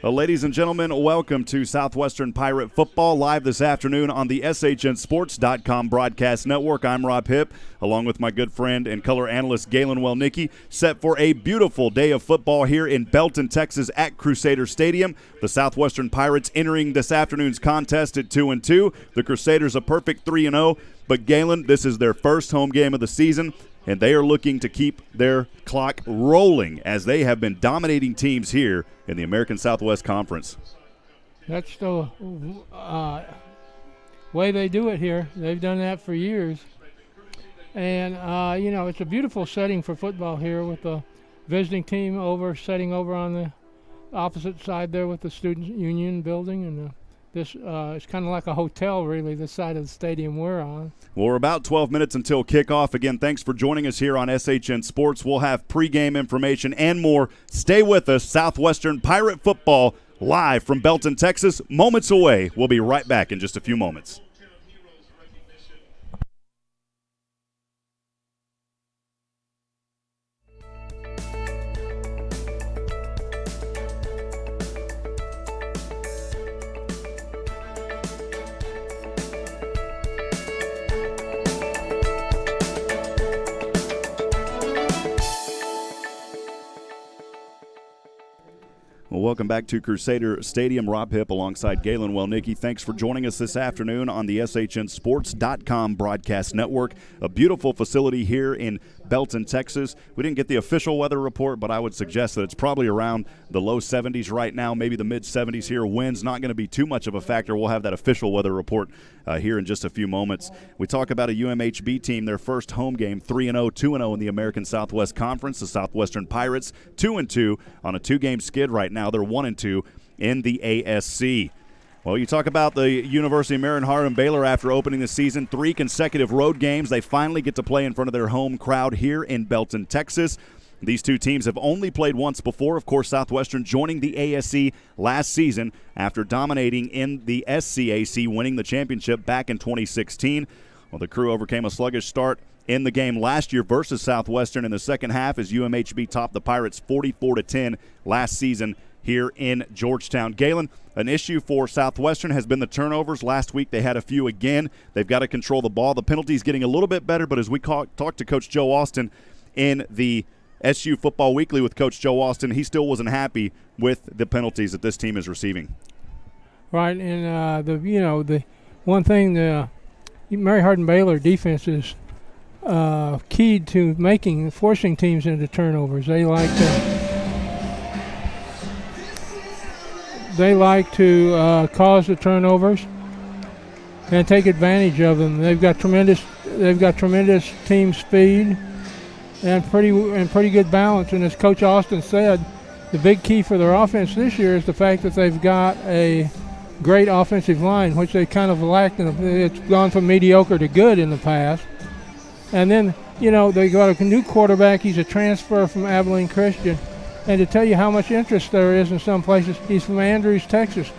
Ladies and gentlemen, welcome to Southwestern Pirate Football live this afternoon on the SHNSports.com broadcast network. I'm Rob Hipp, along with my good friend and color analyst Galen Wellnicki, set for a beautiful day of football here in Belton, Texas at Crusaders Stadium. The Southwestern Pirates entering this afternoon's contest at 2-2. The Crusaders a perfect 3-0. But Galen, this is their first home game of the season, and they are looking to keep their clock rolling as they have been dominating teams here in the American Southwest Conference. That's the way they do it here. They've done that for years. And, it's a beautiful setting for football here with the visiting team setting over on the opposite side there with the Student Union building. And this it's kind of like a hotel, really, this side of the stadium we're on. Well, we're about 12 minutes until kickoff. Again, thanks for joining us here on SHN Sports. We'll have pregame information and more. Stay with us. Southwestern Pirate Football live from Belton, Texas, moments away. We'll be right back in just a few moments. Well, welcome back to Crusader Stadium. Rob Hipp alongside Galen Wellnicki. Thanks for joining us this afternoon on the SHNSports.com broadcast network. A beautiful facility here in Belton, Texas. We didn't get the official weather report, but I would suggest that it's probably around the low 70s right now, maybe the mid 70s here. Wind's not going to be too much of a factor. We'll have that official weather report here in just a few moments. We talk about a UMHB team, their first home game, 3-0, 2-0 in the American Southwest Conference. The Southwestern Pirates, 2-2 on a two-game skid right now. They're 1-2 in the ASC. Well, you talk about the University of Maryland Hardin-Baylor after opening the season, 3 consecutive road games. They finally get to play in front of their home crowd here in Belton, Texas. These two teams have only played once before. Of course, Southwestern joining the ASC last season after dominating in the SCAC, winning the championship back in 2016. Well, the Cru overcame a sluggish start in the game last year versus Southwestern in the second half as UMHB topped the Pirates 44-10 last season here in Georgetown. Galen, an issue for Southwestern has been the turnovers. Last week they had a few again. They've got to control the ball. The penalties getting a little bit better, but as we talked to Coach Joe Austin in the SU Football Weekly with Coach Joe Austin, he still wasn't happy with the penalties that this team is receiving. Right, and the one thing the Mary Hardin-Baylor defense is keyed to forcing teams into turnovers. They like to cause the turnovers and take advantage of them. They've got tremendous team speed and pretty good balance. And as Coach Austin said, the big key for their offense this year is the fact that they've got a great offensive line, which they kind of lacked. It's gone from mediocre to good in the past. And then, they got a new quarterback. He's a transfer from Abilene Christian. And to tell you how much interest there is in some places, he's from Andrews, Texas.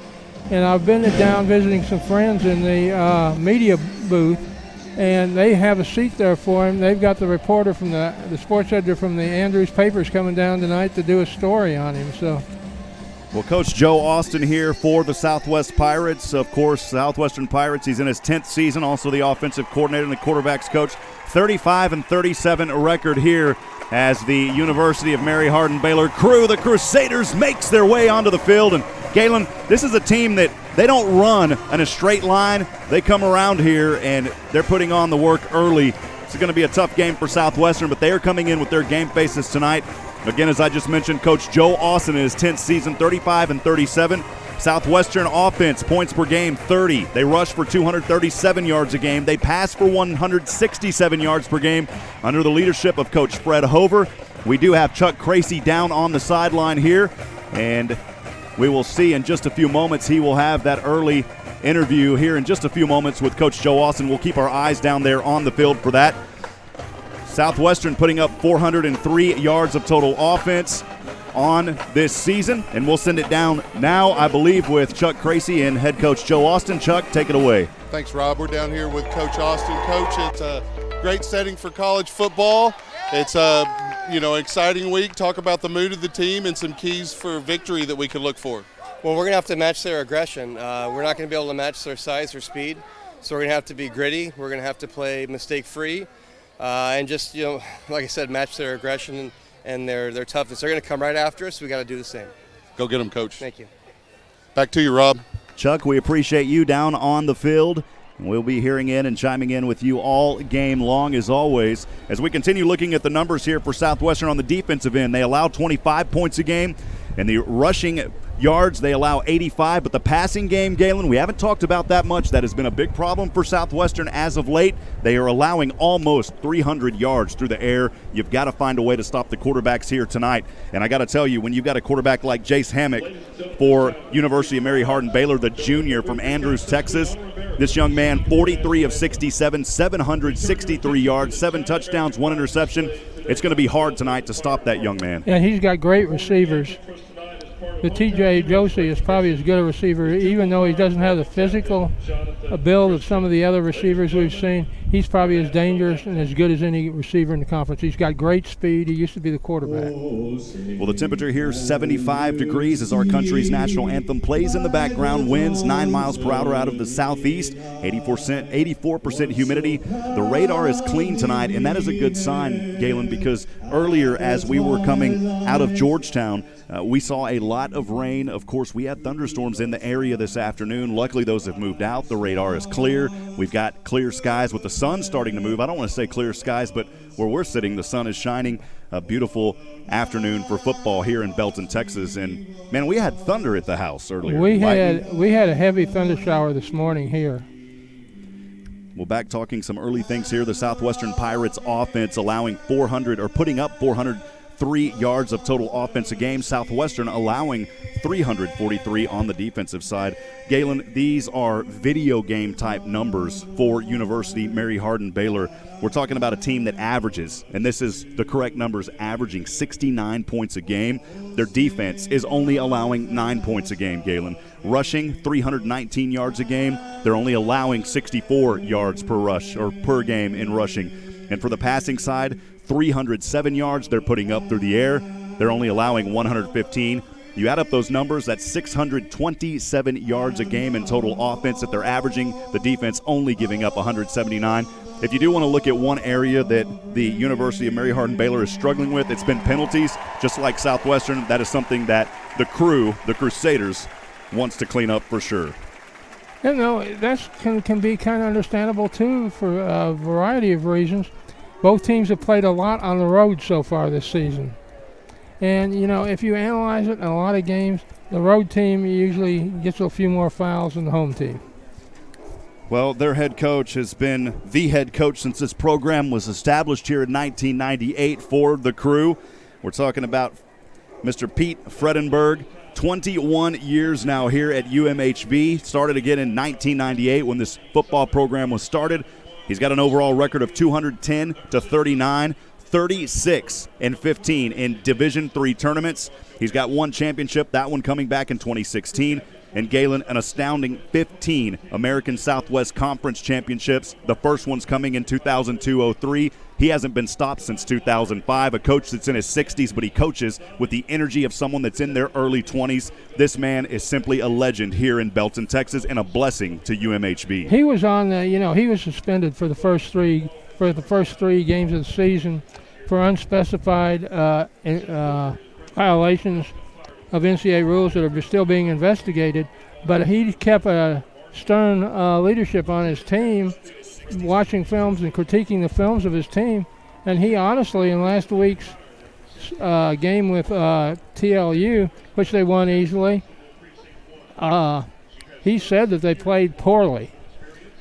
And I've been down visiting some friends in the media booth, and they have a seat there for him. They've got the reporter from the sports editor from the Andrews papers coming down tonight to do a story on him. So, well, Coach Joe Austin here for the Southwest Pirates. Of course, Southwestern Pirates, he's in his 10th season, also the offensive coordinator and the quarterback's coach. 35-37 record here as the University of Mary Hardin-Baylor Cru, the Crusaders, makes their way onto the field. And Galen, this is a team that they don't run in a straight line. They come around here and they're putting on the work early. It's going to be a tough game for Southwestern, but they are coming in with their game faces tonight. Again, as I just mentioned, Coach Joe Austin in his 10th season, 35-37. Southwestern offense, points per game, 30. They rush for 237 yards a game. They pass for 167 yards per game under the leadership of Coach Fred Hover. We do have Chuck Cracy down on the sideline here, and we will see in just a few moments. He will have that early interview here in just a few moments with Coach Joe Austin. We'll keep our eyes down there on the field for that. Southwestern putting up 403 yards of total offense on this season, and we'll send it down now, I believe, with Chuck Cracy and head coach Joe Austin. Chuck, take it away. Thanks, Rob. We're down here with Coach Austin. Coach, it's a great setting for college football. It's a exciting week. Talk about the mood of the team and some keys for victory that we could look for. Well, we're going to have to match their aggression. We're not going to be able to match their size or speed, so we're going to have to be gritty. We're going to have to play mistake-free and just, like I said, match their aggression and their toughness. They're going to come right after us. We got to do the same. Go get them, Coach. Thank you. Back to you, Rob. Chuck, we appreciate you down on the field. We'll be hearing in and chiming in with you all game long, as always. As we continue looking at the numbers here for Southwestern on the defensive end, they allow 25 points a game. And the rushing yards, they allow 85. But the passing game, Galen, we haven't talked about that much. That has been a big problem for Southwestern as of late. They are allowing almost 300 yards through the air. You've got to find a way to stop the quarterbacks here tonight. And I got to tell you, when you've got a quarterback like Jace Hammock for University of Mary Hardin-Baylor, the junior from Andrews, Texas, this young man, 43 of 67, 763 yards, 7 touchdowns, 1 interception. It's going to be hard tonight to stop that young man. Yeah, he's got great receivers. The TJ Josie is probably as good a receiver, even though he doesn't have the physical build of some of the other receivers we've seen. He's probably as dangerous and as good as any receiver in the conference. He's got great speed. He used to be the quarterback. Well, the temperature here is 75 degrees as our country's national anthem plays in the background. Winds 9 miles per hour out of the southeast, 84% humidity. The radar is clean tonight, and that is a good sign, Galen, because earlier as we were coming out of Georgetown, we saw a lot of rain. Of course, we had thunderstorms in the area this afternoon. Luckily, those have moved out. The radar is clear. We've got clear skies with the sun starting to move. I don't want to say clear skies, but where we're sitting, the sun is shining. A beautiful afternoon for football here in Belton, Texas. And, man, we had thunder at the house earlier. We had a heavy thunder shower this morning here. Well, back talking some early things here. The Southwestern Pirates offense allowing 400 or putting up 403 yards of total offense a game. Southwestern allowing 343 on the defensive side. Galen, these are video game type numbers for University Mary Hardin-Baylor. We're talking about a team that averages, and this is the correct numbers, averaging 69 points a game. Their defense is only allowing 9 points a game, Galen. Rushing 319 yards a game. They're only allowing 64 yards per rush or per game in rushing. And for the passing side, 307 yards they're putting up through the air. They're only allowing 115. You add up those numbers, that's 627 yards a game in total offense that they're averaging. The defense only giving up 179. If you do want to look at one area that the University of Mary Hardin-Baylor is struggling with, it's been penalties. Just like Southwestern, that is something that the Cru, the Crusaders, wants to clean up for sure. You know, that can be kind of understandable, too, for a variety of reasons. Both teams have played a lot on the road so far this season. And, you know, if you analyze it in a lot of games, the road team usually gets a few more fouls than the home team. Well, their head coach has been the head coach since this program was established here in 1998 for the Cru. We're talking about Mr. Pete Fredenberg, 21 years now here at UMHB. Started again in 1998 when this football program was started. He's got an overall record of 210-39, 36-15 in Division III tournaments. He's got one championship, that one coming back in 2016. And Galen, an astounding 15 American Southwest Conference championships. The first one's coming in 2002-03. He hasn't been stopped since 2005. A coach that's in his 60s, but he coaches with the energy of someone that's in their early 20s. This man is simply a legend here in Belton, Texas, and a blessing to UMHB. He was on the, he was suspended for the first three games of the season for unspecified violations of NCAA rules that are still being investigated, but he kept a stern leadership on his team, watching films and critiquing the films of his team, and he honestly, in last week's game with TLU, which they won easily, he said that they played poorly.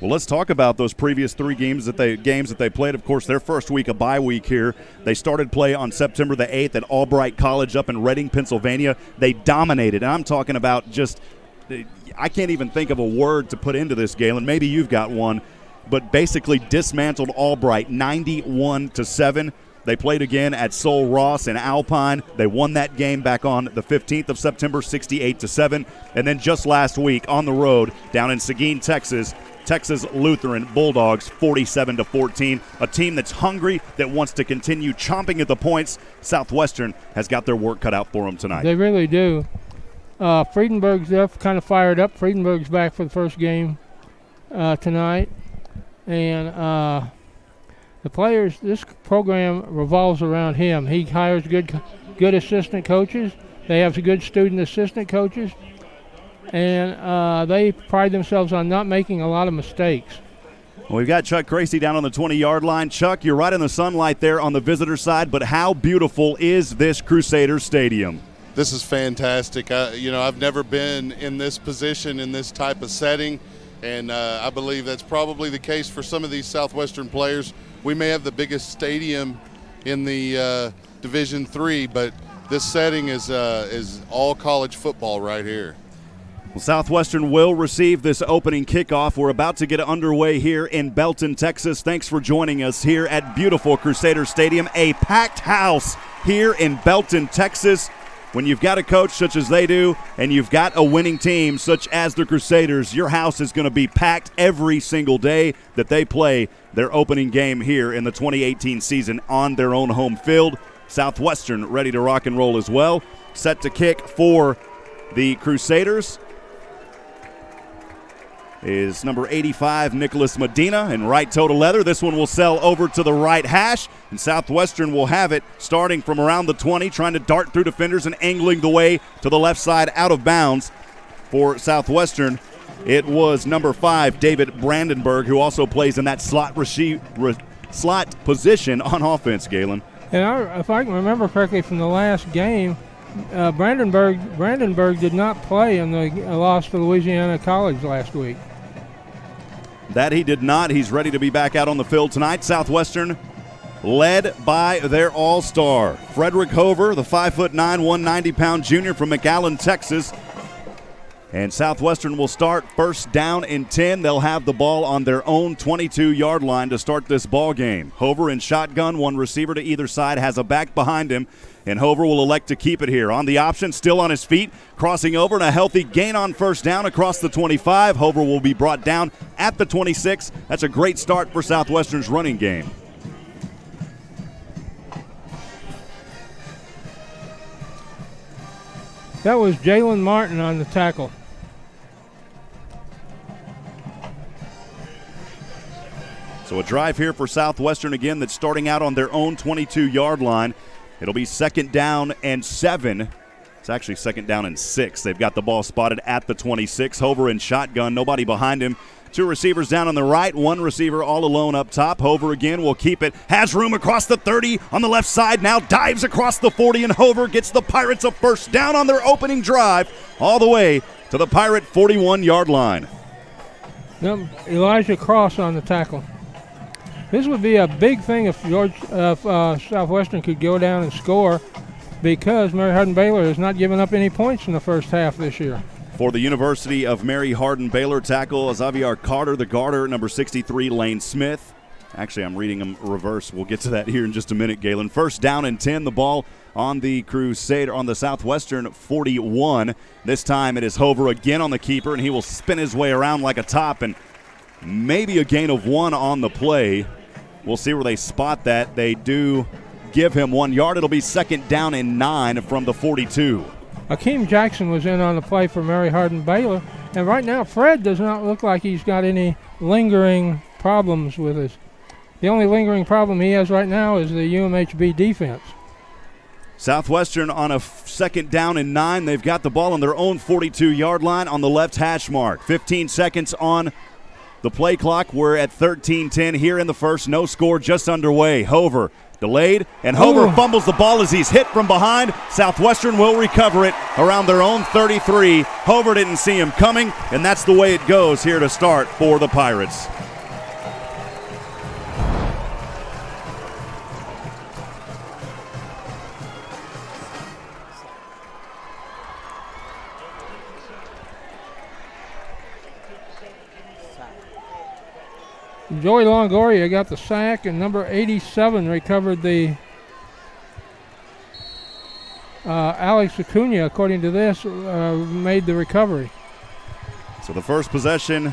Well, let's talk about those previous three games that they played. Of course, their first week, a bye week here. They started play on September the 8th at Albright College up in Reading, Pennsylvania. They dominated, and I'm talking about just I can't even think of a word to put into this, Galen. Maybe you've got one, but basically dismantled Albright 91-7. They played again at Sol Ross and Alpine. They won that game back on the 15th of September, 68-7. And then just last week on the road down in Seguin, Texas Lutheran Bulldogs 47-14. A team that's hungry, that wants to continue chomping at the points. Southwestern has got their work cut out for them tonight. They really do. Friedenberg's there, kind of fired up. Friedenberg's back for the first game tonight. And the players, this program revolves around him. He hires good assistant coaches. They have good student assistant coaches. And they pride themselves on not making a lot of mistakes. Well, we've got Chuck Gracie down on the 20-yard line. Chuck, you're right in the sunlight there on the visitor side, but how beautiful is this Crusaders stadium? This is fantastic. I've never been in this position, in this type of setting, and I believe that's probably the case for some of these Southwestern players. We may have the biggest stadium in the Division III, but this setting is all college football right here. Well, Southwestern will receive this opening kickoff. We're about to get underway here in Belton, Texas. Thanks for joining us here at beautiful Crusader Stadium, a packed house here in Belton, Texas. When you've got a coach such as they do and you've got a winning team such as the Crusaders, your house is going to be packed every single day that they play their opening game here in the 2018 season on their own home field. Southwestern ready to rock and roll as well. Set to kick for the Crusaders is number 85, Nicholas Medina, in right toe to leather. This one will sell over to the right hash, and Southwestern will have it starting from around the 20, trying to dart through defenders and angling the way to the left side out of bounds for Southwestern. It was number 5, David Brandenburg, who also plays in that slot position on offense, Galen. And if I can remember correctly from the last game, Brandenburg did not play in the loss to Louisiana College last week. That he did not. He's ready to be back out on the field tonight. Southwestern led by their all-star, Frederick Hover, the 5'9", 190-pound junior from McAllen, Texas. And Southwestern will start first down and 10. They'll have the ball on their own 22-yard line to start this ball game. Hover in shotgun, one receiver to either side, has a back behind him, and Hover will elect to keep it here. On the option, still on his feet, crossing over, and a healthy gain on first down across the 25. Hover will be brought down at the 26. That's a great start for Southwestern's running game. That was Jalen Martin on the tackle. So a drive here for Southwestern again that's starting out on their own 22-yard line. It'll be second down and 7. It's actually second down and 6. They've got the ball spotted at the 26. Hover in shotgun, nobody behind him. 2 receivers down on the right, 1 receiver all alone up top. Hover again will keep it. Has room across the 30 on the left side. Now dives across the 40, and Hover gets the Pirates a first down on their opening drive all the way to the Pirate 41-yard line. Elijah Cross on the tackle. This would be a big thing if Southwestern could go down and score, because Mary Hardin-Baylor has not given up any points in the first half this year. For the University of Mary Hardin-Baylor, tackle Xavier Carter, the guarder, number 63, Lane Smith. Actually, I'm reading them reverse. We'll get to that here in just a minute, Galen. First down and 10, the ball on the Crusader, on the Southwestern 41. This time it is Hover again on the keeper, and he will spin his way around like a top, and maybe a gain of 1 on the play. We'll see where they spot that. They do give him 1 yard. It'll be second down and 9 from the 42. Akeem Jackson was in on the play for Mary Hardin-Baylor, and right now Fred does not look like he's got any lingering problems with his. The only lingering problem he has right now is the UMHB defense. Southwestern on a second down and 9. They've got the ball on their own 42-yard line on the left hash mark. 15 seconds on the play clock. We're at 13-10 here in the first. No score, just underway. Hover delayed, and Hover fumbles the ball as he's hit from behind. Southwestern will recover it around their own 33. Hover didn't see him coming, and that's the way it goes here to start for the Pirates. Joey Longoria got the sack, and number 87 recovered the Alex Acuna, according to this, made the recovery. So the first possession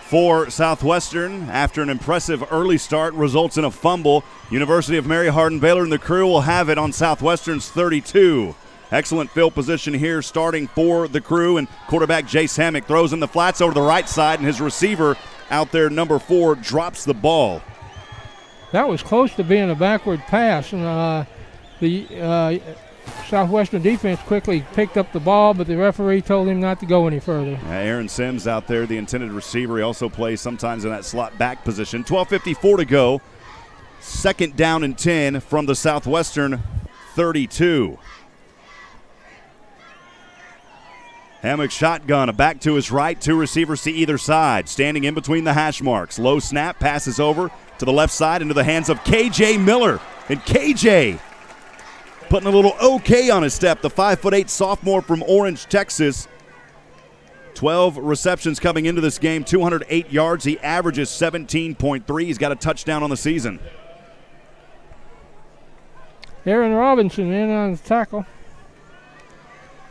for Southwestern after an impressive early start results in a fumble. University of Mary Hardin-Baylor and the Cru will have it on Southwestern's 32. Excellent field position here starting for the Cru, and quarterback Jace Hammock throws in the flats over the right side, and his receiver out there, number 4, drops the ball. That was close to being a backward pass, and the Southwestern defense quickly picked up the ball, but the referee told him not to go any further. Aaron Sims out there, the intended receiver. He also plays sometimes in that slot back position. 12:54 to go. Second down and 10 from the Southwestern 32. Hammock shotgun, a back to his right, 2 receivers to either side, standing in between the hash marks. Low snap, passes over to the left side into the hands of KJ Miller. And KJ putting a little okay on his step, the 5'8" sophomore from Orange, Texas. 12 receptions coming into this game, 208 yards. He averages 17.3. He's got a touchdown on the season. Aaron Robinson in on the tackle.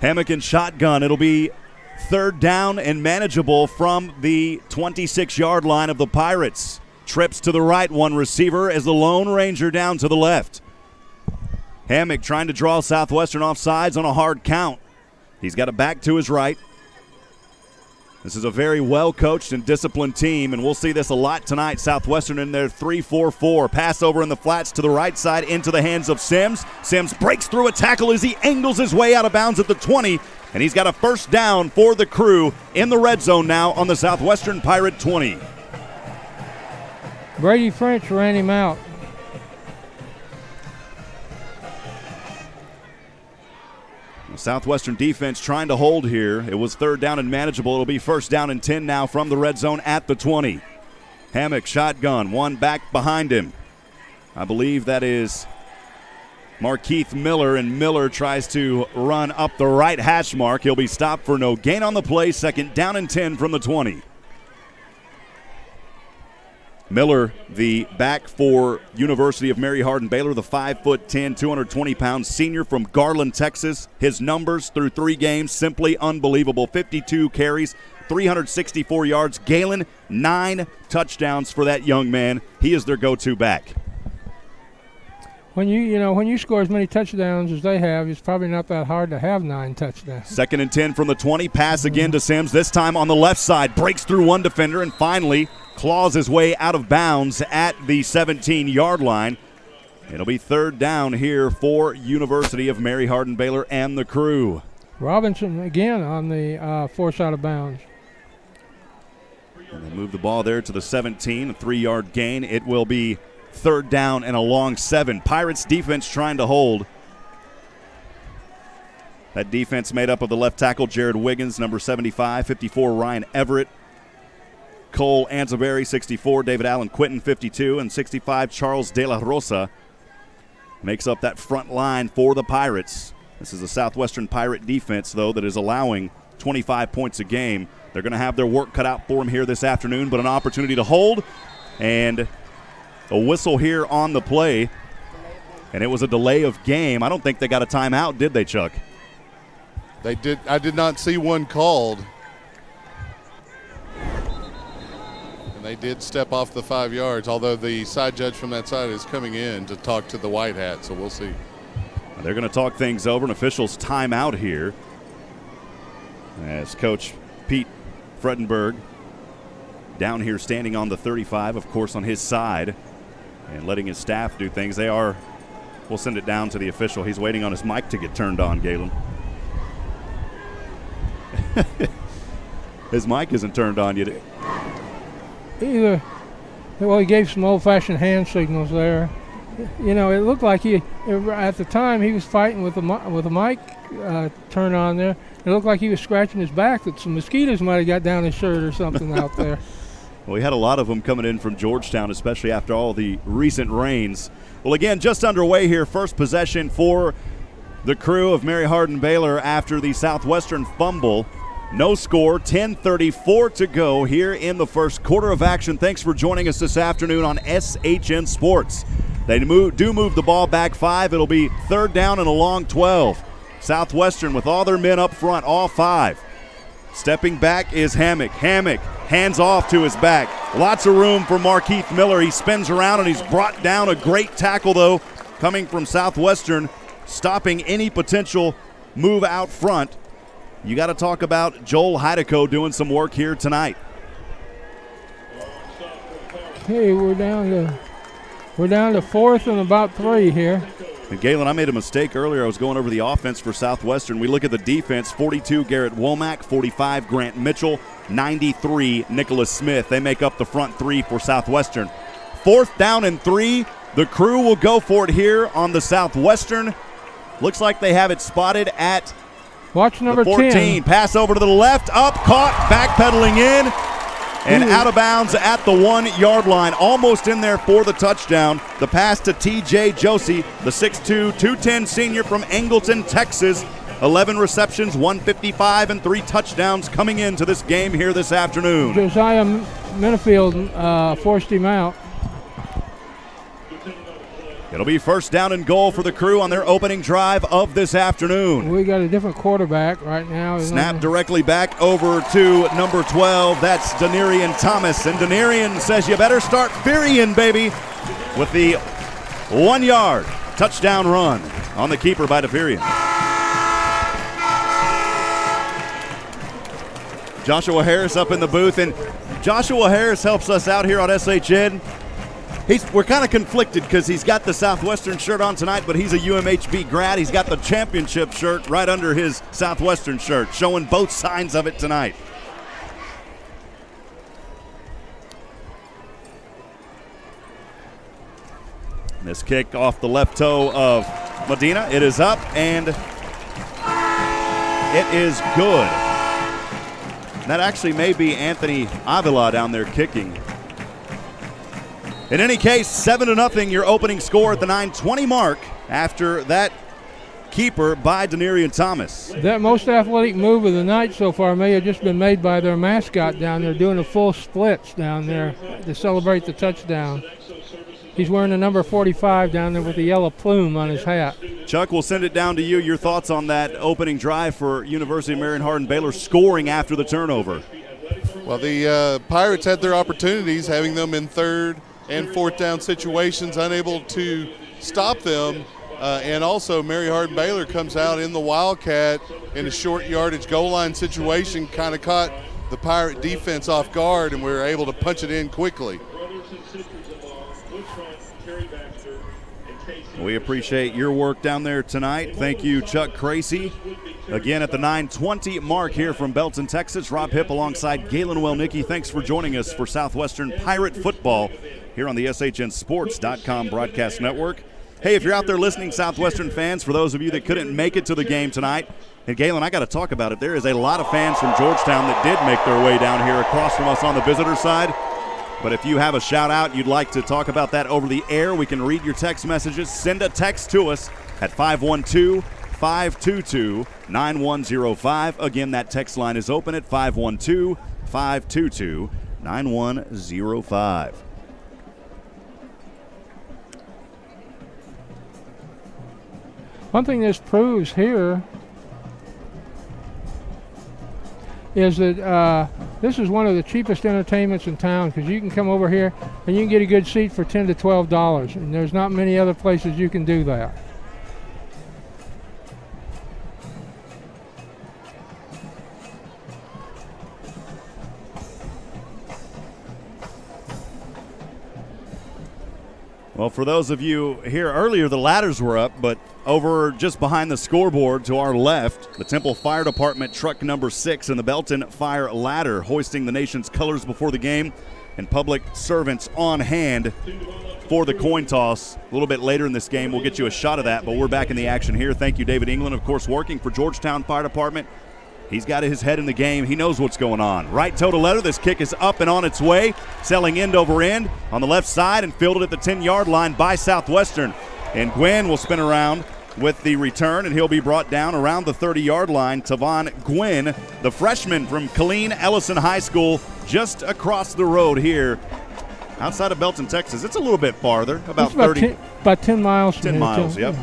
Hammock and shotgun. It'll be third down and manageable from the 26-yard line of the Pirates. Trips to the right, one receiver as the Lone Ranger down to the left. Hammock trying to draw Southwestern off sides on a hard count. He's got a back to his right. This is a very well-coached and disciplined team, and we'll see this a lot tonight. Southwestern in their 3-4-4. Pass over in the flats to the right side into the hands of Sims. Sims breaks through a tackle as he angles his way out of bounds at the 20, and he's got a first down for the Cru in the red zone now on the Southwestern Pirate 20. Brady French ran him out. Southwestern defense trying to hold here. It was third down and manageable. It'll be first down and 10 now from the red zone at the 20. Hammock shotgun, one back behind him. I believe that is Markeith Miller, and Miller tries to run up the right hash mark. He'll be stopped for no gain on the play. Second down and 10 from the 20. Miller, the back for University of Mary Hardin-Baylor, the 5'10", 220-pound senior from Garland, Texas. His numbers through 3 games, simply unbelievable. 52 carries, 364 yards. Galen, 9 touchdowns for that young man. He is their go-to back. When you score as many touchdowns as they have, it's probably not that hard to have 9 touchdowns. Second and 10 from the 20. Pass again to Sims, this time on the left side. Breaks through one defender and finally claws his way out of bounds at the 17-yard line. It'll be third down here for University of Mary Hardin-Baylor and the Cru. Robinson again on the force out of bounds. And they move the ball there to the 17, a 3-yard gain. It will be third down and a long 7. Pirates defense trying to hold. That defense made up of the left tackle, Jared Wiggins, number 75, 54, Ryan Everett, Cole Anzaberry, 64, David Allen Quinton, 52, and 65, Charles De La Rosa makes up that front line for the Pirates. This is a Southwestern Pirate defense, though, that is allowing 25 points a game. They're going to have their work cut out for them here this afternoon, but an opportunity to hold, and a whistle here on the play, and it was a delay of game. I don't think they got a timeout, did they, Chuck? They did. I did not see one called. And they did step off the 5 yards, although the side judge from that side is coming in to talk to the white hat, so we'll see. They're going to talk things over. An official's timeout here as Coach Pete Fredenberg down here standing on the 35, of course, on his side, and letting his staff do things. We'll send it down to the official. He's waiting on his mic to get turned on, Galen. His mic isn't turned on yet. He gave some old-fashioned hand signals there. You know, it looked like at the time he was fighting with the mic turned on there. It looked like he was scratching his back, that some mosquitoes might have got down his shirt or something out there. Well, we had a lot of them coming in from Georgetown, especially after all the recent rains. Well, again, just underway here. First possession for the Cru of Mary Hardin-Baylor after the Southwestern fumble. No score, 10:34 to go here in the first quarter of action. Thanks for joining us this afternoon on SHN Sports. They do move the ball back 5. It'll be third down and a long 12. Southwestern with all their men up front, all 5. Stepping back is Hammock. Hammock hands off to his back. Lots of room for Markeith Miller. He spins around and he's brought down. A great tackle, though, coming from Southwestern, stopping any potential move out front, you got to talk about Joel Heideco doing some work here tonight. Okay, we're down to fourth and about 3 here. And Galen, I made a mistake earlier. I was going over the offense for Southwestern. We look at the defense: 42 Garrett Womack, 45 Grant Mitchell, 93 Nicholas Smith. They make up the front 3 for Southwestern. 4th down and 3. The Cru will go for it here on the Southwestern. Looks like they have it spotted at Watch number the 14. 10. Pass over to the left, up, caught, backpedaling in, and out of bounds at the 1-yard line. Almost in there for the touchdown. The pass to T.J. Josie, the 6'2", 210 senior from Angleton, Texas. 11 receptions, 155, and 3 touchdowns coming into this game here this afternoon. Josiah Minifield forced him out. It'll be 1st down and goal for the Cru on their opening drive of this afternoon. We got a different quarterback right now. Snap directly back over to number 12. That's Denarian Thomas. And Denarian says, you better start fearing, baby, with the 1-yard touchdown run on the keeper by DeFerian. Joshua Harris up in the booth. And Joshua Harris helps us out here on SHN. We're kind of conflicted because he's got the Southwestern shirt on tonight, but he's a UMHB grad. He's got the championship shirt right under his Southwestern shirt, showing both sides of it tonight. This kick off the left toe of Medina. It is up, and it is good. That actually may be Anthony Avila down there kicking. In any case, 7-0, your opening score at the 9:20 mark after that keeper by Denarian Thomas. That most athletic move of the night so far may have just been made by their mascot down there, doing a full splits down there to celebrate the touchdown. He's wearing the number 45 down there with the yellow plume on his hat. Chuck, we'll send it down to you. Your thoughts on that opening drive for University of Marion Hardin-Baylor scoring after the turnover? Well, the Pirates had their opportunities, having them in 3rd and 4th down situations, unable to stop them. And also, Mary Hardin-Baylor comes out in the Wildcat in a short yardage goal line situation, kind of caught the Pirate defense off guard, and we were able to punch it in quickly. We appreciate your work down there tonight. Thank you, Chuck Cracy. Again, at the 9:20 mark here from Belton, Texas, Rob Hipp alongside Galen Wellnicki. Thanks for joining us for Southwestern Pirate football here on the SHNSports.com broadcast network. Hey, if you're out there listening, Southwestern fans, for those of you that couldn't make it to the game tonight, and Galen, I got to talk about it. There is a lot of fans from Georgetown that did make their way down here across from us on the visitor side. But if you have a shout out, you'd like to talk about that over the air, we can read your text messages. Send a text to us at 512-522-9105. Again, that text line is open at 512-522-9105. One thing this proves here is that this is one of the cheapest entertainments in town, because you can come over here and you can get a good seat for $10 to $12, and there's not many other places you can do that. Well, for those of you here earlier, the ladders were up, but over just behind the scoreboard to our left, the Temple Fire Department truck number 6 and the Belton Fire ladder hoisting the nation's colors before the game, and public servants on hand for the coin toss. A little bit later in this game, we'll get you a shot of that, but we're back in the action here. Thank you, David England, of course, working for Georgetown Fire Department. He's got his head in the game. He knows what's going on. Right toe to letter. This kick is up and on its way. Selling end over end on the left side and fielded at the 10-yard line by Southwestern. And Gwynn will spin around with the return, and he'll be brought down around the 30-yard line. Tavon Gwynn, the freshman from Killeen Ellison High School, just across the road here outside of Belton, Texas. It's a little bit farther, about 10 miles. 10 miles, yep.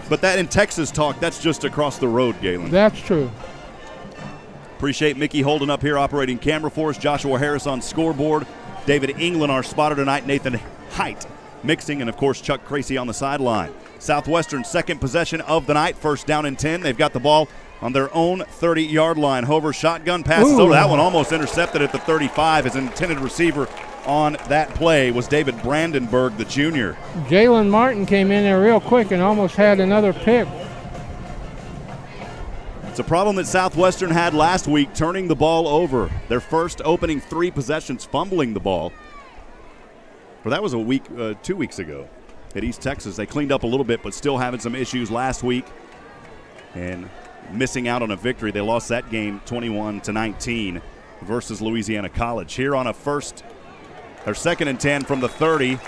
But that in Texas talk, that's just across the road, Galen. That's true. Appreciate Mickey holding up here, operating camera for us. Joshua Harris on scoreboard. David England, our spotter tonight. Nathan Height mixing, and, of course, Chuck Cracy on the sideline. Southwestern second possession of the night, first down and 10. They've got the ball on their own 30-yard line. Hover shotgun passes over. That one almost intercepted at the 35. His intended receiver on that play was David Brandenburg, the junior. Jalen Martin came in there real quick and almost had another pick. It's a problem that Southwestern had last week, turning the ball over. Their first opening 3 possessions, fumbling the ball. Well, that was 2 weeks ago at East Texas. They cleaned up a little bit, but still having some issues last week and missing out on a victory. They lost that game 21-19 versus Louisiana College. Here on their second and 10 from the 30.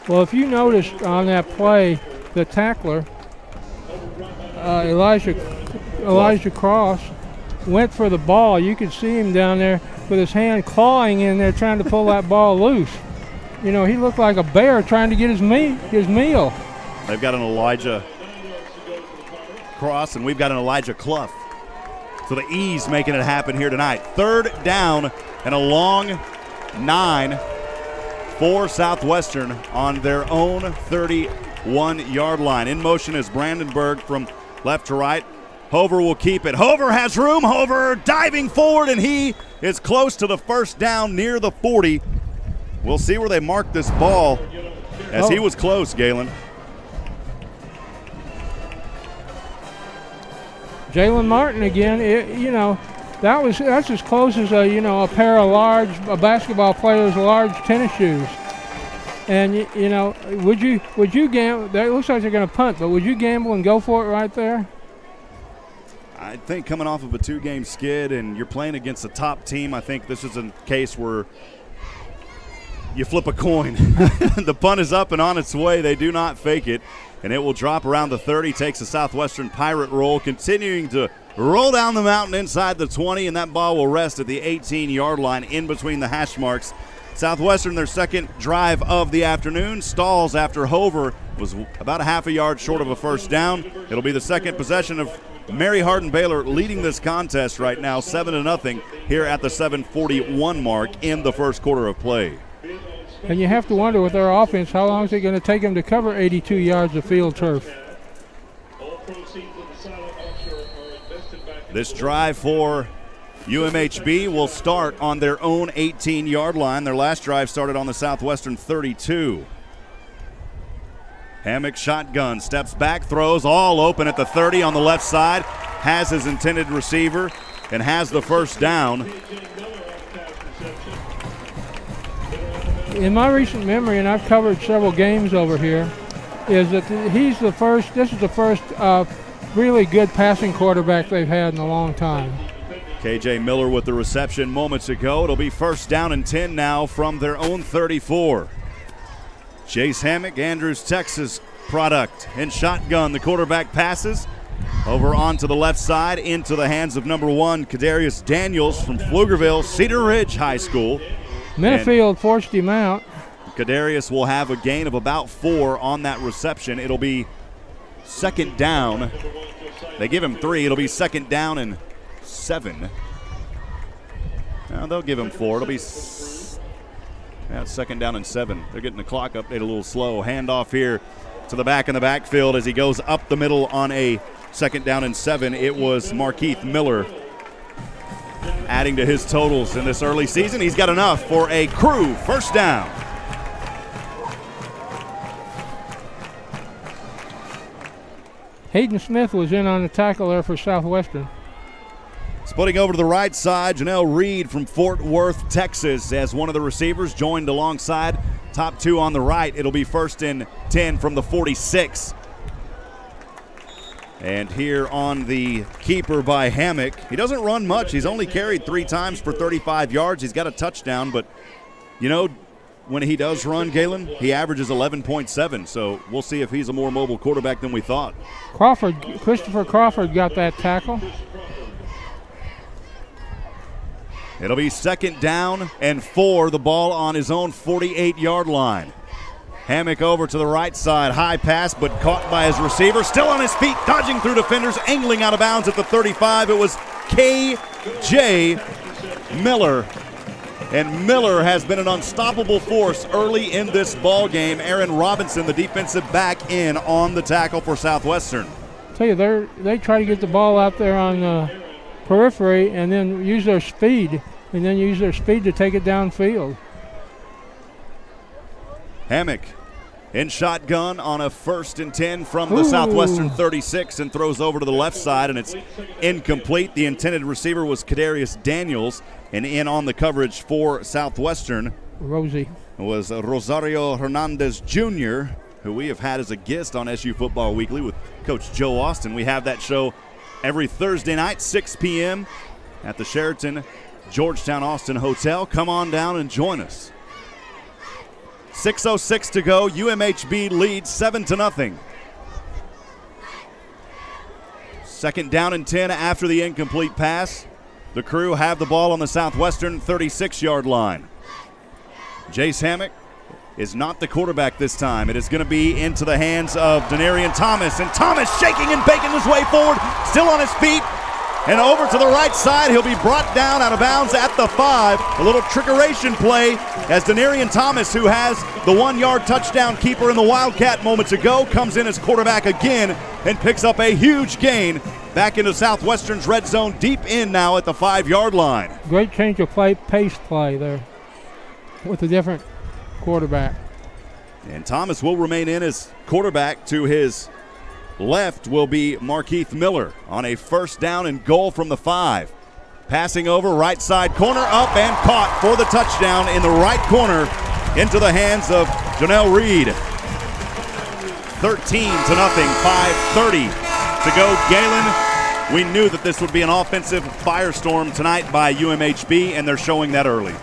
Well, if you noticed on that play, the tackler, Elijah Cross, went for the ball. You could see him down there with his hand clawing in there trying to pull that ball loose. You know, he looked like a bear trying to get his meal. They've got an Elijah Cross, and we've got an Elijah Clough. So the E's making it happen here tonight. Third down and a long 9 for Southwestern on their own 31-yard line. In motion is Brandenburg from left to right. Hover will keep it. Hover has room. Hover diving forward, and he is close to the first down near the 40. We'll see where they mark this ball, as he was close, Galen. Jalen Martin again, that's as close as a pair of basketball player's large tennis shoes. And would you gamble? It looks like they're going to punt, but would you gamble and go for it right there? I think coming off of a 2-game skid and you're playing against a top team, I think this is a case where you flip a coin. The punt is up and on its way. They do not fake it, and it will drop around the 30. Takes a Southwestern pirate roll, continuing to roll down the mountain inside the 20, and that ball will rest at the 18-yard line in between the hash marks. Southwestern, their second drive of the afternoon, stalls after Hover was about a half a yard short of a first down. It'll be the second possession of Mary Hardin-Baylor, leading this contest right now 7-0 here at the 7:41 mark in the first quarter of play. And you have to wonder with their offense, how long is it going to take them to cover 82 yards of field turf? This drive for UMHB will start on their own 18-yard line. Their last drive started on the Southwestern 32. Hammock shotgun, steps back, throws all open at the 30 on the left side, has his intended receiver, and has the first down. In my recent memory, and I've covered several games over here, is that this is the first really good passing quarterback they've had in a long time. KJ Miller with the reception moments ago. It'll be first down and 10 now from their own 34. Chase Hammock, Andrews, Texas product. In shotgun, the quarterback passes over onto the left side into the hands of number 1, Kadarius Daniels from Pflugerville Cedar Ridge High School. Minifield forced him out. Kadarius will have a gain of about 4 on that reception. It'll be second down. They give him 3. It'll be second down and 7. Now they'll give him 4. It'll be second down and 7. They're getting the clock update a little slow. Handoff here to the back in the backfield as he goes up the middle on a second down and 7. It was Markeith Miller adding to his totals in this early season. He's got enough for a Cru first down. Hayden Smith was in on the tackle there for Southwestern. Splitting over to the right side, Janelle Reed from Fort Worth, Texas, as one of the receivers joined alongside. Top 2 on the right. It'll be first and 10 from the 46. And here on the keeper by Hammock, he doesn't run much. He's only carried 3 times for 35 yards. He's got a touchdown, but, when he does run, Galen, he averages 11.7. So we'll see if he's a more mobile quarterback than we thought. Christopher Crawford got that tackle. It'll be second down and 4, the ball on his own 48-yard line. Hammock over to the right side, high pass, but caught by his receiver. Still on his feet, dodging through defenders, angling out of bounds at the 35. It was K.J. Miller And Miller has been an unstoppable force early in this ball game. Aaron Robinson, the defensive back, in on the tackle for Southwestern. Tell you, they try to get the ball out there on the periphery and then use their speed, to take it downfield. Hammock in shotgun on a 1st and 10 from the Southwestern 36 and throws over to the left side, and it's incomplete. The intended receiver was Kadarius Daniels, and in on the coverage for Southwestern was Rosario Hernandez Jr., who we have had as a guest on SU Football Weekly with Coach Joe Austin. We have that show every Thursday night, 6 p.m. at the Sheraton Georgetown Austin Hotel. Come on down and join us. 6:06 to go. UMHB leads 7-0. 2nd down and 10 after the incomplete pass. The Crew have the ball on the Southwestern 36-yard line. Jace Hammock is not the quarterback this time. It is going to be into the hands of Denarian Thomas, and Thomas shaking and baking his way forward, still on his feet, and over to the right side. He'll be brought down out of bounds at the 5. A little trickeration play as Denarian Thomas, who has the 1-yard touchdown keeper in the Wildcat moments ago, comes in as quarterback again and picks up a huge gain back into Southwestern's red zone, deep in now at the 5-yard line. Great change of pace play there with a different quarterback. And Thomas will remain in as quarterback. To his left will be Markeith Miller on a 1st down and goal from the 5. Passing over right side corner, up and caught for the touchdown in the right corner into the hands of Janelle Reed. 13-0, 5:30 to go. Galen, we knew that this would be an offensive firestorm tonight by UMHB, and they're showing that early.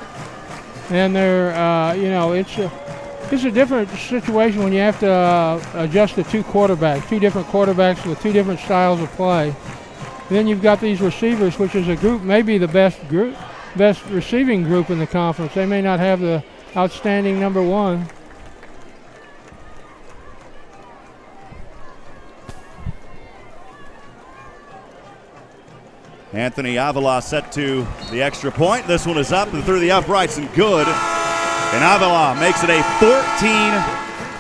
And they're, it's a different situation when you have to adjust the two different quarterbacks with two different styles of play. And then you've got these receivers, which is a group, maybe the best receiving group in the conference. They may not have the outstanding number 1. Anthony Avila set to the extra point. This one is up and through the uprights and good. And Avila makes it a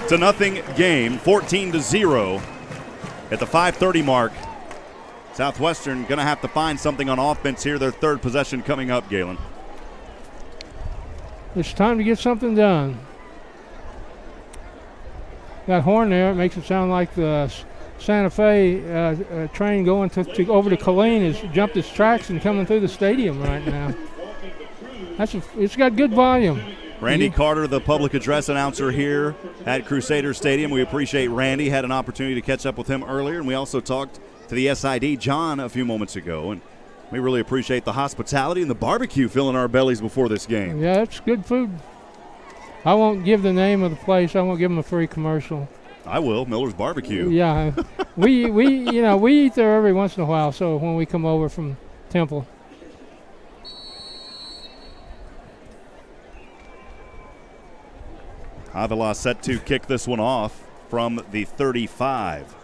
14-0 game, 14-0 at the 5:30 mark. Southwestern going to have to find something on offense here. Their 3rd possession coming up, Galen. It's time to get something done. That horn there makes it sound like the Santa Fe train going over to Killeen has jumped its tracks and coming through the stadium right now. It's got good volume. Randy Carter, the public address announcer here at Crusader Stadium. We appreciate Randy. Had an opportunity to catch up with him earlier, and we also talked to the SID, John, a few moments ago. And we really appreciate the hospitality and the barbecue filling our bellies before this game. Yeah, it's good food. I won't give the name of the place. I won't give them a free commercial. I will. Miller's Barbecue. Yeah, we eat there every once in a while. So when we come over from Temple. Avila set to kick this one off from the 35.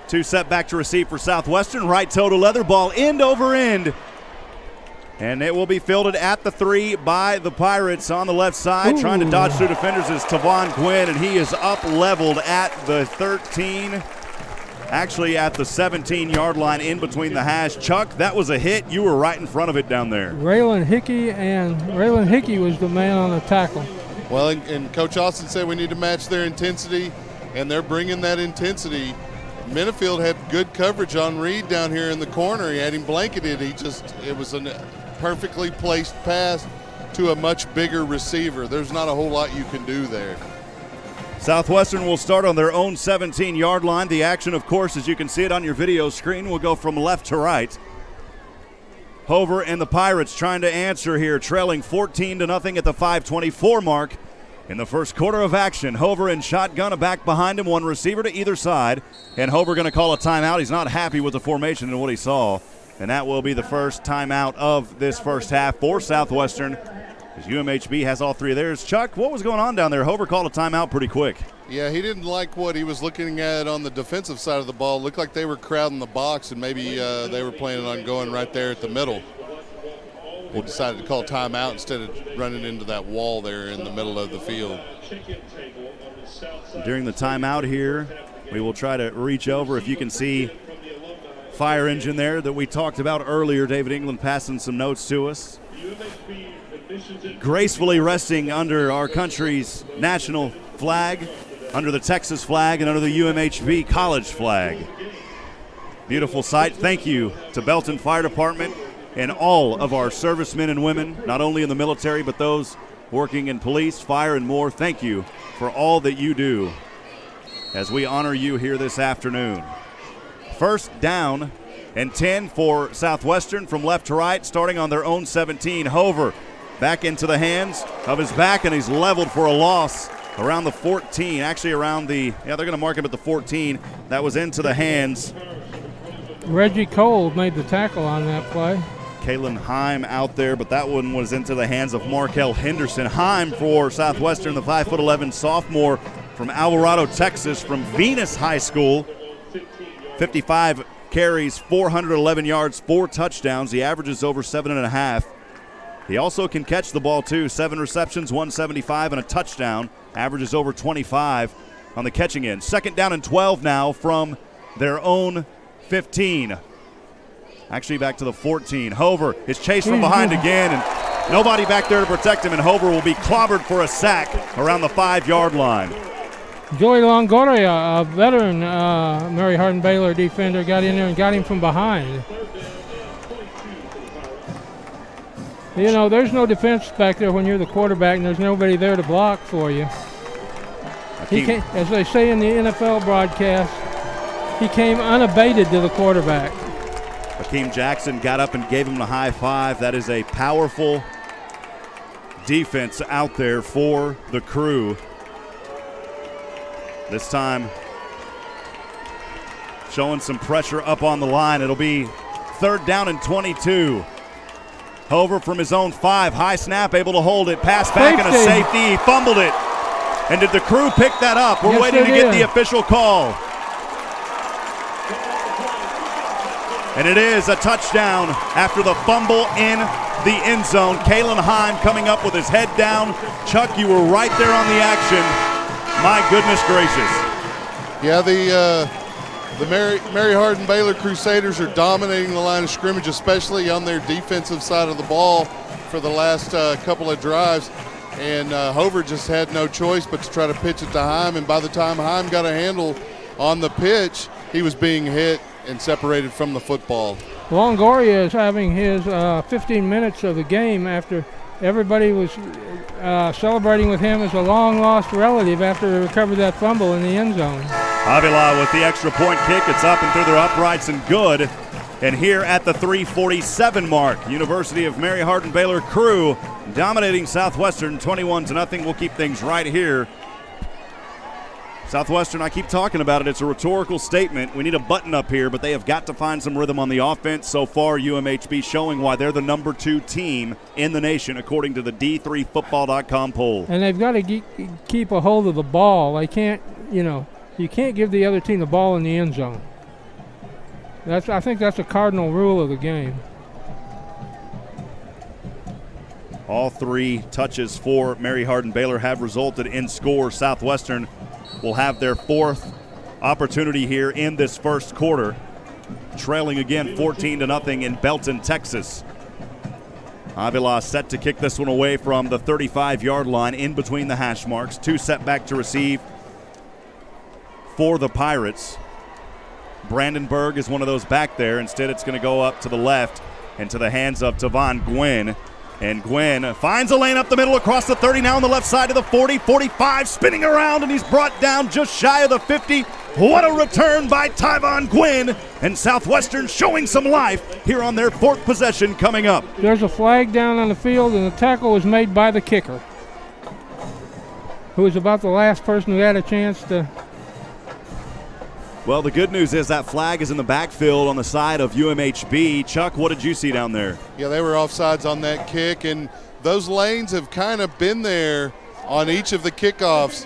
Two set back to receive for Southwestern. Right toe to leather, ball end over end. And it will be fielded at the 3 by the Pirates on the left side. Trying to dodge through defenders is Tavon Gwynn, and he is up leveled at the 13. Actually at the 17-yard line in between the hash. Chuck, that was a hit. You were right in front of it down there. Raylan Hickey was the man on the tackle. Well, and Coach Austin said we need to match their intensity, and they're bringing that intensity. Minifield had good coverage on Reed down here in the corner. He had him blanketed. It was a perfectly placed pass to a much bigger receiver. There's not a whole lot you can do there. Southwestern will start on their own 17-yard line. The action, of course, as you can see it on your video screen, will go from left to right. Hover and the Pirates trying to answer here, trailing 14-0 at the 5:24 mark. In the first quarter of action, Hover in shotgun, a back behind him, one receiver to either side. And Hover going to call a timeout. He's not happy with the formation and what he saw. And that will be the first timeout of this first half for Southwestern, as UMHB has all 3 of theirs. Chuck, what was going on down there? Hover called a timeout pretty quick. Yeah, he didn't like what he was looking at on the defensive side of the ball. It looked like they were crowding the box, and maybe they were planning on going right there at the middle. They decided to call timeout instead of running into that wall there in the middle of the field. During the timeout here, we will try to reach over. If you can see fire engine there that we talked about earlier, David England passing some notes to us. Gracefully resting under our country's national flag, under the Texas flag, and under the UMHB college flag. Beautiful sight. Thank you to Belton Fire Department and all of our servicemen and women, not only in the military, but those working in police, fire, and more. Thank you for all that you do as we honor you here this afternoon. First down and 10 for Southwestern from left to right, starting on their own 17. Hover back into the hands of his back, and he's leveled for a loss around the 14. Actually around the, they're going to mark him at the 14. That was into the hands. Reggie Cole made the tackle on that play. Kalen Heim out there, but that one was into the hands of Markel Henderson. Heim for Southwestern, the 5'11" sophomore from Alvarado, Texas, from Venus High School. 55 carries, 411 yards, 4 touchdowns. He averages over 7.5. He also can catch the ball, too. 7 receptions, 175, and a touchdown. Averages over 25 on the catching end. Second down and 12 now from their own 15. Actually back to the 14. Hover is chased from behind again, and nobody back there to protect him, and Hover will be clobbered for a sack around the 5-yard line. Joey Longoria, a veteran Mary Hardin-Baylor defender, got in there and got him from behind. You know, there's no defense back there when you're the quarterback, and there's nobody there to block for you. He came, as they say in the NFL broadcast, he came unabated to the quarterback. Hakeem Jackson got up and gave him the high five. That is a powerful defense out there for the Cru. This time showing some pressure up on the line. It'll be third down and 22. Hover from his own 5. High snap, able to hold it. Pass back and a safety. He fumbled it. And did the Cru pick that up? We're waiting to get the official call. And it is a touchdown after the fumble in the end zone. Kalen Heim coming up with his head down. Chuck, you were right there on the action. My goodness gracious. Yeah, the Mary Hardin-Baylor Crusaders are dominating the line of scrimmage, especially on their defensive side of the ball for the last couple of drives. And Hover just had no choice but to try to pitch it to Heim. And by the time Heim got a handle on the pitch, he was being hit and separated from the football. Longoria is having his 15 minutes of the game after everybody was celebrating with him as a long-lost relative after he recovered that fumble in the end zone. Avila with the extra point kick. It's up and through their uprights and good. And here at the 3:47 mark, University of Mary Hardin-Baylor Cru dominating Southwestern 21-0. We'll keep things right here. Southwestern, I keep talking about it. It's a rhetorical statement. We need a button up here, but they have got to find some rhythm on the offense. So far, UMHB showing why they're the number 2 team in the nation, according to the D3Football.com poll. And they've got to keep a hold of the ball. They can't, you can't give the other team the ball in the end zone. I think that's a cardinal rule of the game. All 3 touches for Mary Hardin-Baylor have resulted in scores. Southwestern will have their 4th opportunity here in this first quarter, trailing again 14-0 in Belton, Texas. Avila set to kick this one away from the 35-yard line in between the hash marks. 2 set back to receive for the Pirates. Brandenburg is one of those back there. Instead, it's going to go up to the left and to the hands of Tavon Gwynn. And Gwynn finds a lane up the middle across the 30, now on the left side of the 40, 45, spinning around, and he's brought down just shy of the 50. What a return by Tavon Gwynn, and Southwestern showing some life here on their 4th possession coming up. There's a flag down on the field, and the tackle was made by the kicker, who was about the last person who had a chance to. Well, the good news is that flag is in the backfield on the side of UMHB. Chuck, what did you see down there? Yeah, they were offsides on that kick, and those lanes have kind of been there on each of the kickoffs.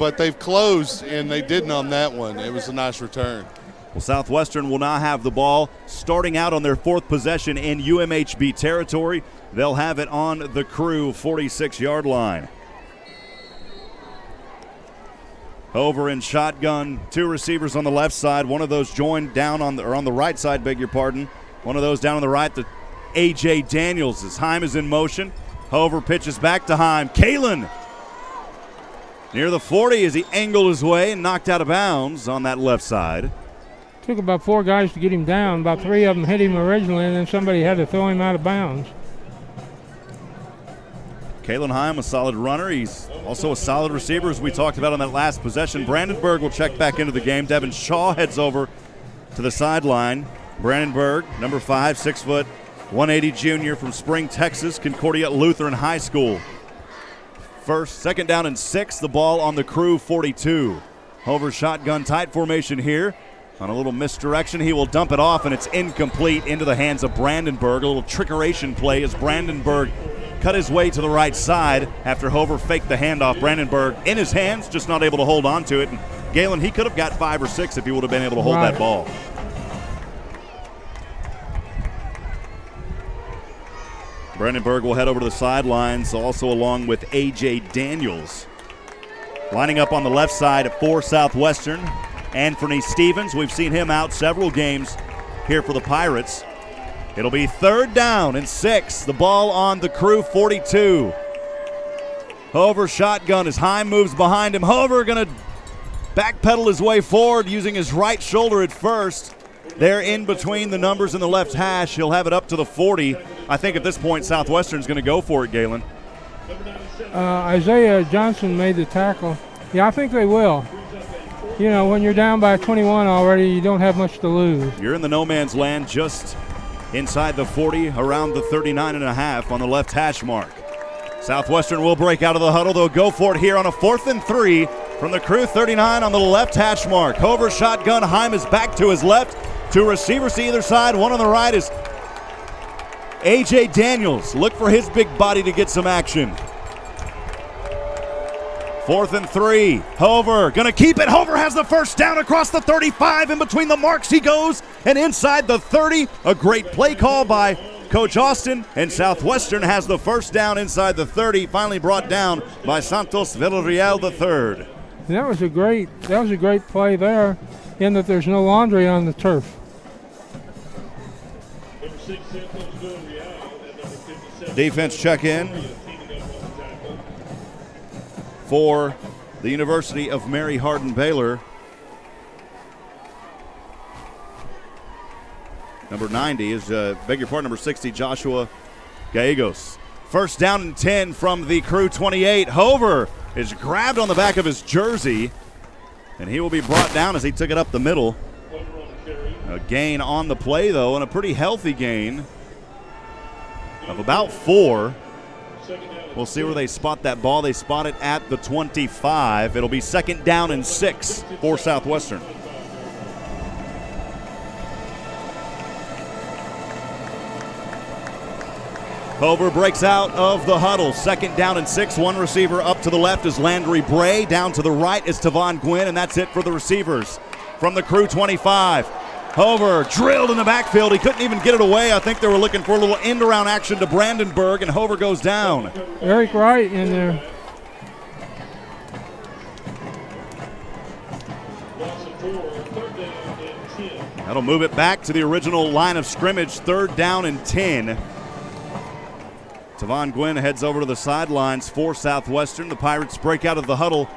but they've closed, and they didn't on that one. It was a nice return. Well, Southwestern will now have the ball starting out on their 4th possession in UMHB territory. They'll have it on the Cru 46-yard line. Over in shotgun, 2 receivers on the left side. One of those joined down on the right side, beg your pardon. One of those down on the right, the A.J. Daniels, as Hipp is in motion. Hover pitches back to Hipp. Galen near the 40 as he angled his way and knocked out of bounds on that left side. Took about 4 guys to get him down. About 3 of them hit him originally, and then somebody had to throw him out of bounds. Kalen Hipp, a solid runner. He's also a solid receiver, as we talked about on that last possession. Brandenburg will check back into the game. Devin Shaw heads over to the sideline. Brandenburg, number 5, 6 foot, 180 junior from Spring, Texas, Concordia Lutheran High School. Second down and 6, the ball on the Cru 42. Hover shotgun tight formation here. On a little misdirection, he will dump it off, and it's incomplete into the hands of Brandenburg. A little trickeration play as Brandenburg cut his way to the right side after Hover faked the handoff. Brandenburg in his hands, just not able to hold on to it. And Galen, he could have got 5 or 6 if he would have been able to hold that ball. Brandenburg will head over to the sidelines, also along with A.J. Daniels. Lining up on the left side for Southwestern, Anthony Stevens. We've seen him out several games here for the Pirates. It'll be 3rd down and 6. The ball on the Cru 42. Hover shotgun as Hipp moves behind him. Hover going to backpedal his way forward using his right shoulder at first. There in between the numbers in the left hash. He'll have it up to the 40. I think at this point Southwestern's going to go for it, Galen. Isaiah Johnson made the tackle. Yeah, I think they will. You know, when you're down by 21 already, you don't have much to lose. You're in the no man's land just inside the 40, around the 39.5 on the left hash mark. Southwestern will break out of the huddle. They'll go for it here on a 4th and 3 from the Cru 39 on the left hash mark. Hover shotgun. Hipp is back to his left. 2 receivers to either side. One on the right is A.J. Daniels. Look for his big body to get some action. 4th and 3. Hover going to keep it. Hover has the first down across the 35. In between the marks he goes. And inside the 30. A great play call by Coach Austin. And Southwestern has the first down inside the 30. Finally brought down by Santos Villarreal III. And that was a great play there, in that there's no laundry on the turf. Defense check in for the University of Mary Hardin-Baylor. Number 90 is, number 60, Joshua Gallegos. First down and 10 from the Cru 28. Hover is grabbed on the back of his jersey, and he will be brought down as he took it up the middle. A gain on the play, though, and a pretty healthy gain of about 4. We'll see where they spot that ball. They spot it at the 25. It'll be 2nd down and 6 for Southwestern. Hover breaks out of the huddle. 2nd down and 6. One receiver up to the left is Landry Bray. Down to the right is Tavon Gwynn, and that's it for the receivers from the Cru 25. Hover drilled in the backfield. He couldn't even get it away. I think they were looking for a little end-around action to Brandenburg, and Hover goes down. Eric Wright in there. That'll move it back to the original line of scrimmage. 3rd down and 10. Tavon Gwynn heads over to the sidelines for Southwestern. The Pirates break out of the huddle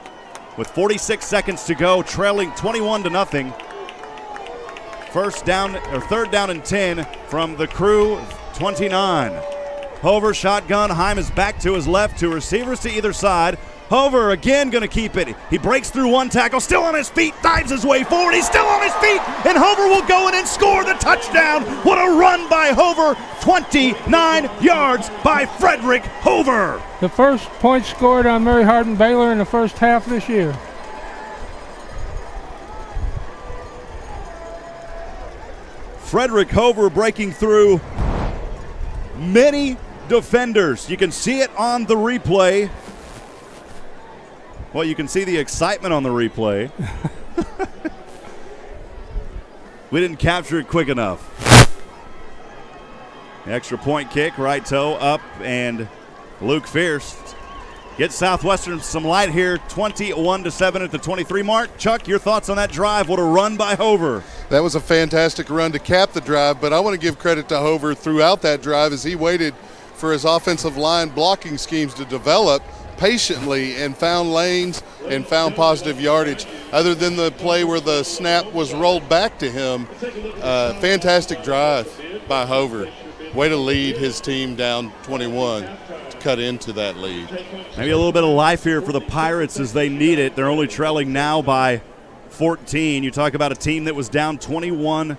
with 46 seconds to go, trailing 21-0. 3rd down and 10 from the Cru 29. Hover shotgun. Hipp is back to his left. 2 receivers to either side. Hover again going to keep it. He breaks through one tackle, still on his feet, dives his way forward. He's still on his feet, and Hover will go in and score the touchdown. What a run by Hover. 29 yards by Frederick Hover. The first point scored on Mary Hardin-Baylor in the first half this year. Frederick Hover breaking through many defenders. You can see it on the replay. Well, you can see the excitement on the replay. We didn't capture it quick enough. Extra point kick, right toe up, and Luke Fierce gets Southwestern some light here, 21-7 at the 23 mark. Chuck, your thoughts on that drive? What a run by Hover. That was a fantastic run to cap the drive, but I want to give credit to Hover throughout that drive as he waited for his offensive line blocking schemes to develop patiently and found lanes and found positive yardage. Other than the play where the snap was rolled back to him, fantastic drive by Hover. Way to lead his team down 21 to cut into that lead. Maybe a little bit of life here for the Pirates as they need it. They're only trailing now by 14. You talk about a team that was down 21-0.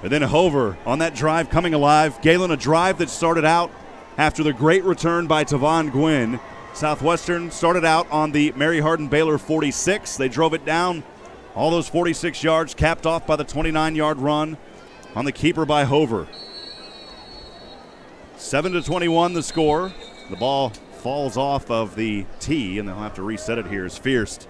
And then Hover on that drive coming alive. Galen, a drive that started out after the great return by Tavon Gwynn. Southwestern started out on the Mary Hardin-Baylor 46. They drove it down all those 46 yards, capped off by the 29-yard run on the keeper by Hover. 7-21 the score. The ball falls off of the tee, and they'll have to reset it here as Fierce.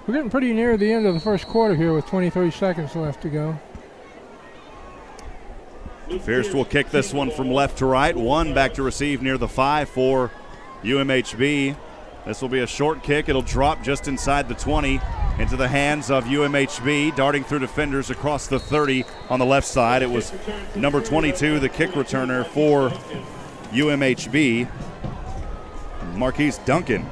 We're getting pretty near the end of the first quarter here with 23 seconds left to go. Fierce will kick this one from left to right. One back to receive near the 5 for UMHB. This will be a short kick. It'll drop just inside the 20 into the hands of UMHB, darting through defenders across the 30 on the left side. It was number 22, the kick returner for UMHB, Marquise Duncan.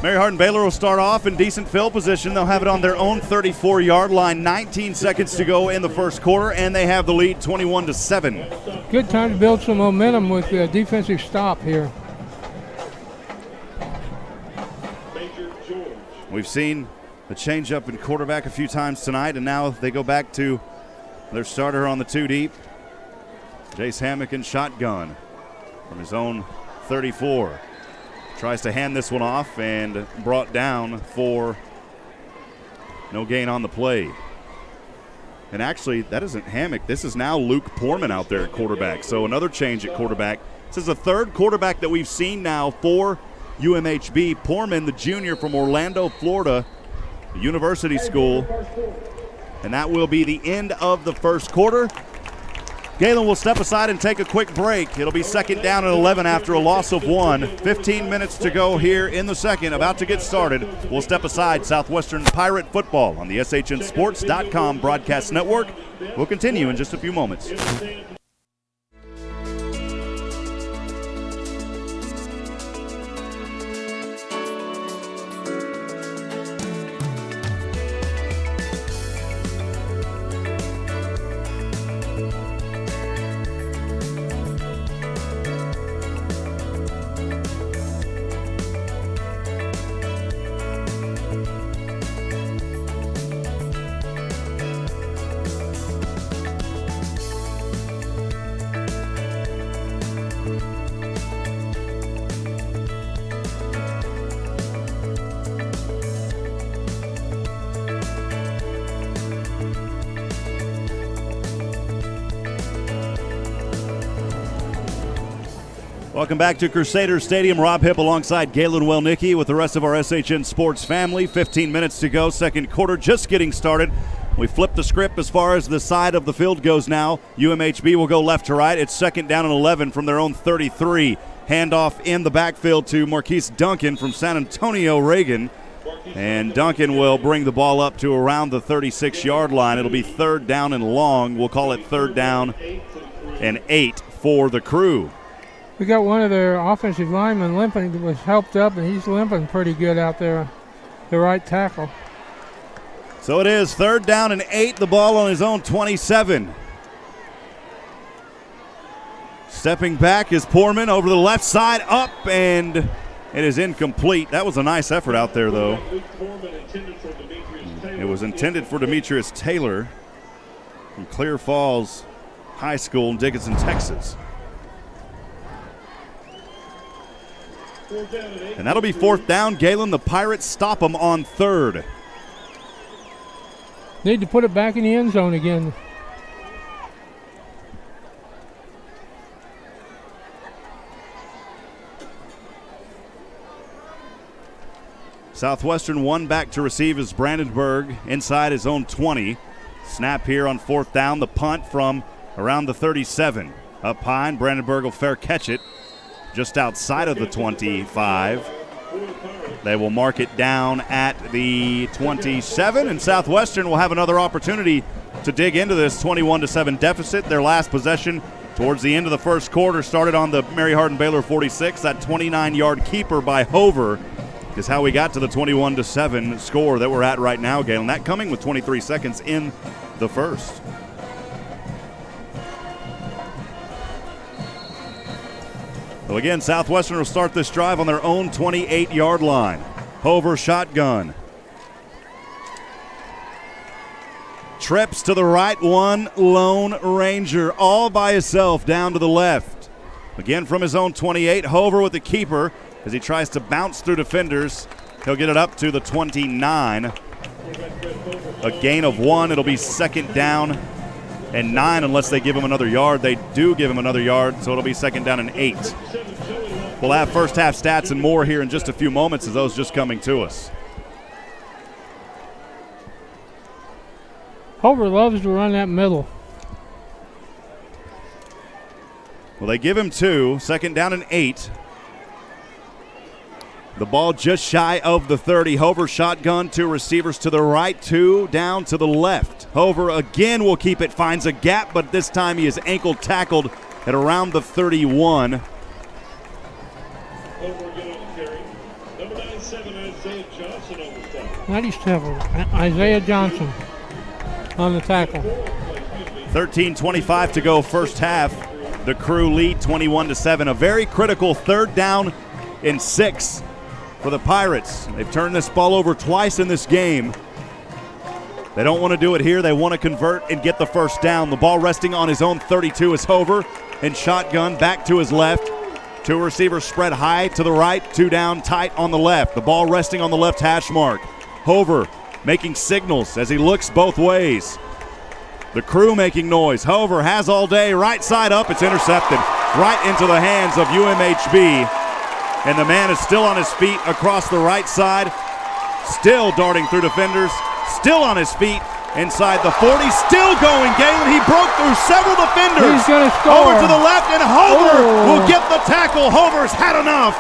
Mary Hardin-Baylor will start off in decent field position. They'll have it on their own 34-yard line. 19 seconds to go in the first quarter, and they have the lead 21-7. Good time to build some momentum with the defensive stop here. We've seen the change-up in quarterback a few times tonight, and now they go back to their starter on the 2 deep. Jace Hammock in shotgun from his own 34. Tries to hand this one off and brought down for no gain on the play. And actually, that isn't Hammock. This is now Luke Poorman out there at quarterback. So another change at quarterback. This is the third quarterback that we've seen now for UMHB. Poorman, the junior from Orlando, Florida, University School. And that will be the end of the first quarter. Galen will step aside and take a quick break. It'll be second down and 11 after a loss of 1. 15 minutes to go here in the second, about to get started. We'll step aside. Southwestern Pirate football on the SHNSports.com broadcast network. We'll continue in just a few moments. Welcome back to Crusaders Stadium. Rob Hipp alongside Galen Wellnicki with the rest of our SHN Sports family. 15 minutes to go, second quarter just getting started. We flip the script as far as the side of the field goes now. UMHB will go left to right. It's second down and 11 from their own 33. Handoff in the backfield to Marquise Duncan from San Antonio Reagan. And Duncan will bring the ball up to around the 36-yard line. It'll be third down and long. We'll call it third down and 8 for the Cru. We got one of their offensive linemen limping, was helped up, and he's limping pretty good out there, the right tackle. So it is third down and 8, the ball on his own 27. Stepping back is Poorman over the left side, up, and it is incomplete. That was a nice effort out there, though. It was intended for Demetrius Taylor from Clear Falls High School in Dickinson, Texas. And that'll be fourth down. Galen, the Pirates stop them on third. Need to put it back in the end zone again. Southwestern one back to receive is Brandenburg inside his own 20. Snap here on 4th down. The punt from around the 37. Up high, and Brandenburg will fair catch it just outside of the 25. They will mark it down at the 27, and Southwestern will have another opportunity to dig into this 21-7 deficit. Their last possession towards the end of the first quarter started on the Mary Hardin-Baylor 46. That 29-yard keeper by Hover is how we got to the 21-7 score that we're at right now, Galen. That coming with 23 seconds in the first. So again, Southwestern will start this drive on their own 28-yard line. Hover shotgun. Trips to the right, one lone ranger all by himself down to the left. Again from his own 28, Hover with the keeper as he tries to bounce through defenders. He'll get it up to the 29. A gain of 1. It'll be 2nd down and 9 unless they give him another yard. They do give him another yard, so it'll be 2nd down and 8. We'll have first half stats and more here in just a few moments as those just coming to us. Hover loves to run that middle. Well, they give him 2, 2nd down and 8. The ball just shy of the 30. Hover shotgun, 2 receivers to the right, 2 down to the left. Hover again will keep it, finds a gap, but this time he is ankle tackled at around the 31. Over again on the carry. Number 97, Isaiah Johnson on the tackle. 97, Isaiah Johnson on the tackle. 13:25 to go first half. The Cru lead 21-7. A very critical 3rd down and 6 for the Pirates. They've turned this ball over twice in this game. They don't want to do it here. They want to convert and get the first down. The ball resting on his own 32 is Hover, and shotgun back to his left. 2 receivers spread high to the right, 2 down tight on the left. The ball resting on the left hash mark. Hover making signals as he looks both ways. The Cru making noise. Hover has all day, right side up. It's intercepted right into the hands of UMHB. And the man is still on his feet across the right side, still darting through defenders, still on his feet inside the 40, still going. Galen, he broke through several defenders. He's going to score. Over to the left, and Hover will get the tackle. Hover's had enough,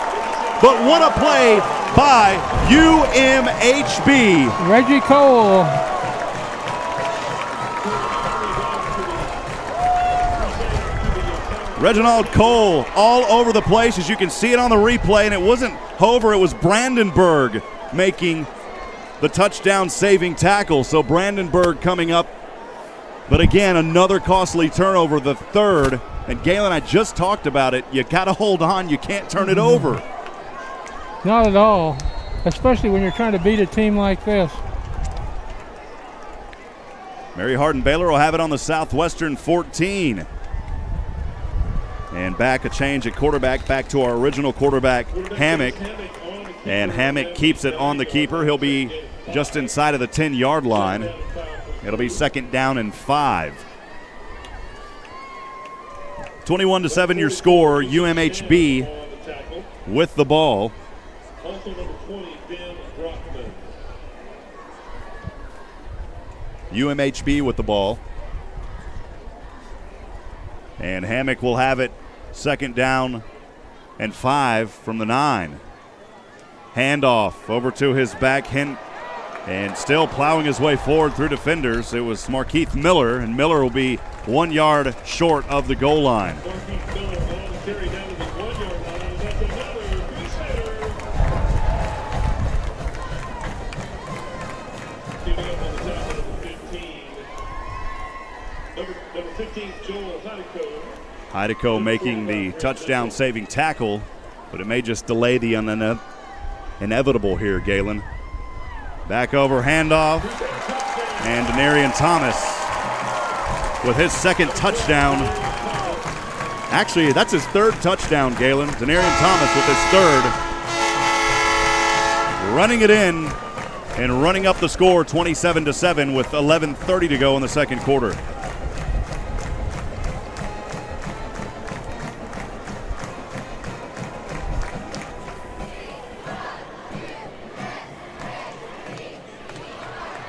but what a play by UMHB. Reggie Cole. Reginald Cole all over the place, as you can see it on the replay, and it wasn't Hover, it was Brandenburg making the touchdown saving tackle. So Brandenburg coming up, but again, another costly turnover, the 3rd. And Galen, I just talked about it. You got to hold on. You can't turn it over. Not at all, especially when you're trying to beat a team like this. Mary Hardin-Baylor will have it on the Southwestern 14. And back a change at quarterback, back to our original quarterback, Hammock. And Hammock keeps it on the keeper. He'll be just inside of the 10-yard line. It'll be 2nd down and 5. 21-7 your score. UMHB with the ball. Also number 20, Dan Brockman. UMHB with the ball. And Hammock will have it 2nd down and 5 from the 9. Handoff over to his back, and still plowing his way forward through defenders. It was Markeith Miller, and Miller will be 1 yard short of the goal line. Markeith Miller on the carry down to the 1-yard line. That's another Crusader. Keeping up on the tackle, number 15. Number 15, Joel Heideco. Heideco making the touchdown saving tackle, but it may just delay the inevitable here, Galen. Back over, handoff, and Denarian Thomas with his 2nd touchdown. Actually, that's his 3rd touchdown, Galen. Denarian Thomas with his 3rd. Running it in and running up the score 27-7 with 11:30 to go in the 2nd quarter.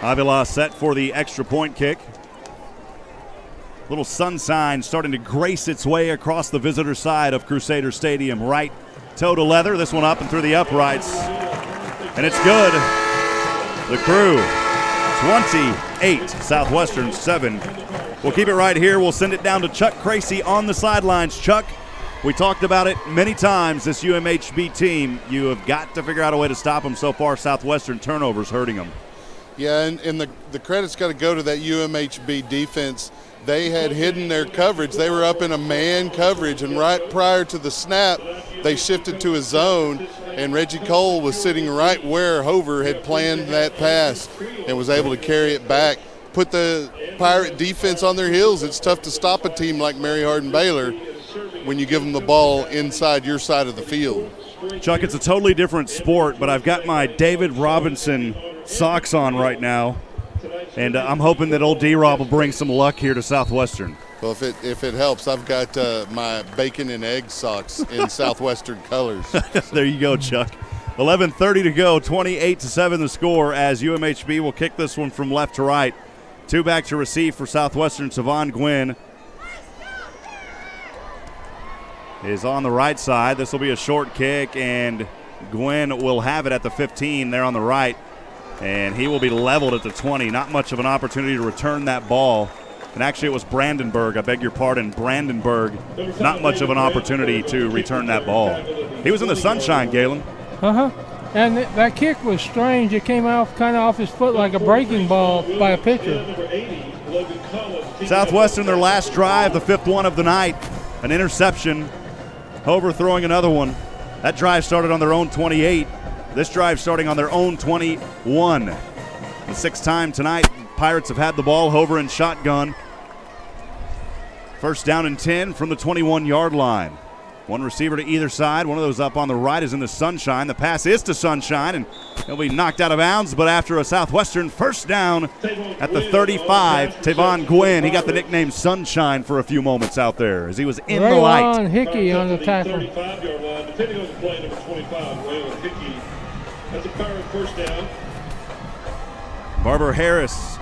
Avila set for the extra point kick. Little sunshine starting to grace its way across the visitor side of Crusader Stadium. Right toe to leather. This one up and through the uprights. And it's good. The Cru 28, Southwestern 7. We'll keep it right here. We'll send it down to Chuck Cracy on the sidelines. Chuck, we talked about it many times, this UMHB team. You have got to figure out a way to stop them. So far, Southwestern turnovers hurting them. Yeah, and the credit's got to go to that UMHB defense. They had hidden their coverage. They were up in a man coverage, and right prior to the snap, they shifted to a zone, and Reggie Cole was sitting right where Hover had planned that pass and was able to carry it back, put the Pirate defense on their heels. It's tough to stop a team like Mary Hardin-Baylor when you give them the ball inside your side of the field. Chuck, it's a totally different sport, but I've got my David Robinson socks on right now, and I'm hoping that old D-Rob will bring some luck here to Southwestern. Well, if it helps, I've got my bacon and egg socks in Southwestern colors. There you go, Chuck. 11:30 to go, 28-7 the score as UMHB will kick this one from left to right. Two back to receive for Southwestern. Savon Gwynn is on the right side. This will be a short kick, and Gwynn will have it at the 15 there on the right, and he will be leveled at the 20. Not much of an opportunity to return that ball. And actually it was Brandenburg, I beg your pardon, Brandenburg. Not much of an opportunity to return that ball. He was in the sunshine, Galen. And that kick was strange. It came out kind of off his foot like a breaking ball by a pitcher. Southwestern, their last drive, the fifth one of the night. An interception. Hover throwing another one. That drive started on their own 28. This drive starting on their own 21. The sixth time tonight, Pirates have had the ball. Hover in shotgun. First down and 10 from the 21-yard line. One receiver to either side. One of those up on the right is in the sunshine. The pass is to Sunshine, and he'll be knocked out of bounds, but after a Southwestern first down at the 35, Tavon Gwynn, he got the nickname Sunshine for a few moments out there as he was in the light. Waylon Hickey on the tackle. 35-yard line, depending on the play, number 25, Waylon Hickey. That's a Pirate first down. Barber Harris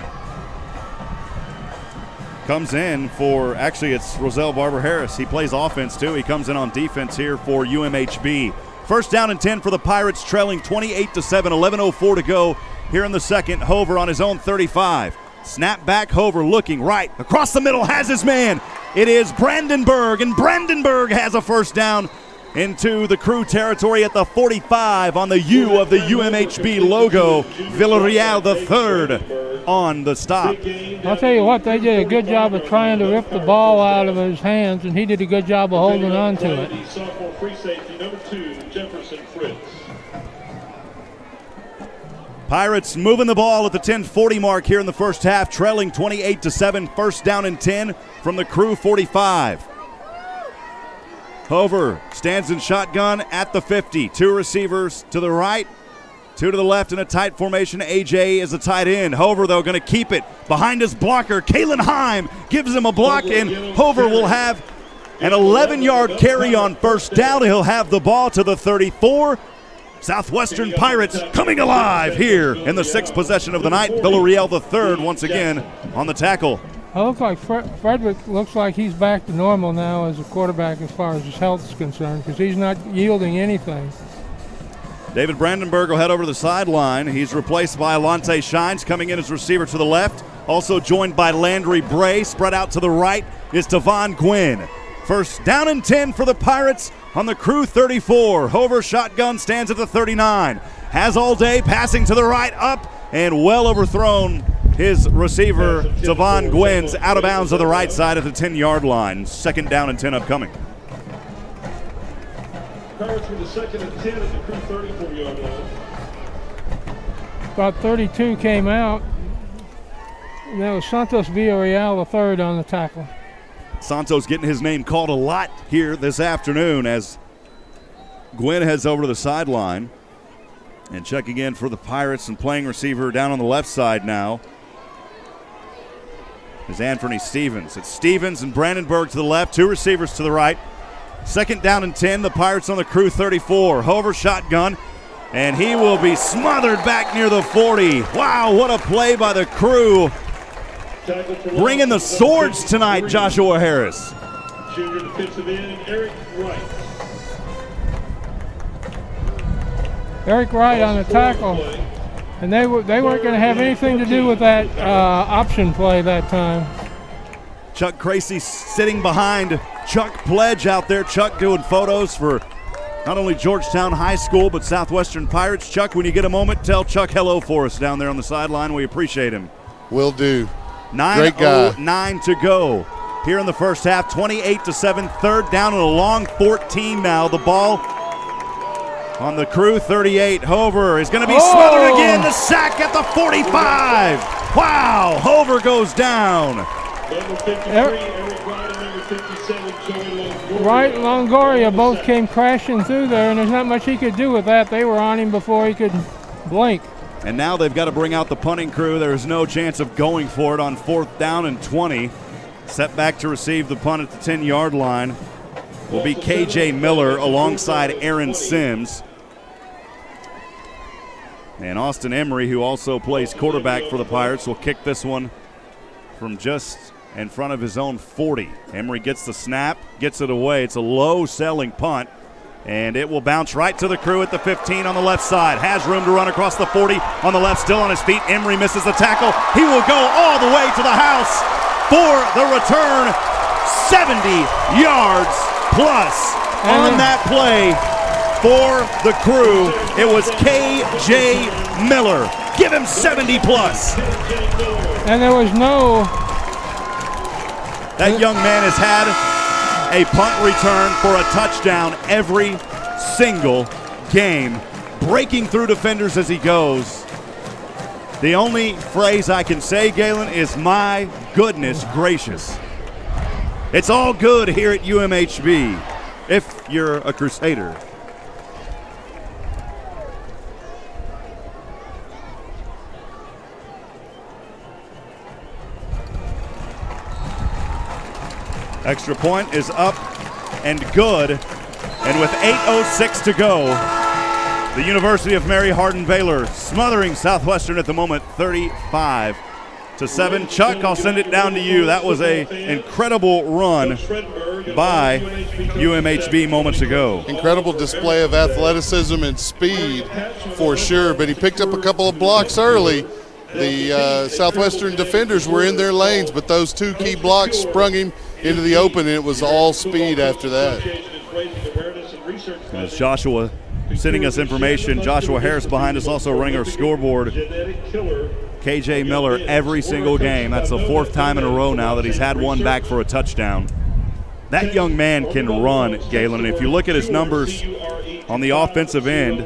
comes in for, actually it's Roselle Barber Harris. He plays offense too. He comes in on defense here for UMHB. First down and 10 for the Pirates, trailing 28-7, 11:04 to go here in the second. Hover on his own 35. Snap back, Hover looking right. Across the middle, has his man. It is Brandenburg, and Brandenburg has a first down into the Cru territory at the 45 on the U of the UMHB logo. Villarreal the third on the stop. I'll tell you what, they did a good job of trying to rip the ball out of his hands, and he did a good job of holding on to it. Sophomore free safety, number 2, Jefferson Fritz. Pirates moving the ball at the 10:40 mark here in the first half, trailing 28-7, first down and 10 from the Cru 45. Hover stands in shotgun at the 50. Two receivers to the right, two to the left in a tight formation. AJ is a tight end. Hover, though, going to keep it behind his blocker. Kalen Heim gives him a block, and Hover will have an 11-yard carry on first down. He'll have the ball to the 34. Southwestern Pirates coming alive here in the sixth possession of the night. Villarreal the third once again on the tackle. It looks like Frederick looks like he's back to normal now as a quarterback as far as his health is concerned, because he's not yielding anything. David Brandenburg will head over to the sideline. He's replaced by Alante Shines, coming in as receiver to the left. Also joined by Landry Bray. Spread out to the right is Tavon Gwynn. First down and 10 for the Pirates on the Cru 34. Hover shotgun stands at the 39. Has all day, passing to the right, up, and well overthrown. His receiver, Tavon Gwynn's out of bounds on the right side of the 10-yard line. Second down and 10 upcoming. Pirates with the second and 10 at the Cru 34-yard line. About 32 came out. And that was Santos Villarreal, the third on the tackle. Santos getting his name called a lot here this afternoon as Gwynn heads over to the sideline. And checking in for the Pirates and playing receiver down on the left side now is Anthony Stevens. It's Stevens and Brandenburg to the left, two receivers to the right. Second down and 10, the Pirates on the Cru 34. Hover shotgun, And he will be smothered back near the 40. Wow, what a play by the Cru. Bringing the swords tonight, Joshua Harris. Junior defensive end, Eric Wright. Eric Wright on the tackle. And they weren't going to have anything to do with that option play that time. Chuck Cracy sitting behind Chuck Pledge out there. Chuck doing photos for not only Georgetown High School, but Southwestern Pirates. Chuck, when you get a moment, tell Chuck hello for us down there on the sideline. We appreciate him. Will do. 9:09 to go here in the first half. 28-7, third down and a long 14 now. The ball on the Cru 38. Hover is going to be smothered again. The sack at the 45. Wow, Hover goes down. Number 53, Eric Wright, and number 57, Joey Longoria. Wright and Longoria both came crashing through there, and there's not much he could do with that. They were on him before he could blink. And now they've got to bring out the punting crew. There's no chance of going for it on 4th down and 20. Set back to receive the punt at the 10-yard line will be KJ Miller alongside Aaron Sims. And Austin Emery, who also plays quarterback for the Pirates, will kick this one from just in front of his own 40. Emery gets the snap, gets it away. It's a low-selling punt, and it will bounce right to the Cru at the 15 on the left side. Has room to run across the 40 on the left, still on his feet. Emery misses the tackle. He will go all the way to the house for the return. 70 yards plus on that play for the Cru. It was KJ Miller. Give him 70 plus. And there was no... That young man has had a punt return for a touchdown every single game, breaking through defenders as he goes. The only phrase I can say, Galen, is my goodness gracious. It's all good here at UMHB if you're a Crusader. Extra point is up and good. And with 8:06 to go, the University of Mary Hardin-Baylor smothering Southwestern at the moment, 35-7. Chuck, I'll send it down to you. That was an incredible run by UMHB moments ago. Incredible display of athleticism and speed for sure, but he picked up a couple of blocks early. The Southwestern defenders were in their lanes, but those two key blocks sprung him into the open, and it was all speed after that. As Joshua sending us information, Joshua Harris behind us also running our scoreboard. KJ Miller every single game. That's the 4th time in a row now that he's had one back for a touchdown. That young man can run, Galen, and if you look at his numbers on the offensive end,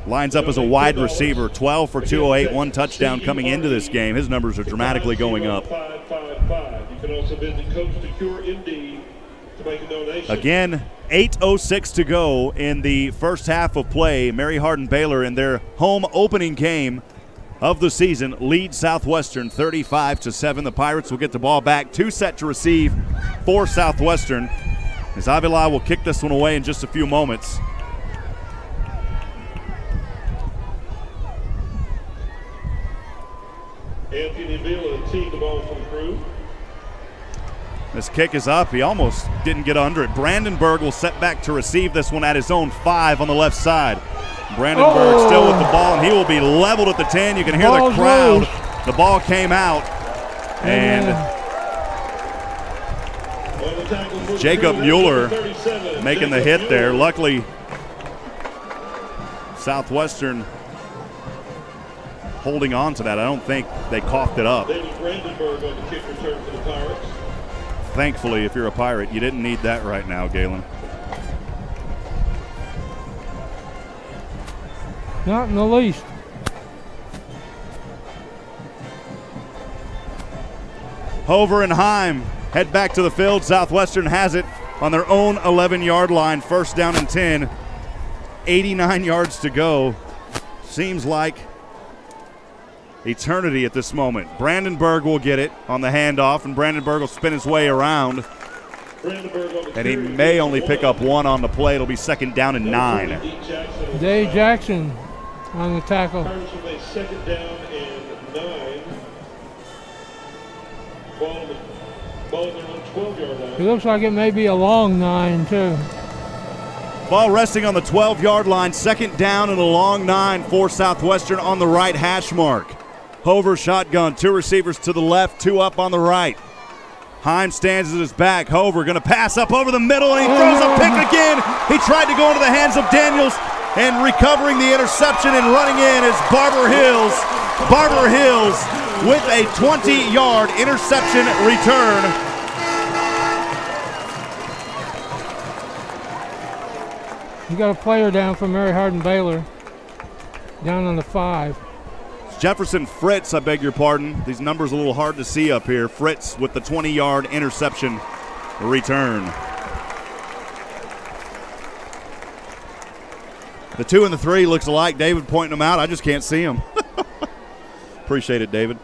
lines up as a wide receiver, 12 for 208, 1 touchdown coming into this game. His numbers are dramatically going up. Again, 8:06 to go in the first half of play. Mary Hardin-Baylor in their home opening game of the season lead Southwestern 35-7. The Pirates will get the ball back. 2 set to receive for Southwestern, as Avila will kick this one away in just a few moments. Anthony Villa teed the ball for the Cru. This kick is up. He almost didn't get under it. Brandenburg will set back to receive this one at his own 5 on the left side. Brandenburg still with the ball, and he will be leveled at the 10. You can hear the crowd. The ball came out, and Jacob Mueller making the hit there. Luckily, Southwestern holding on to that. I don't think they coughed it up. Brandenburg on the kick return for the Pirates. Thankfully, if you're a Pirate, you didn't need that right now, Galen. Not in the least. Hover and Heim head back to the field. Southwestern has it on their own 11-yard line. First down and 10. 89 yards to go. Seems like eternity at this moment. Brandenburg will get it on the handoff, and Brandenburg will spin his way around And he may only pick up 1 on the play. It'll be 2nd down and 9. Dave Jackson on the tackle. Second down and 9. Ball on their own 12-yard line. It looks like it may be a long 9 too. Ball resting on the 12-yard line. 2nd down and a long 9 for Southwestern on the right hash mark. Hover shotgun. 2 receivers to the left, 2 up on the right. Heim stands at his back. Hover going to pass up over the middle, and he throws a pick again. He tried to go into the hands of Daniels, and recovering the interception and running in is Barber Hills. Barber Hills with a 20-yard interception return. You got a player down for Mary Hardin-Baylor, down on the 5. Jefferson Fritz, I beg your pardon. These numbers are a little hard to see up here. Fritz with the 20-yard interception return. The 2 and the 3 looks alike. David pointing them out. I just can't see them. Appreciate it, David.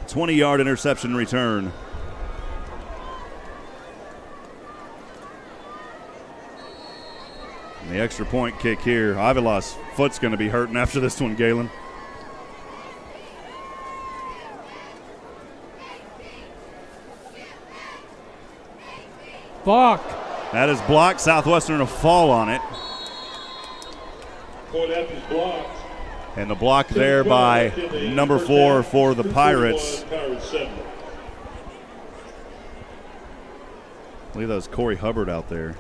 20-yard interception return. And the extra point kick here. Avila's foot's going to be hurting after this one, Galen. Blocked. That is blocked. Southwestern a fall on it. Point after is blocked. And the block there by number 4 for the Pirates. I believe that was Corey Hubbard out there.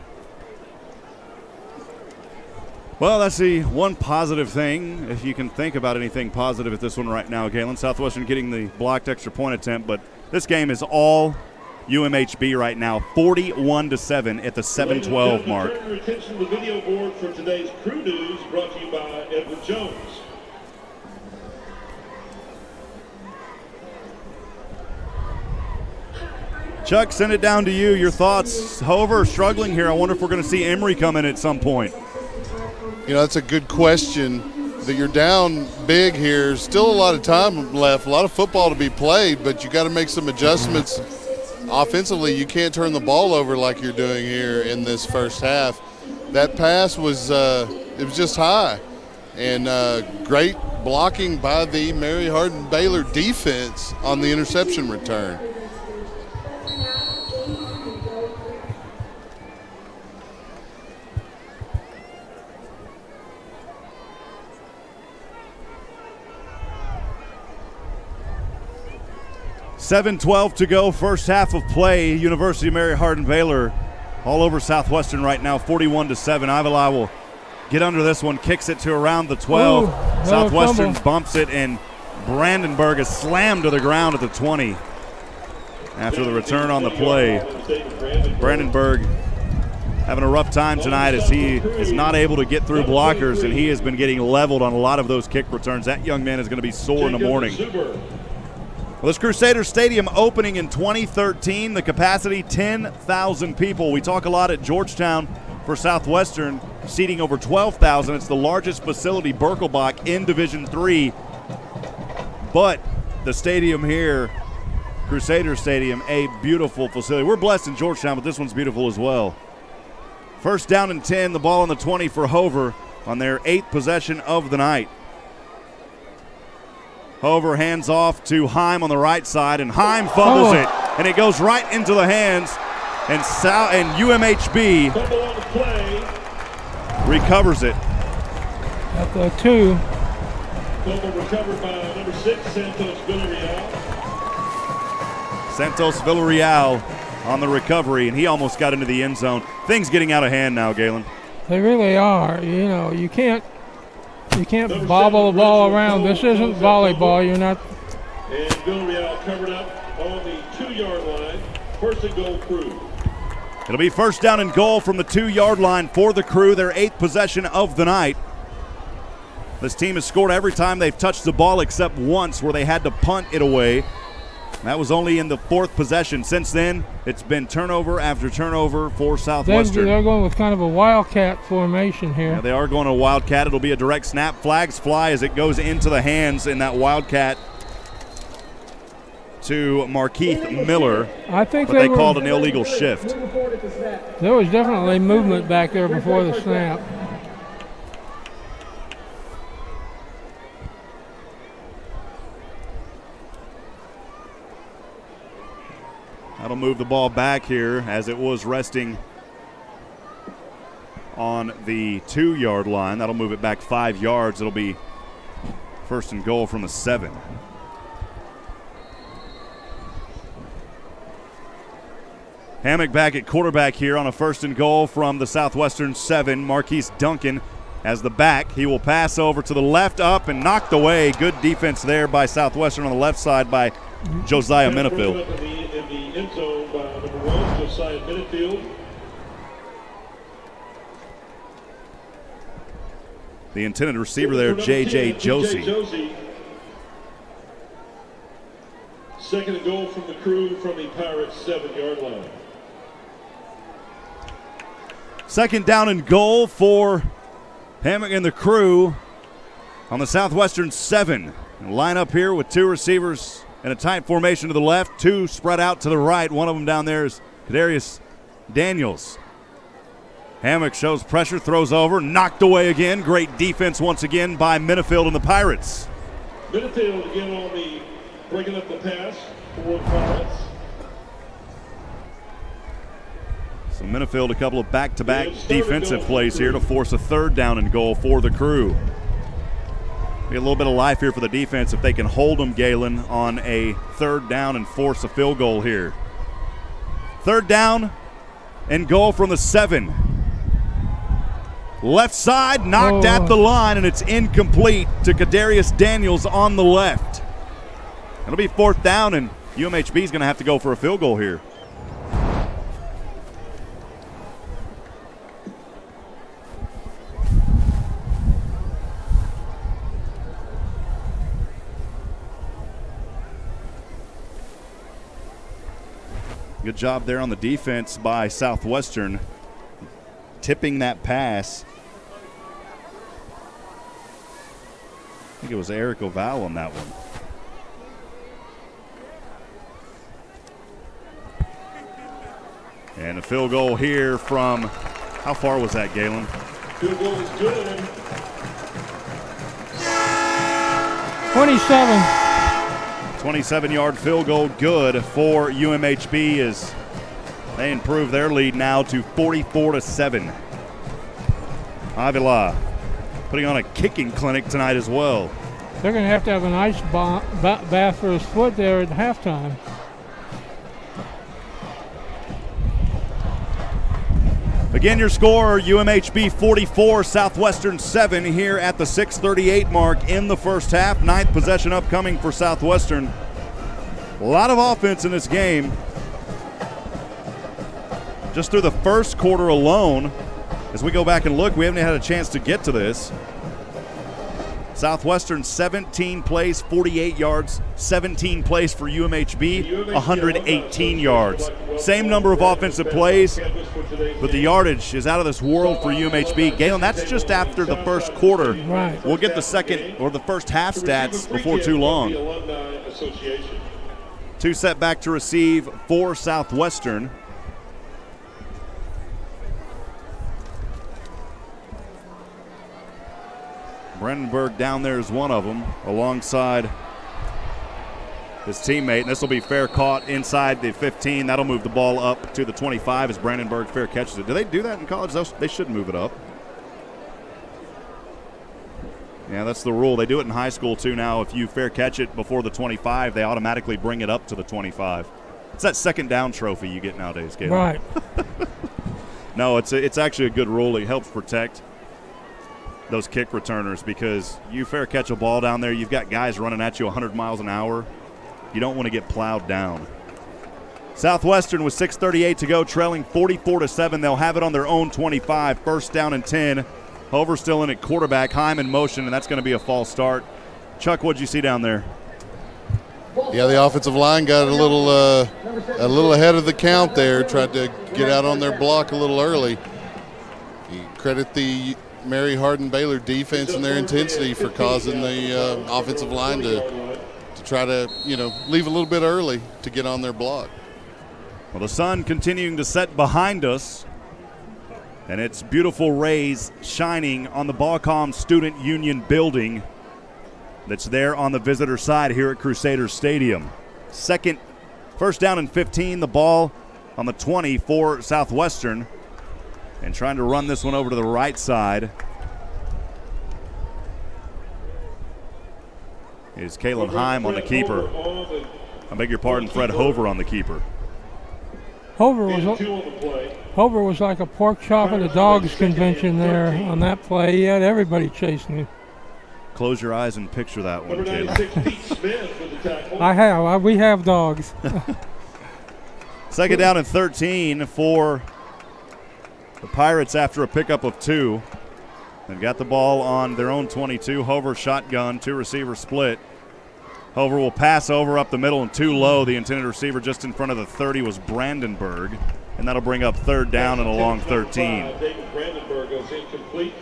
Well, that's the one positive thing, if you can think about anything positive at this one right now, Galen. Southwestern getting the blocked extra point attempt, but this game is all UMHB right now, 41-7 at the 7:12 mark. Turn your attention to the video board for today's Cru News, brought to you by Edward Jones. Chuck, send it down to you. Your thoughts. Hover struggling here. I wonder if we're going to see Emery come in at some point. You know, that's a good question. That you're down big here. Still a lot of time left, a lot of football to be played, but you got to make some adjustments. Offensively, you can't turn the ball over like you're doing here in this first half. That pass was it was just high, and great blocking by the Mary Hardin-Baylor defense on the interception return. $7:12 to go, first half of play. University of Mary Hardin-Baylor all over Southwestern right now, 41-7. Avila will get under this one, kicks it to around the 12. Ooh, Southwestern fumble. bumps it, and Brandenburg is slammed to the ground at the 20 after the return on the play. Brandenburg having a rough time tonight as he is not able to get through blockers, and he has been getting leveled on a lot of those kick returns. That young man is going to be sore in the morning. Well, this Crusaders Stadium opening in 2013, the capacity 10,000 people. We talk a lot at Georgetown for Southwestern, seating over 12,000. It's the largest facility, Birkelbach, in Division III. But the stadium here, Crusader Stadium, a beautiful facility. We're blessed in Georgetown, but this one's beautiful as well. First down and 10, the ball on the 20 for Hover on their 8th possession of the night. Hover hands off to Heim on the right side, and Heim fumbles it, and it goes right into the hands, and UMHB recovers it. At the 2. Fumble recovered by number 6, Santos Villarreal. Santos Villarreal on the recovery, and he almost got into the end zone. Things getting out of hand now, Galen. They really are. You know, you can't bobble the ball around. This isn't volleyball. You're not. And Villarreal covered up on the 2-yard line. First and goal, Cru. It'll be first down and goal from the 2-yard line for the Cru, their 8th possession of the night. This team has scored every time they've touched the ball except once where they had to punt it away. That was only in the 4th possession. Since then, it's been turnover after turnover for Southwestern. They're going with kind of a wildcat formation here. Yeah, they are going to wildcat. It'll be a direct snap. Flags fly as it goes into the hands in that wildcat to Markeith Miller, I think but they called an illegal shift. There was definitely movement back there before the snap. That'll move the ball back here as it was resting on the 2-yard line. That'll move it back 5 yards. It'll be first and goal from the 7. Hammock back at quarterback here on a first and goal from the Southwestern 7. Marquise Duncan as the back. He will pass over to the left, up and knocked away. Good defense there by Southwestern on the left side by Josiah Minifield. In the end zone by number 1, Josiah Minifield. The intended receiver there, J.J. Josie. Second and goal from the Cru from the Pirates' 7-yard line. Second down and goal for Hammock and the Cru on the Southwestern 7. Line up here with 2 receivers in a tight formation to the left, 2 spread out to the right. One of them down there is Kadarius Daniels. Hammock shows pressure, throws over, knocked away again. Great defense once again by Minifield and the Pirates. Minifield again on the breaking up the pass for the Pirates. So Minifield a couple of back-to-back defensive plays here to force a 3rd down and goal for the Cru. Be a little bit of life here for the defense if they can hold them, Galen, on a 3rd down and force a field goal here. 3rd down and goal from the 7. Left side, knocked at the line, and it's incomplete to Kadarius Daniels on the left. It'll be 4th down, and UMHB is going to have to go for a field goal here. Good job there on the defense by Southwestern, tipping that pass. I think it was Eric Oval on that one. And a field goal here from, how far was that, Galen? Field goal is good. 27. 27-yard field goal good for UMHB as they improve their lead now to 44-7. Avila putting on a kicking clinic tonight as well. They're going to have an ice bath for his foot there at halftime. Again, your score, UMHB 44, Southwestern 7 here at the 6:38 mark in the first half. 9th possession upcoming for Southwestern. A lot of offense in this game. Just through the first quarter alone, as we go back and look, we haven't had a chance to get to this. Southwestern 17 plays, 48 yards, 17 plays for UMHB, 118 yards. Same number of offensive plays, but the yardage is out of this world for UMHB. Galen, that's just after the first quarter. Right. We'll get the second or the first half stats before too long. 2 set back to receive for Southwestern. Brandenburg down there is one of them, alongside his teammate. And this will be fair caught inside the 15. That'll move the ball up to the 25 as Brandenburg fair catches it. Do they do that in college? They should move it up. Yeah, that's the rule. They do it in high school too now. If you fair catch it before the 25, they automatically bring it up to the 25. It's that second down trophy you get nowadays, Galen. Right. No, it's actually a good rule. It helps protect those kick returners because you fair catch a ball down there, you've got guys running at you 100 miles an hour. You don't want to get plowed down. Southwestern with 6:38 to go, trailing 44-7. They'll have it on their own 25. First down and 10. Hover still in at quarterback. Heim in motion, and that's going to be a false start. Chuck, what'd you see down there? Yeah, the offensive line got a little ahead of the count there. Tried to get out on their block a little early. You credit the Mary Hardin-Baylor defense and their intensity for causing the offensive line to try to, leave a little bit early to get on their block. Well, the sun continuing to set behind us, and it's beautiful rays shining on the Ballcom Student Union building that's there on the visitor side here at Crusaders Stadium. First down and 15, the ball on the 20 for Southwestern, and trying to run this one over to the right side is Kalen Heim on the keeper. I beg your pardon, Fred Hover on the keeper. Hover was like a pork chop at a dog's convention there on that play. He had everybody chasing him. Close your eyes and picture that one, Kalen. I have. We have dogs. Second down and 13 for the Pirates after a pickup of 2. They've got the ball on their own 22. Hover shotgun, 2-receiver split. Hover will pass over up the middle and too low. The intended receiver just in front of the 30 was Brandenburg, and that'll bring up third down and a long 13. Brandenburg goes incomplete.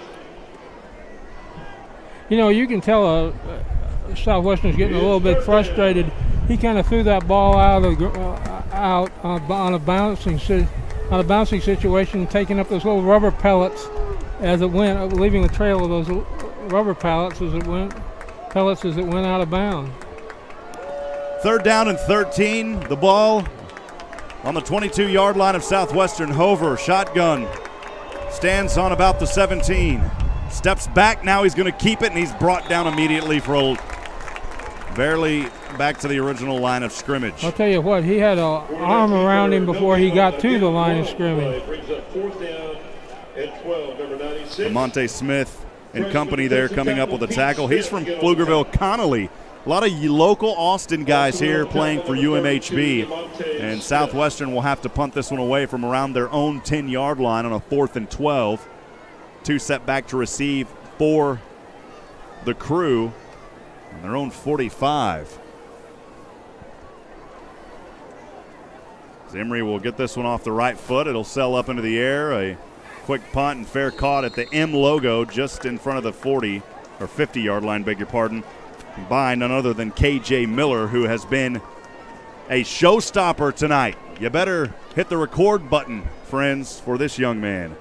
You can tell Southwestern's getting a little bit frustrated. He kind of threw that ball out on a bouncing situation, taking up those little rubber pellets as it went, leaving a trail of those rubber pellets as it went out of bounds. Third down and 13. The ball on the 22-yard line of Southwestern. Hover, shotgun, stands on about the 17. Steps back, now he's going to keep it, and he's brought down immediately for barely back to the original line of scrimmage. I'll tell you what, he had an arm around him before he got to the line of scrimmage. Brings up fourth down and 12, number 96. Monte Smith and company there coming up with a tackle. He's from Pflugerville, Connolly. A lot of local Austin guys here playing for UMHB, and Southwestern will have to punt this one away from around their own 10-yard line on a 4th and 12. 2 set back to receive for the Cru on their own 45. Zimri will get this one off the right foot. It'll sail up into the air. A quick punt and fair caught at the M logo just in front of the 40 or 50-yard line, beg your pardon, by none other than KJ Miller, who has been a showstopper tonight. You better hit the record button, friends, for this young man.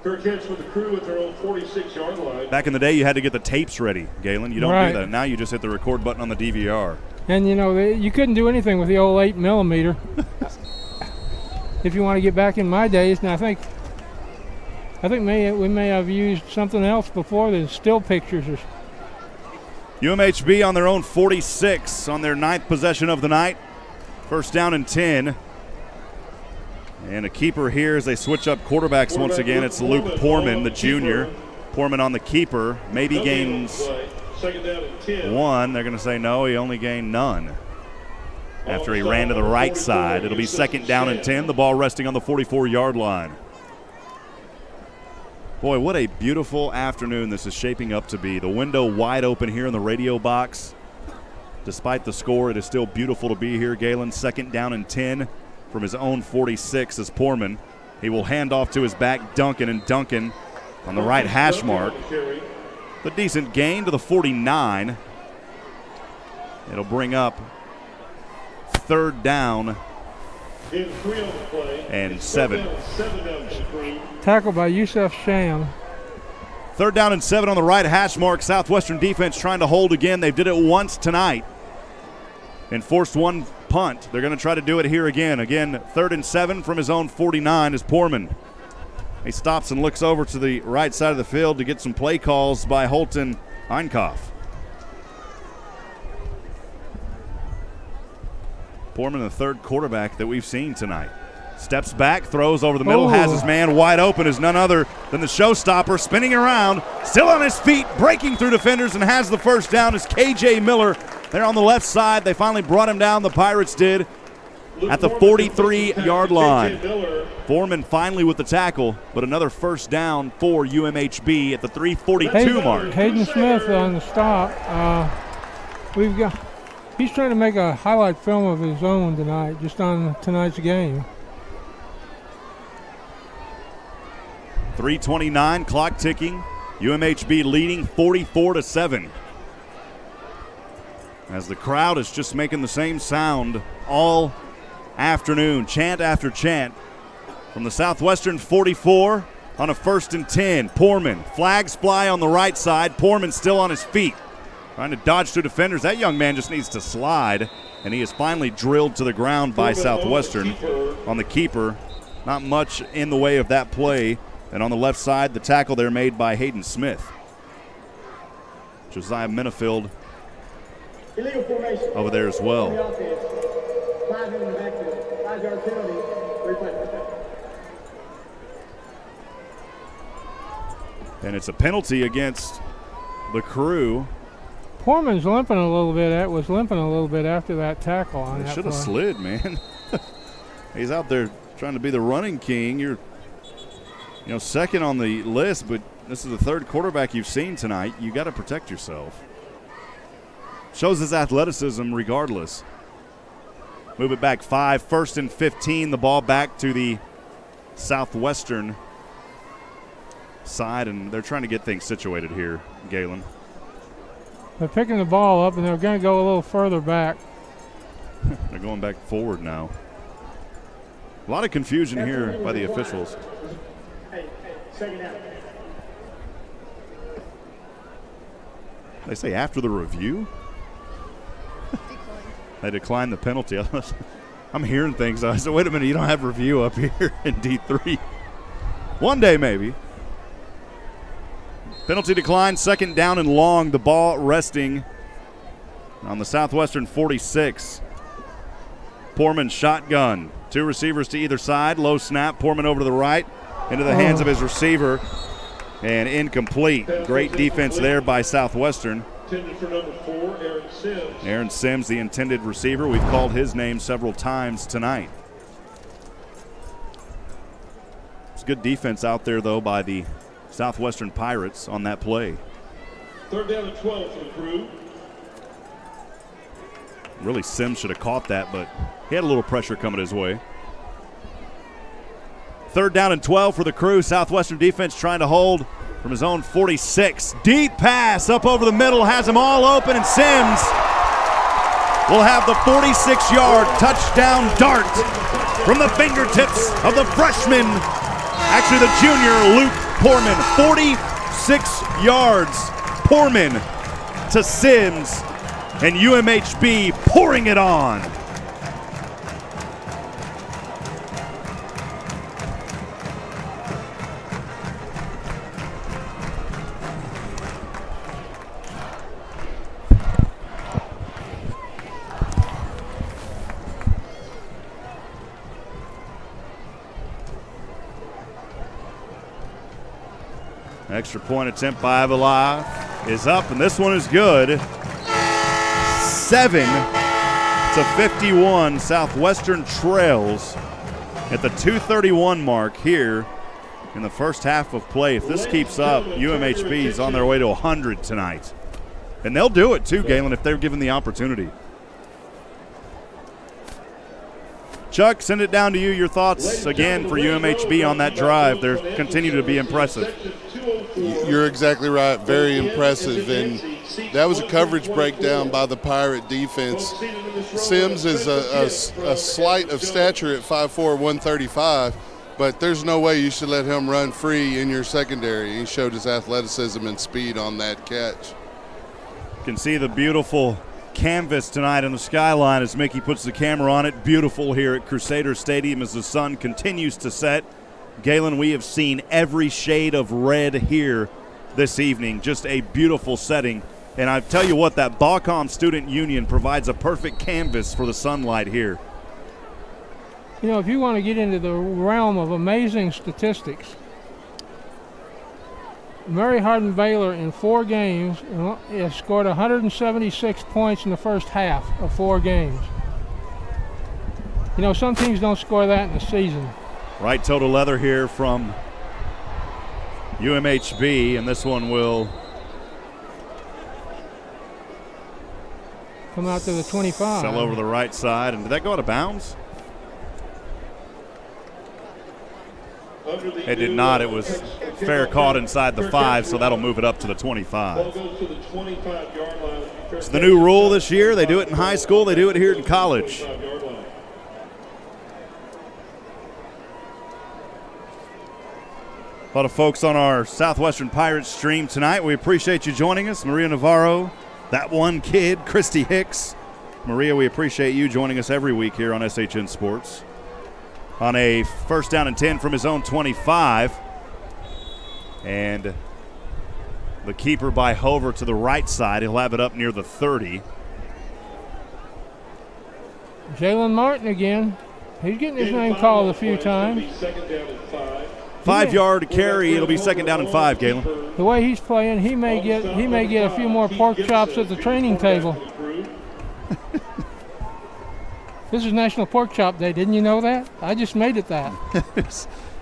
Fair catch for the Cru at their own 46-yard line. Back in the day, you had to get the tapes ready, Galen. You don't right. do that. Now you just hit the record button on the DVR. And, you couldn't do anything with the old 8mm. If you want to get back in my days, and I think we may have used something else before the still pictures. UMHB on their own 46 on their 9th possession of the night. First down and 10. And a keeper here as they switch up quarterbacks once again. It's Luke Poorman, the junior. Poorman on the keeper. Maybe gains 1. They're going to say no, he only gained none after he ran to the right side. It'll be second down and 10. The ball resting on the 44-yard line. Boy, what a beautiful afternoon this is shaping up to be. The window wide open here in the radio box. Despite the score, it is still beautiful to be here. Galen, second down and 10 from his own 46 as Poorman. He will hand off to his back, Duncan, and Duncan on the right hash mark. A decent gain to the 49. It'll bring up third down and 7. Tackled by Yusuf Sham. Third down and 7 on the right hash mark. Southwestern defense trying to hold again. They did it once tonight and forced one punt. They're going to try to do it here again. Again, third and 7 from his own 49 is Poorman. He stops and looks over to the right side of the field to get some play calls by Holton Einkoff. Poorman, the third quarterback that we've seen tonight. Steps back, throws over the middle, has his man wide open, is none other than the showstopper, spinning around, still on his feet, breaking through defenders, and has the first down is KJ Miller. They're on the left side. They finally brought him down, the Pirates did, at the 43-yard line. Foreman finally with the tackle, but another first down for UMHB at the 3:42 mark. Hayden Smith on the stop. He's trying to make a highlight film of his own tonight, just on tonight's game. 3:29, clock ticking. UMHB leading 44-7. as the crowd is just making the same sound all afternoon, chant after chant. From the Southwestern 44 on a 1st and 10. Poorman, flags fly on the right side. Poorman still on his feet, trying to dodge two defenders. That young man just needs to slide, and he is finally drilled to the ground by Southwestern on the keeper. Not much in the way of that play. And on the left side, the tackle there made by Hayden Smith. Josiah Minifield over there as well. And it's a penalty against the Cru. Poorman's limping a little bit. Was limping a little bit after that tackle on that. Should have slid, man. He's out there trying to be the running king. You're, second on the list, but this is the third quarterback you've seen tonight. You got to protect yourself. Shows his athleticism regardless. Move it back 5, 1st and 15. The ball back to the Southwestern side, and they're trying to get things situated here, Galen. They're picking the ball up, and they're going to go a little further back. They're going back forward now. A lot of confusion here by the officials. They say after the review? They declined the penalty. I'm hearing things. I said, wait a minute, you don't have review up here in D3. One day maybe. Penalty declined, 2nd down and long. The ball resting on the Southwestern 46. Poorman shotgun. 2 receivers to either side. Low snap. Poorman over to the right. Into the hands of his receiver. And incomplete. Great defense there by Southwestern. Intended for number 4, Aaron Sims. Aaron Sims, the intended receiver. We've called his name several times tonight. It's good defense out there, though, by the Southwestern Pirates on that play. 3rd down and 12 for the Cru. Really, Sims should have caught that, but he had a little pressure coming his way. 3rd down and 12 for the Cru. Southwestern defense trying to hold from his own 46. Deep pass up over the middle, has them all open, and Sims will have the 46-yard touchdown dart from the fingertips of the freshman, actually the junior, Luke Poorman. 46 yards. Poorman to Sims, and UMHB pouring it on. Extra point attempt by Avila is up, and this one is good. 7-51. Southwestern trails at the 2:31 mark here in the first half of play. If this keeps up, UMHB is on their way to 100 tonight. And they'll do it too, Galen, if they're given the opportunity. Chuck, send it down to you. Your thoughts again for UMHB on that drive. They continue to be impressive. You're exactly right. Very impressive. And that was a coverage breakdown by the Pirate defense. Sims is a slight of stature at 5'4", 135, but there's no way you should let him run free in your secondary. He showed his athleticism and speed on that catch. You can see the beautiful canvas tonight in the skyline as Mickey puts the camera on it. Beautiful here at Crusaders Stadium as the sun continues to set. Galen, we have seen every shade of red here this evening. Just a beautiful setting. And I tell you what, that Bacom Student Union provides a perfect canvas for the sunlight here. You know, if you want to get into the realm of amazing statistics, Mary Hardin-Baylor in 4 games has scored 176 points in the first half of 4 games. You know, some teams don't score that in a season. Right toe to leather here from UMHB, and this one will come out to the 25. Sell over the right side. And did that go out of bounds? It did not. It was fair caught inside the 5, so that'll move it up to the 25. It's the new rule this year. They do it in high school. They do it here in college. A lot of folks on our Southwestern Pirates stream tonight. We appreciate you joining us. Maria Navarro, that one kid, Christy Hicks. Maria, we appreciate you joining us every week here on SHN Sports. On a first down and 10 from his own 25. And the keeper by Hover to the right side. He'll have it up near the 30. Jalen Martin again. He's getting his name called a few times. 5-yard carry. It'll be second down and 5, Galen. The way he's playing, he may get a few more pork chops at the training table. This is National Pork Chop Day. Didn't you know that? I just made it that.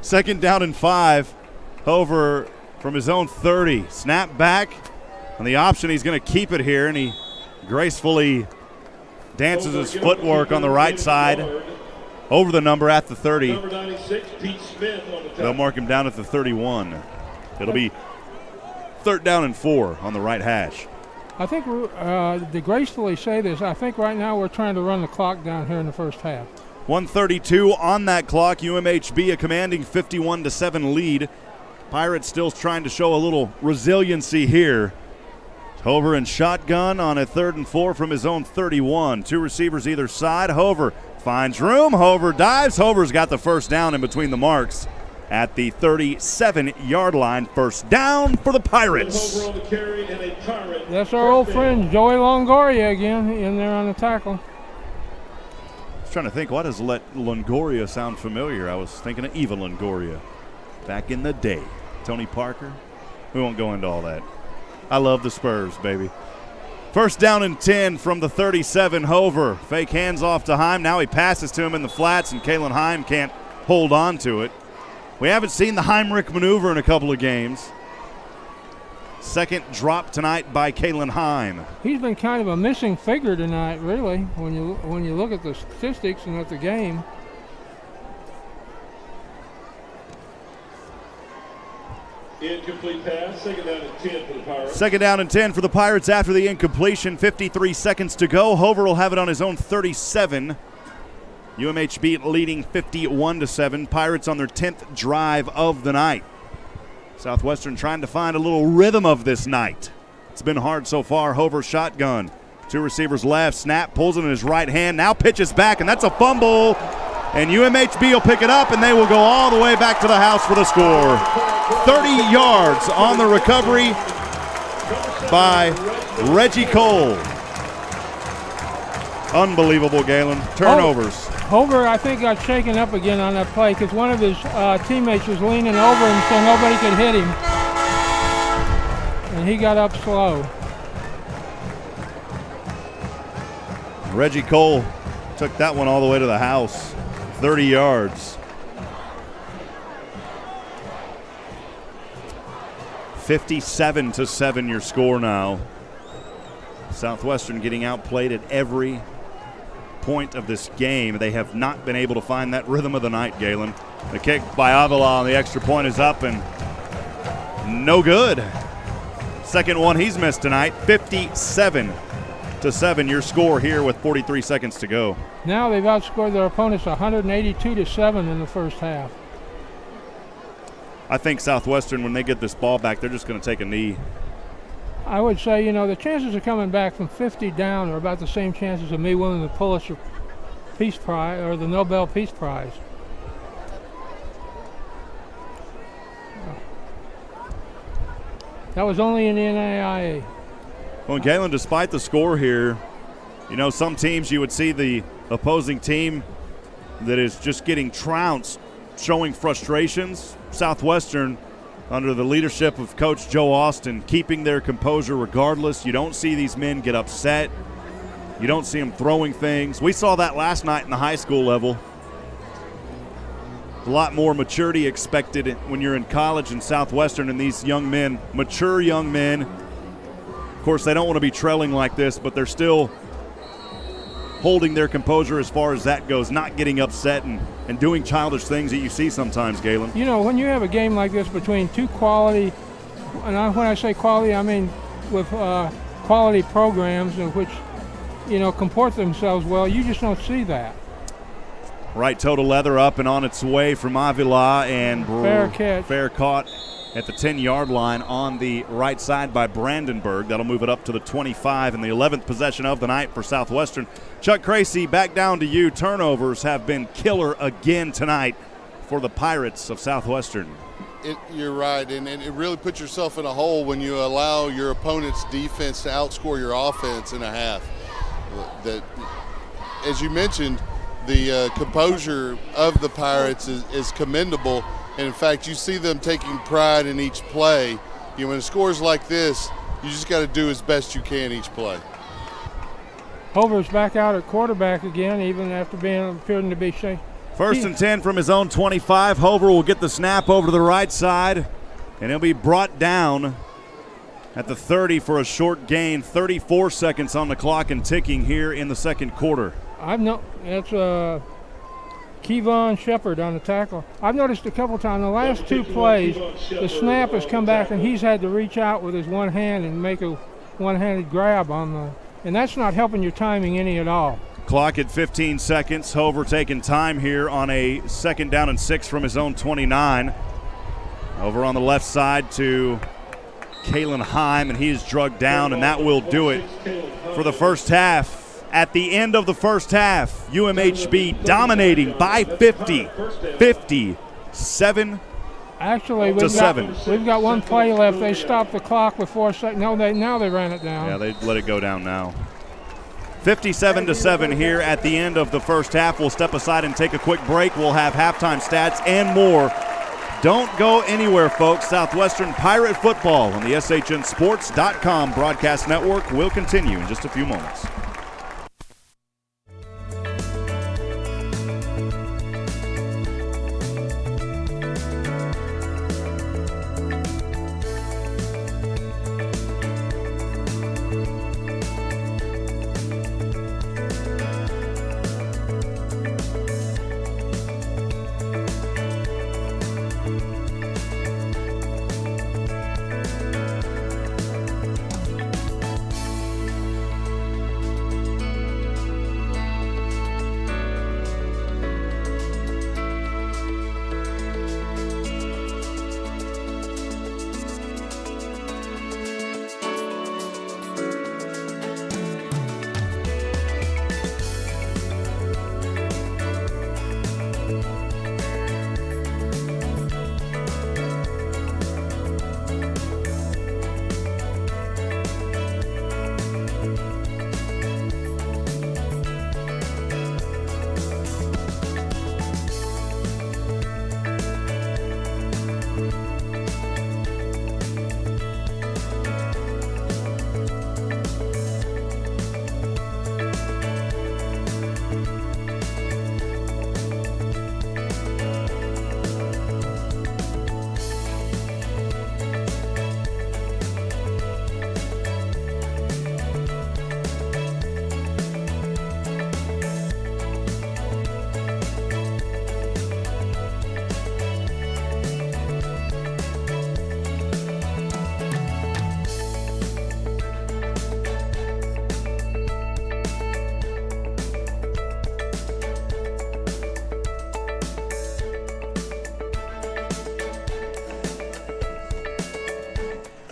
Second down and 5. Hover from his own 30. Snap back. On the option, he's going to keep it here, and he gracefully dances his footwork on the right side over the number at the 30. Number 96, Pete Smith on the top. They'll mark him down at the 31. It'll be third down and 4 on the right hash. I think, to gracefully say this, I think right now we're trying to run the clock down here in the first half. 1:32 on that clock. UMHB a commanding 51-7 lead. Pirates still trying to show a little resiliency here. Hover and shotgun on a 3rd and 4 from his own 31. 2 receivers either side. Hover finds room. Hover dives. Hover's got the first down in between the marks at the 37-yard line. First down for the Pirates. That's our old friend Joey Longoria again in there on the tackle. I was trying to think, why does Longoria sound familiar? I was thinking of Eva Longoria back in the day. Tony Parker. We won't go into all that. I love the Spurs, baby. First down and 10 from the 37. Hover. Fake hands off to Heim. Now he passes to him in the flats, and Kalen Heim can't hold on to it. We haven't seen the Heimrich maneuver in a couple of games. Second drop tonight by Kalen Heim. He's been kind of a missing figure tonight, really, when you look at the statistics and at the game. Incomplete pass, second down and 10 for the Pirates. Second down and 10 for the Pirates after the incompletion. 53 seconds to go. Hover will have it on his own 37. UMHB leading 51-7. Pirates on their 10th drive of the night. Southwestern trying to find a little rhythm of this night. It's been hard so far. Hover shotgun. 2 receivers left. Snap, pulls it in his right hand. Now pitches back, and that's a fumble. And UMHB will pick it up, and they will go all the way back to the house for the score. 30 yards on the recovery by Reggie Cole. Unbelievable, Galen. Turnovers. Hover, I think, got shaken up again on that play because one of his teammates was leaning over him so nobody could hit him. And he got up slow. Reggie Cole took that one all the way to the house. 30 yards. 57-7 your score now. Southwestern getting outplayed at every point of this game. They have not been able to find that rhythm of the night, Galen. The kick by Avila on the extra point is up and no good. Second one he's missed tonight. 57-7 your score here with 43 seconds to go. Now they've outscored their opponents 182-7 in the first half. I think Southwestern, when they get this ball back, they're just going to take a knee. I would say, the chances of coming back from 50 down are about the same chances of me winning the Pulitzer Peace Prize or the Nobel Peace Prize. That was only in the NAIA. Well, Galen, despite the score here, some teams you would see the opposing team that is just getting trounced, showing frustrations. Southwestern, under the leadership of Coach Joe Austin, keeping their composure regardless. You don't see these men get upset. You don't see them throwing things. We saw that last night in the high school level. A lot more maturity expected when you're in college and Southwestern, and these young men, mature young men. Of course, they don't want to be trailing like this, but they're still holding their composure as far as that goes, not getting upset and doing childish things that you see sometimes, Galen. You know, when you have a game like this between two quality, and when I say quality, I mean with quality programs in which, you know, comport themselves well, you just don't see that. Right toe to leather up and on its way from Avila, and fair catch. Fair caught at the 10-yard line on the right side by Brandenburg. That'll move it up to the 25 and the 11th possession of the night for Southwestern. Chuck Cracy, back down to you. Turnovers have been killer again tonight for the Pirates of Southwestern. You're right, and it really puts yourself in a hole when you allow your opponent's defense to outscore your offense in a half. That, as you mentioned, the composure of the Pirates is commendable. And in fact, you see them taking pride in each play. You know, when it scores like this, you just got to do as best you can each play. Hover's back out at quarterback again, even after appearing to be shaky. First and 10 from his own 25. Hover will get the snap over to the right side, and he'll be brought down at the 30 for a short gain. 34 seconds on the clock and ticking here in the second quarter. That's Kevon Shepard on the tackle. I've noticed a couple times the last two plays, the snap has come back and he's had to reach out with his one hand and make a one-handed grab and that's not helping your timing any at all. Clock at 15 seconds. Hover taking time here on a 2nd down and 6 from his own 29. Over on the left side to Kalen Heim, and he is drugged down, and that will do it for the first half. At the end of the first half, UMHB dominating by 50, 57 Actually, we've got one play left. They stopped the clock with 4 seconds. Now they ran it down. Yeah, they let it go down now. 57-7 here at the end of the first half. We'll step aside and take a quick break. We'll have halftime stats and more. Don't go anywhere, folks. Southwestern Pirate football on the SHNSports.com broadcast network will continue in just a few moments.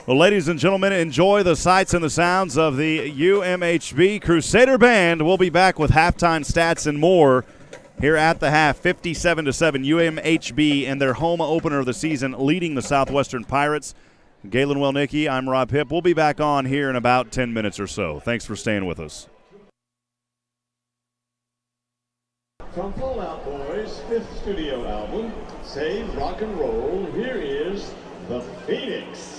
Well, ladies and gentlemen, enjoy the sights and the sounds of the UMHB Crusader Band. We'll be back with halftime stats and more here at the half. 57-7, UMHB and their home opener of the season leading the Southwestern Pirates. Galen, Wellnicki, I'm Rob Hipp. We'll be back on here in about 10 minutes or so. Thanks for staying with us. From Fallout Boy's 5th studio album, Save Rock and Roll, here is The Phoenix.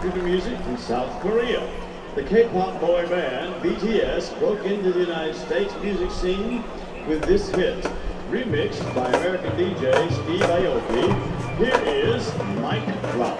popular music from South Korea. The K-pop boy band BTS broke into the United States music scene with this hit, remixed by American DJ Steve Aoki. Here is Mike Drop.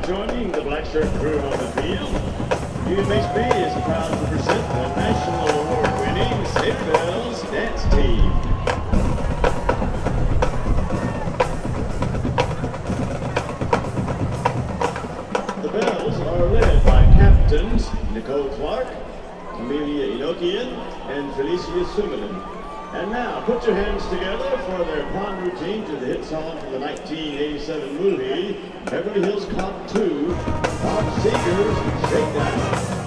Joining the Black Shirt crew on the field, UMHB is proud to present the national award-winning Sabre Bells dance team. The Bells are led by captains Nicole Clark, Amelia Enochian, and Felicia Sumanen. And now, put your hands together for their pond routine to the hit song from the 1987 movie, Beverly Hills Cop 2, Bob Seger's Shakedown.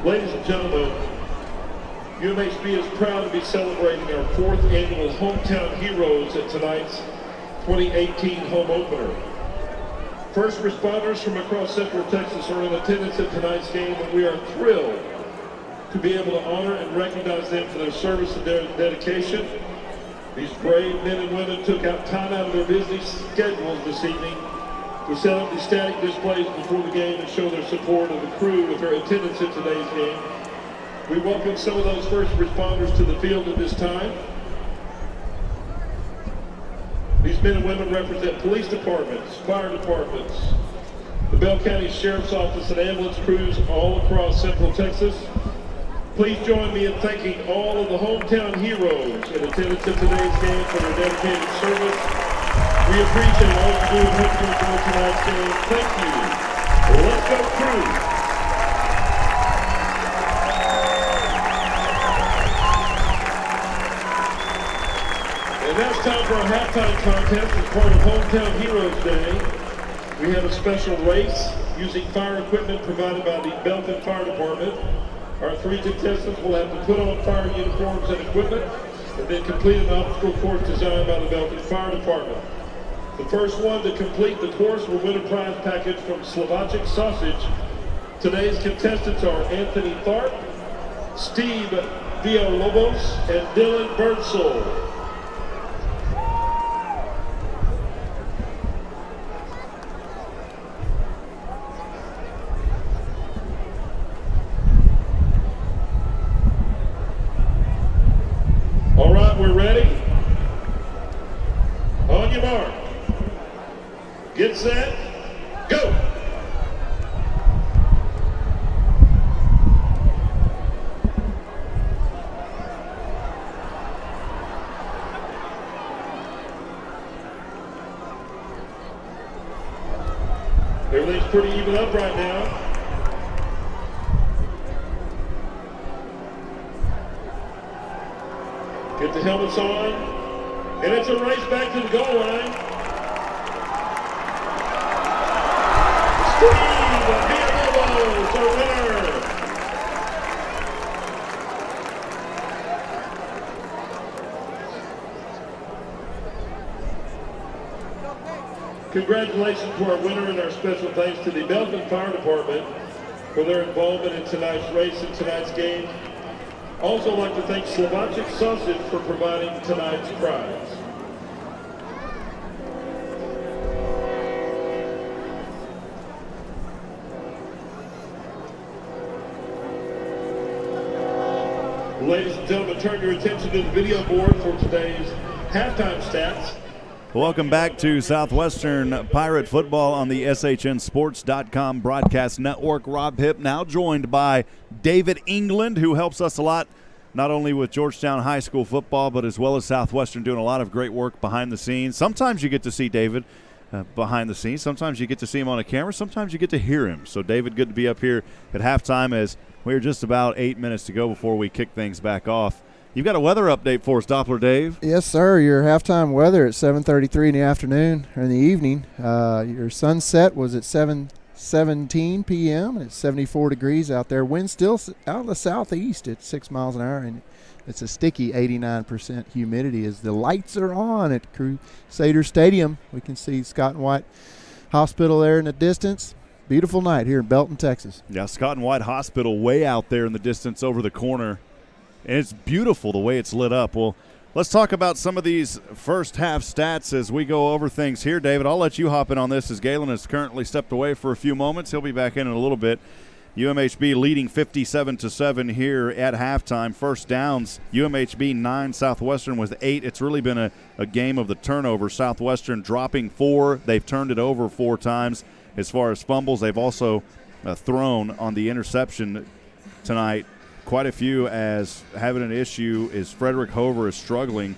Ladies and gentlemen, UMHB is proud to be celebrating our 4th annual Hometown Heroes at tonight's 2018 home opener. First responders from across Central Texas are in attendance at tonight's game, and we are thrilled to be able to honor and recognize them for their service and their dedication. These brave men and women took out time out of their busy schedules this evening to set up these static displays before the game and show their support of the crew with their attendance at today's game. We welcome some of those first responders to the field at this time. These men and women represent police departments, fire departments, the the Bell County Sheriff's Office and ambulance crews all across Central Texas. Please join me in thanking all of the hometown heroes in attendance at today's game for their dedicated service. We appreciate all you do and hope you enjoy tonight's game. Thank you. Let's go Cru. And now it's time for our halftime contest as part of Hometown Heroes Day. We have a special race using fire equipment provided by the Belton Fire Department. Our 3 contestants will have to put on fire uniforms and equipment and then complete an obstacle course designed by the Belton Fire Department. The first one to complete the course will win a prize package from Slovakic Sausage. Today's contestants are Anthony Tharp, Steve Villalobos, and Dylan Birdsall. All right, we're ready. On your mark. Get set. Go. Everything's pretty even up right now. Get the helmets on, and it's a race back to the goal line. Steve Villalobos, our winner. Congratulations to our winner, and our special thanks to the Belton Fire Department for their involvement in tonight's race and tonight's game. Also like to thank Slovakic Sausage for providing tonight's prize. Ladies and gentlemen, turn your attention to the video board for today's halftime stats. Welcome back to Southwestern Pirate Football on the SHNSports.com broadcast network. Rob Hipp now joined by David England, who helps us a lot, not only with Georgetown High School football, but as well as Southwestern, doing a lot of great work behind the scenes. Sometimes you get to see David behind the scenes. Sometimes you get to see him on a camera. Sometimes you get to hear him. So, David, good to be up here at halftime as we're just about 8 minutes to go before we kick things back off. You've got a weather update for us, Doppler Dave. Yes, sir. Your halftime weather at 7:33 in the afternoon or in the evening. Your sunset was at 7:17 p.m. It's 74 degrees out there. Wind still out of the southeast at 6 miles an hour, and it's a sticky 89% humidity as the lights are on at Crusaders Stadium. We can see Scott and White Hospital there in the distance. Beautiful night here in Belton, Texas. Yeah, Scott and White Hospital way out there in the distance over the corner. And it's beautiful the way it's lit up. Well, let's talk about some of these first half stats as we go over things here. David, I'll let you hop in on this as Galen has currently stepped away for a few moments. He'll be back in a little bit. UMHB leading 57-7 here at halftime. First downs, UMHB 9, Southwestern with 8. It's really been a game of the turnover. Southwestern dropping 4. They've turned it over 4 times. As far as fumbles, they've also thrown on the interception tonight. Quite a few, as having an issue is Frederick Hover is struggling.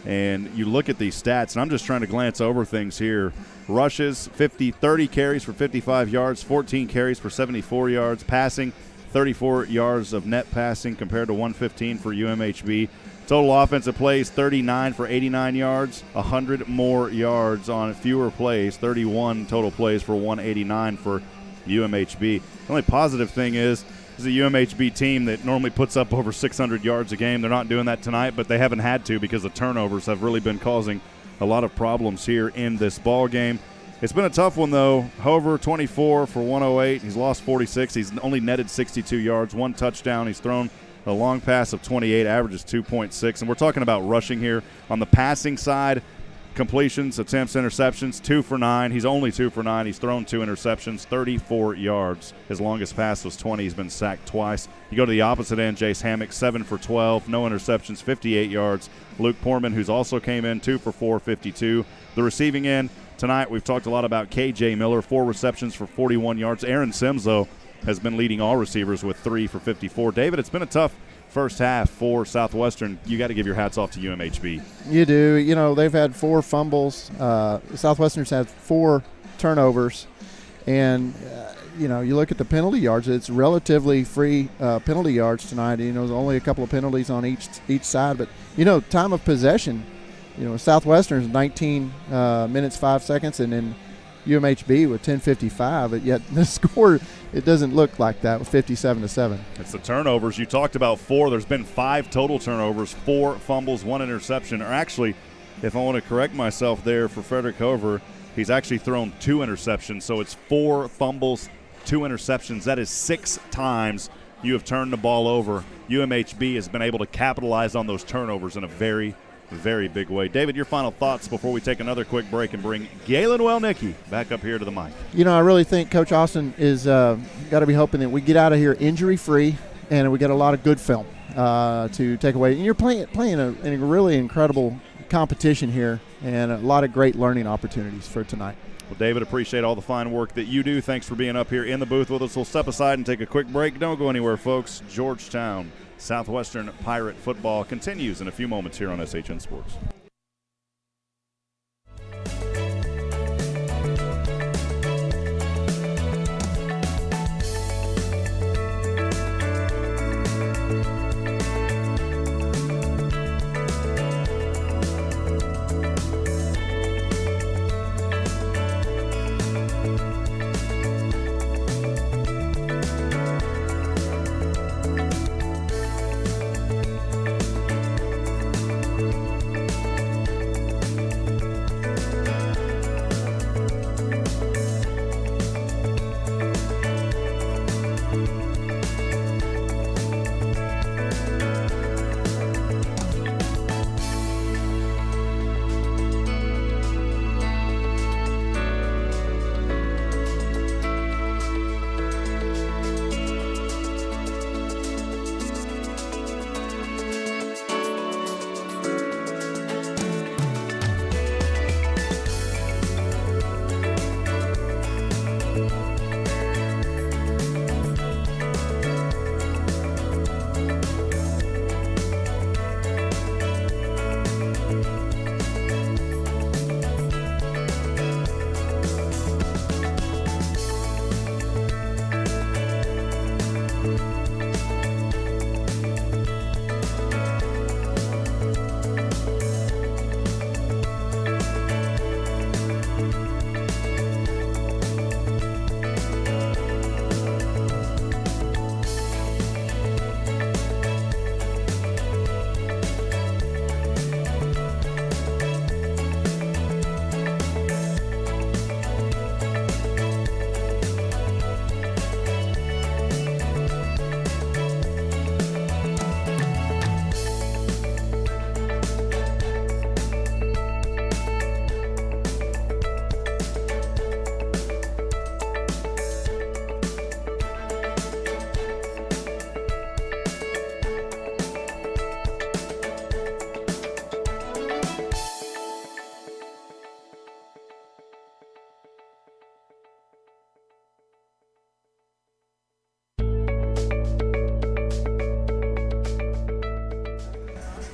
And you look at these stats, and I'm just trying to glance over things here. Rushes, 30 carries for 55 yards, 14 carries for 74 yards. Passing, 34 yards of net passing compared to 115 for UMHB. Total offensive plays, 39 for 89 yards, 100 more yards on fewer plays, 31 total plays for 189 for UMHB. The only positive thing is a UMHB team that normally puts up over 600 yards a game. They're not doing that tonight, but they haven't had to because the turnovers have really been causing a lot of problems here in this ball game. It's been a tough one, though. Hover, 24 for 108. He's lost 46. He's only netted 62 yards, 1 touchdown. He's thrown a long pass of 28, averages 2.6. And we're talking about rushing here. On the passing side, completions, attempts, interceptions, 2 for 9. He's only 2 for 9. He's thrown 2 interceptions, 34 yards. His longest pass was 20. He's been sacked twice. You go to the opposite end, Jace Hammock, 7 for 12. No interceptions, 58 yards. Luke Portman, who's also came in, 2 for 4, 52. The receiving end, tonight. We've talked a lot about K.J. Miller, 4 receptions for 41 yards. Aaron Sims, though, has been leading all receivers with 3 for 54. David, it's been a tough first half for Southwestern. You got to give your hats off to UMHB. You do. You know, they've had 4 fumbles. Southwestern's had 4 turnovers. And, you know, you look at the penalty yards, it's relatively free penalty yards tonight. You know, there's only a couple of penalties on each side. But, you know, time of possession, you know, Southwestern's 19 minutes, 5 seconds, and then UMHB with 10:55, but yet the score, it doesn't look like that with 57-7. It's the turnovers. You talked about 4. There's been 5 total turnovers, 4 fumbles, 1 interception. Or actually, if I want to correct myself there for Frederick Hover, he's actually thrown 2 interceptions. So it's 4 fumbles, 2 interceptions. That is 6 times you have turned the ball over. UMHB has been able to capitalize on those turnovers in a very, very big way. David, your final thoughts before we take another quick break and bring Galen Wellnicki back up here to the mic. You know, I really think Coach Austin is got to be hoping that we get out of here injury-free and we get a lot of good film to take away. And you're playing a really incredible competition here and a lot of great learning opportunities for tonight. Well, David, appreciate all the fine work that you do. Thanks for being up here in the booth with us. We'll step aside and take a quick break. Don't go anywhere, folks. Georgetown Southwestern Pirate football continues in a few moments here on SHN Sports.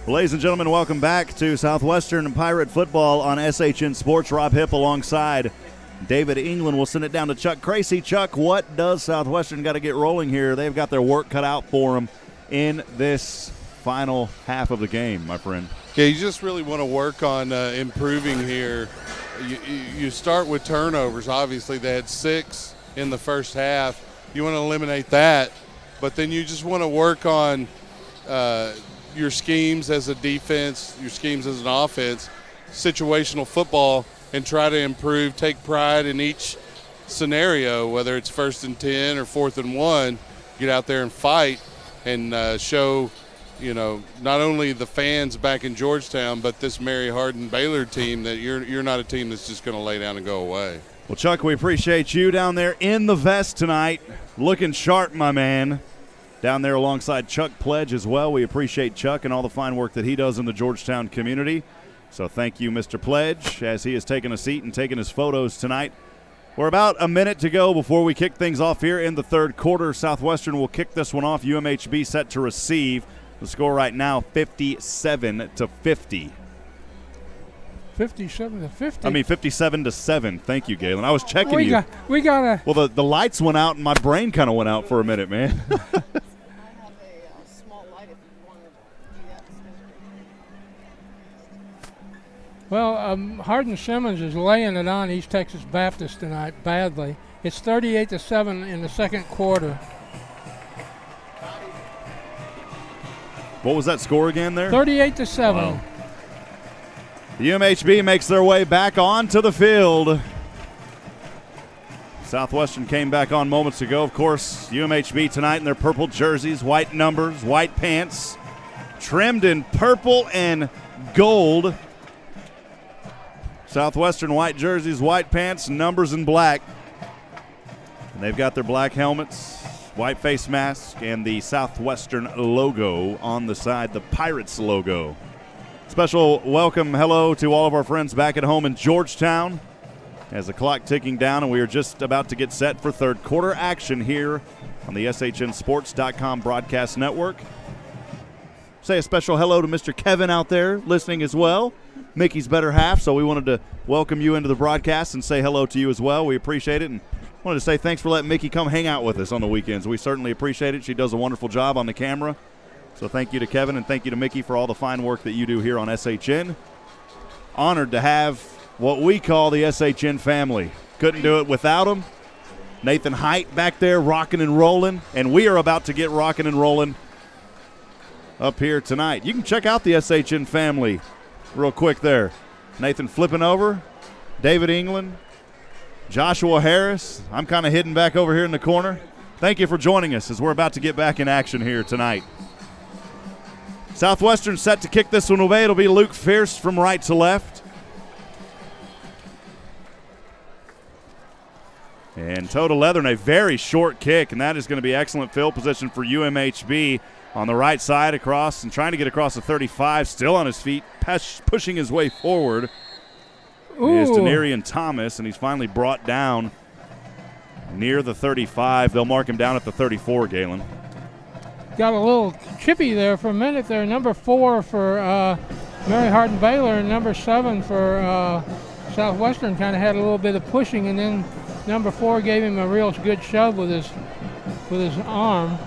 Ladies and gentlemen, welcome back to Southwestern Pirate football on SHN Sports. Rob Hipp alongside David England. We'll send it down to Chuck Cracy. Chuck, what does Southwestern got to get rolling here? They've got their work cut out for them in this final half of the game, my friend. Yeah, you just really want to work on improving here. You start with turnovers. Obviously, they had 6 in the first half. You want to eliminate that, but then you just want to work on your schemes as a defense, your schemes as an offense, situational football, and try to improve, take pride in each scenario, whether it's 1st and 10 or 4th and 1, get out there and fight and show, you know, not only the fans back in Georgetown, but this Mary Hardin-Baylor team that you're not a team that's just going to lay down and go away. Well, Chuck, we appreciate you down there in the vest tonight, looking sharp, my man. Down there alongside Chuck Pledge as well. We appreciate Chuck and all the fine work that he does in the Georgetown community. So thank you, Mr. Pledge, as he has taken a seat and taken his photos tonight. We're about a minute to go before we kick things off here in the third quarter. Southwestern will kick this one off. UMHB set to receive. The score right now, 57-50. 57-50. I mean, 57-7. Thank you, Galen. I was checking you. We got a. Well, the lights went out and my brain kind of went out for a minute, man. I have a small light if you want to do that. Well, Hardin Simmons is laying it on East Texas Baptist tonight badly. It's 38-7 in the second quarter. What was that score again there? 38-7. Wow. The UMHB makes their way back onto the field. Southwestern came back on moments ago. Of course, UMHB tonight in their purple jerseys, white numbers, white pants, trimmed in purple and gold. Southwestern white jerseys, white pants, numbers in black. And they've got their black helmets, white face mask, and the Southwestern logo on the side, the Pirates logo. Special welcome, hello to all of our friends back at home in Georgetown as the clock ticking down, and we are just about to get set for third quarter action here on the SHNSports.com broadcast network. Say a special hello to Mr. Kevin out there listening as well, Mickey's better half, so we wanted to welcome you into the broadcast and say hello to you as well. We appreciate it, and wanted to say thanks for letting Mickey come hang out with us on the weekends. We certainly appreciate it. She does a wonderful job on the camera. So thank you to Kevin and thank you to Mickey for all the fine work that you do here on SHN. Honored to have what we call the SHN family. Couldn't do it without them. Nathan Height back there rocking and rolling, and we are about to get rocking and rolling up here tonight. You can check out the SHN family real quick there. Nathan flipping over, David England, Joshua Harris. I'm kind of hidden back over here in the corner. Thank you for joining us as we're about to get back in action here tonight. Southwestern set to kick this one away. It'll be Luke Fierce from right to left. And Total Leathern, a very short kick, and that is going to be excellent field position for UMHB on the right side across and trying to get across the 35, still on his feet, pushing his way forward. Is Denarian Thomas, and he's finally brought down near the 35. They'll mark him down at the 34, Galen. Got a little chippy there for a minute there. Number 4 for Mary Hardin-Baylor and number 7 for Southwestern kind of had a little bit of pushing, and then number 4 gave him a real good shove with his arm.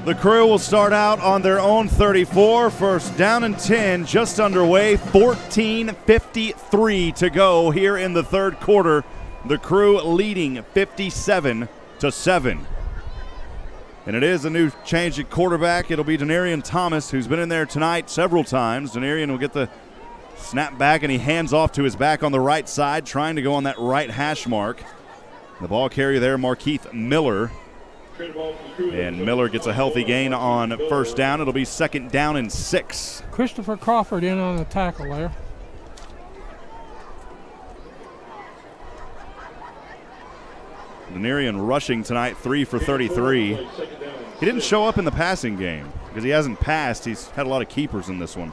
The Crew will start out on their own 34. First down and 10, just underway. 14:53 to go here in the third quarter. The Crew leading 57-7. And it is a new change at quarterback. It'll be Denarian Thomas, who's been in there tonight several times. Denarian will get the snap back, and he hands off to his back on the right side, trying to go on that right hash mark. The ball carrier there, Markeith Miller. And Miller gets a healthy gain on first down. It'll be second down and 6. Christopher Crawford in on the tackle there. Denarian rushing tonight, 3 for 33. He didn't show up in the passing game because he hasn't passed. He's had a lot of keepers in this one.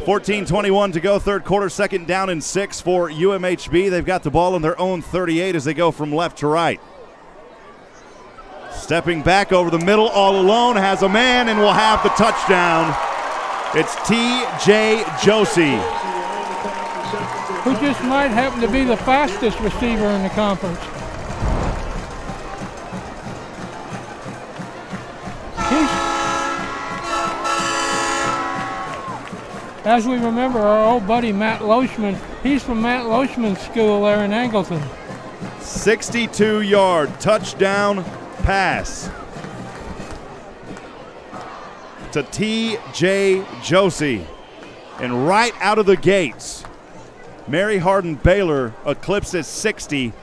14:21 to go, third quarter, second down and 6 for UMHB. They've got the ball in their own 38 as they go from left to right. Stepping back over the middle all alone, has a man and will have the touchdown. It's T.J. Josie, who just might happen to be the fastest receiver in the conference. As we remember, our old buddy Matt Loachman, he's from Matt Loachman's school there in Angleton. 62-yard touchdown pass to T.J. Josie. And right out of the gates, Mary Hardin-Baylor eclipses 60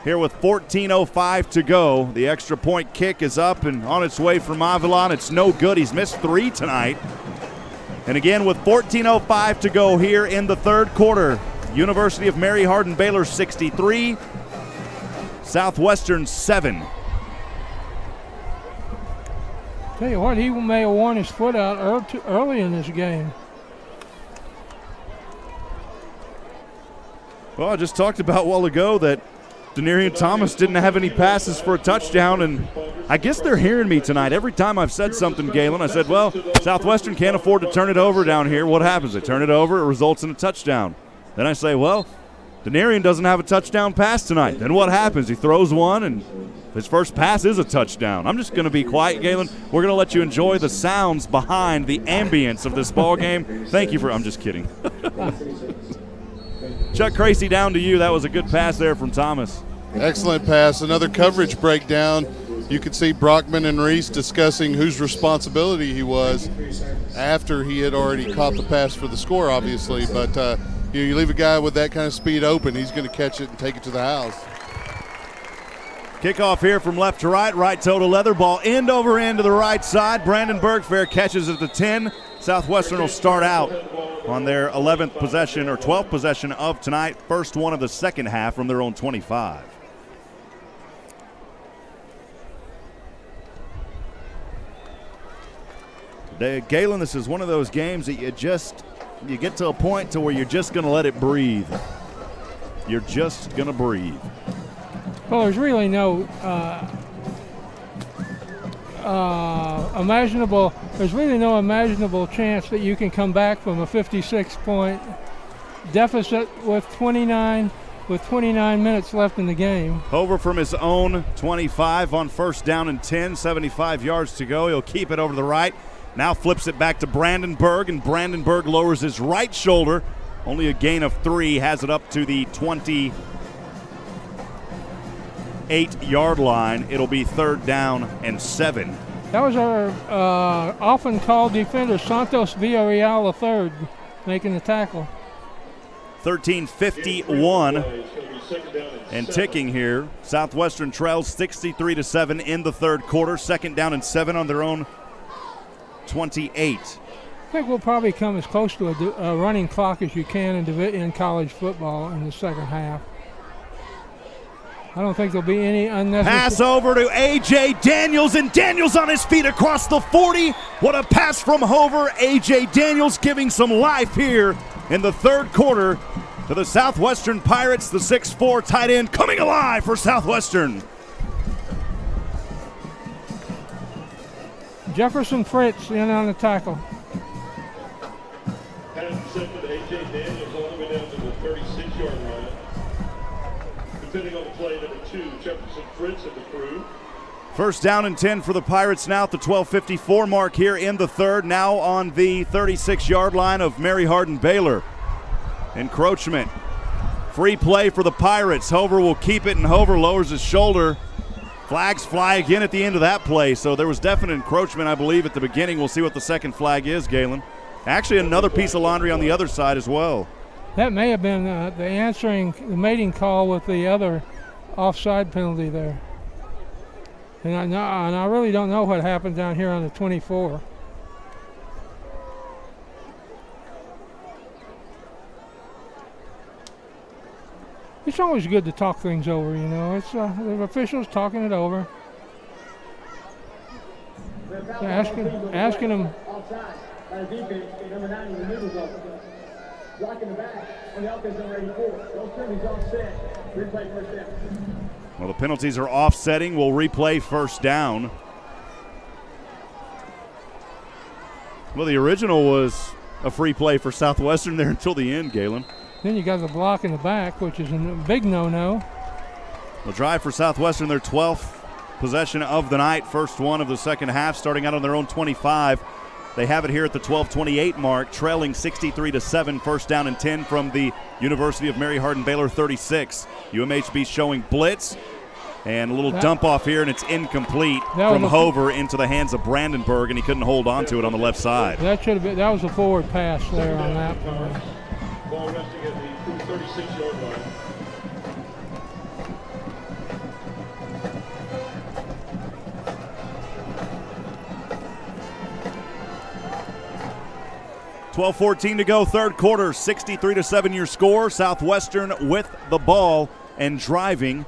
here with 14:05 to go. The extra point kick is up and on its way from Avalon. It's no good. He's missed 3 tonight. And again, with 14:05 to go here in the third quarter, University of Mary Hardin-Baylor 63, Southwestern 7. Tell you what, he may have worn his foot out early in this game. Well, I just talked about a while ago that Denarian Thomas didn't have any passes for a touchdown, and I guess they're hearing me tonight. Every time I've said something, Galen, I said, well, Southwestern can't afford to turn it over down here. What happens? They turn it over, it results in a touchdown. Then I say, well, Denarian doesn't have a touchdown pass tonight. Then what happens? He throws one, and his first pass is a touchdown. I'm just going to be quiet, Galen. We're going to let you enjoy the sounds behind the ambience of this ball game. Thank you for – I'm just kidding. Chuck Crazy, down to you. That was a good pass there from Thomas. Excellent pass. Another coverage breakdown. You could see Brockman and Reese discussing whose responsibility he was after he had already caught the pass for the score, obviously. But you leave a guy with that kind of speed open, he's going to catch it and take it to the house. Kickoff here from left to right, right toe to leather, ball end over end to the right side. Brandon Bergfair catches at the 10. Southwestern will start out on their 11th possession or 12th possession of tonight, first one of the second half from their own 25. Galen, this is one of those games that you get to a point to where you're just going to let it breathe. You're just going to breathe. Well, there's really no imaginable chance that you can come back from a 56-point deficit with 29 minutes left in the game. Over from his own 25 on first down and 10, 75 yards to go. He'll keep it over to the right. Now flips it back to Brandon Berg, and Brandon Berg lowers his right shoulder. Only a gain of 3, has it up to the 28-yard line. It'll be third down and 7. That was our often called defender, Santos Villarreal III, making the tackle. 13:51 and ticking here. Southwestern trails 63-7 in the third quarter. Second down and 7 on their own 28. I think we'll probably come as close to a running clock as you can in college football in the second half. I don't think there'll be any unnecessary. Pass over to A.J. Daniels, and Daniels on his feet across the 40. What a pass from Hover. A.J. Daniels giving some life here in the third quarter to the Southwestern Pirates. The 6'4" tight end coming alive for Southwestern. Jefferson Fritz in on the tackle. Pass intercepted to A.J. Daniels all the way down to the 36-yard line. Depending on the play, number 2, Jefferson Fritz and the Cru. First down and 10 for the Pirates now at the 12:54 mark here in the third. Now on the 36-yard line of Mary Hardin-Baylor. Encroachment. Free play for the Pirates. Hover will keep it, and Hover lowers his shoulder. Flags fly again at the end of that play, so there was definite encroachment, I believe, at the beginning. We'll see what the second flag is, Galen. Actually, another piece of laundry on the other side as well. That may have been the mating call with the other offside penalty there. And I really don't know what happened down here on the 24. It's always good to talk things over, you know. It's the officials talking it over. Asking them. Blocking the back on the offense on ready for. Those penalties offset. Replay first down. Well, the penalties are offsetting. We'll replay first down. Well, the original was a free play for Southwestern there until the end, Galen. Then you got the block in the back, which is a big no-no. The drive for Southwestern, their 12th possession of the night, first one of the second half, starting out on their own 25. They have it here at the 12:28 mark, trailing 63-7, first down and 10 from the University of Mary Hardin-Baylor 36. UMHB showing blitz and a little dump off here, and it's incomplete from Hover into the hands of Brandenburg, and he couldn't hold on to it on the left side. That was a forward pass there on that play. Ball resting at the 36-yard line. $12:14 to go, third quarter, 63-7 your score. Southwestern with the ball and driving.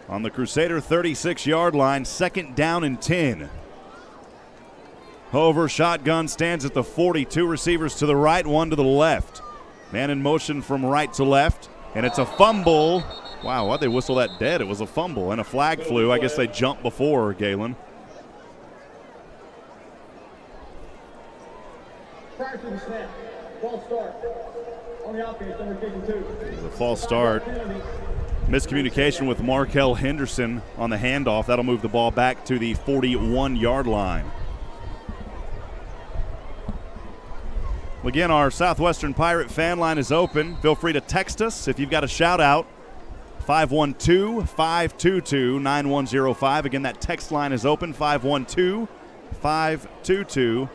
on the Crusader 36-yard line, 2nd down and 10. Hover shotgun stands at the 40. 2 receivers to the right, 1 to the left. Man in motion from right to left, and it's a fumble. Wow, why'd they whistle that dead? It was a fumble, and a flag flew. I guess they jumped before, Galen. Prior to the snap, false start. On the offense, number 52. The false start. Miscommunication with Markel Henderson on the handoff. That'll move the ball back to the 41-yard line. Again, our Southwestern Pirate fan line is open. Feel free to text us if you've got a shout-out. 512-522-9105. Again, that text line is open, 512-522-9105.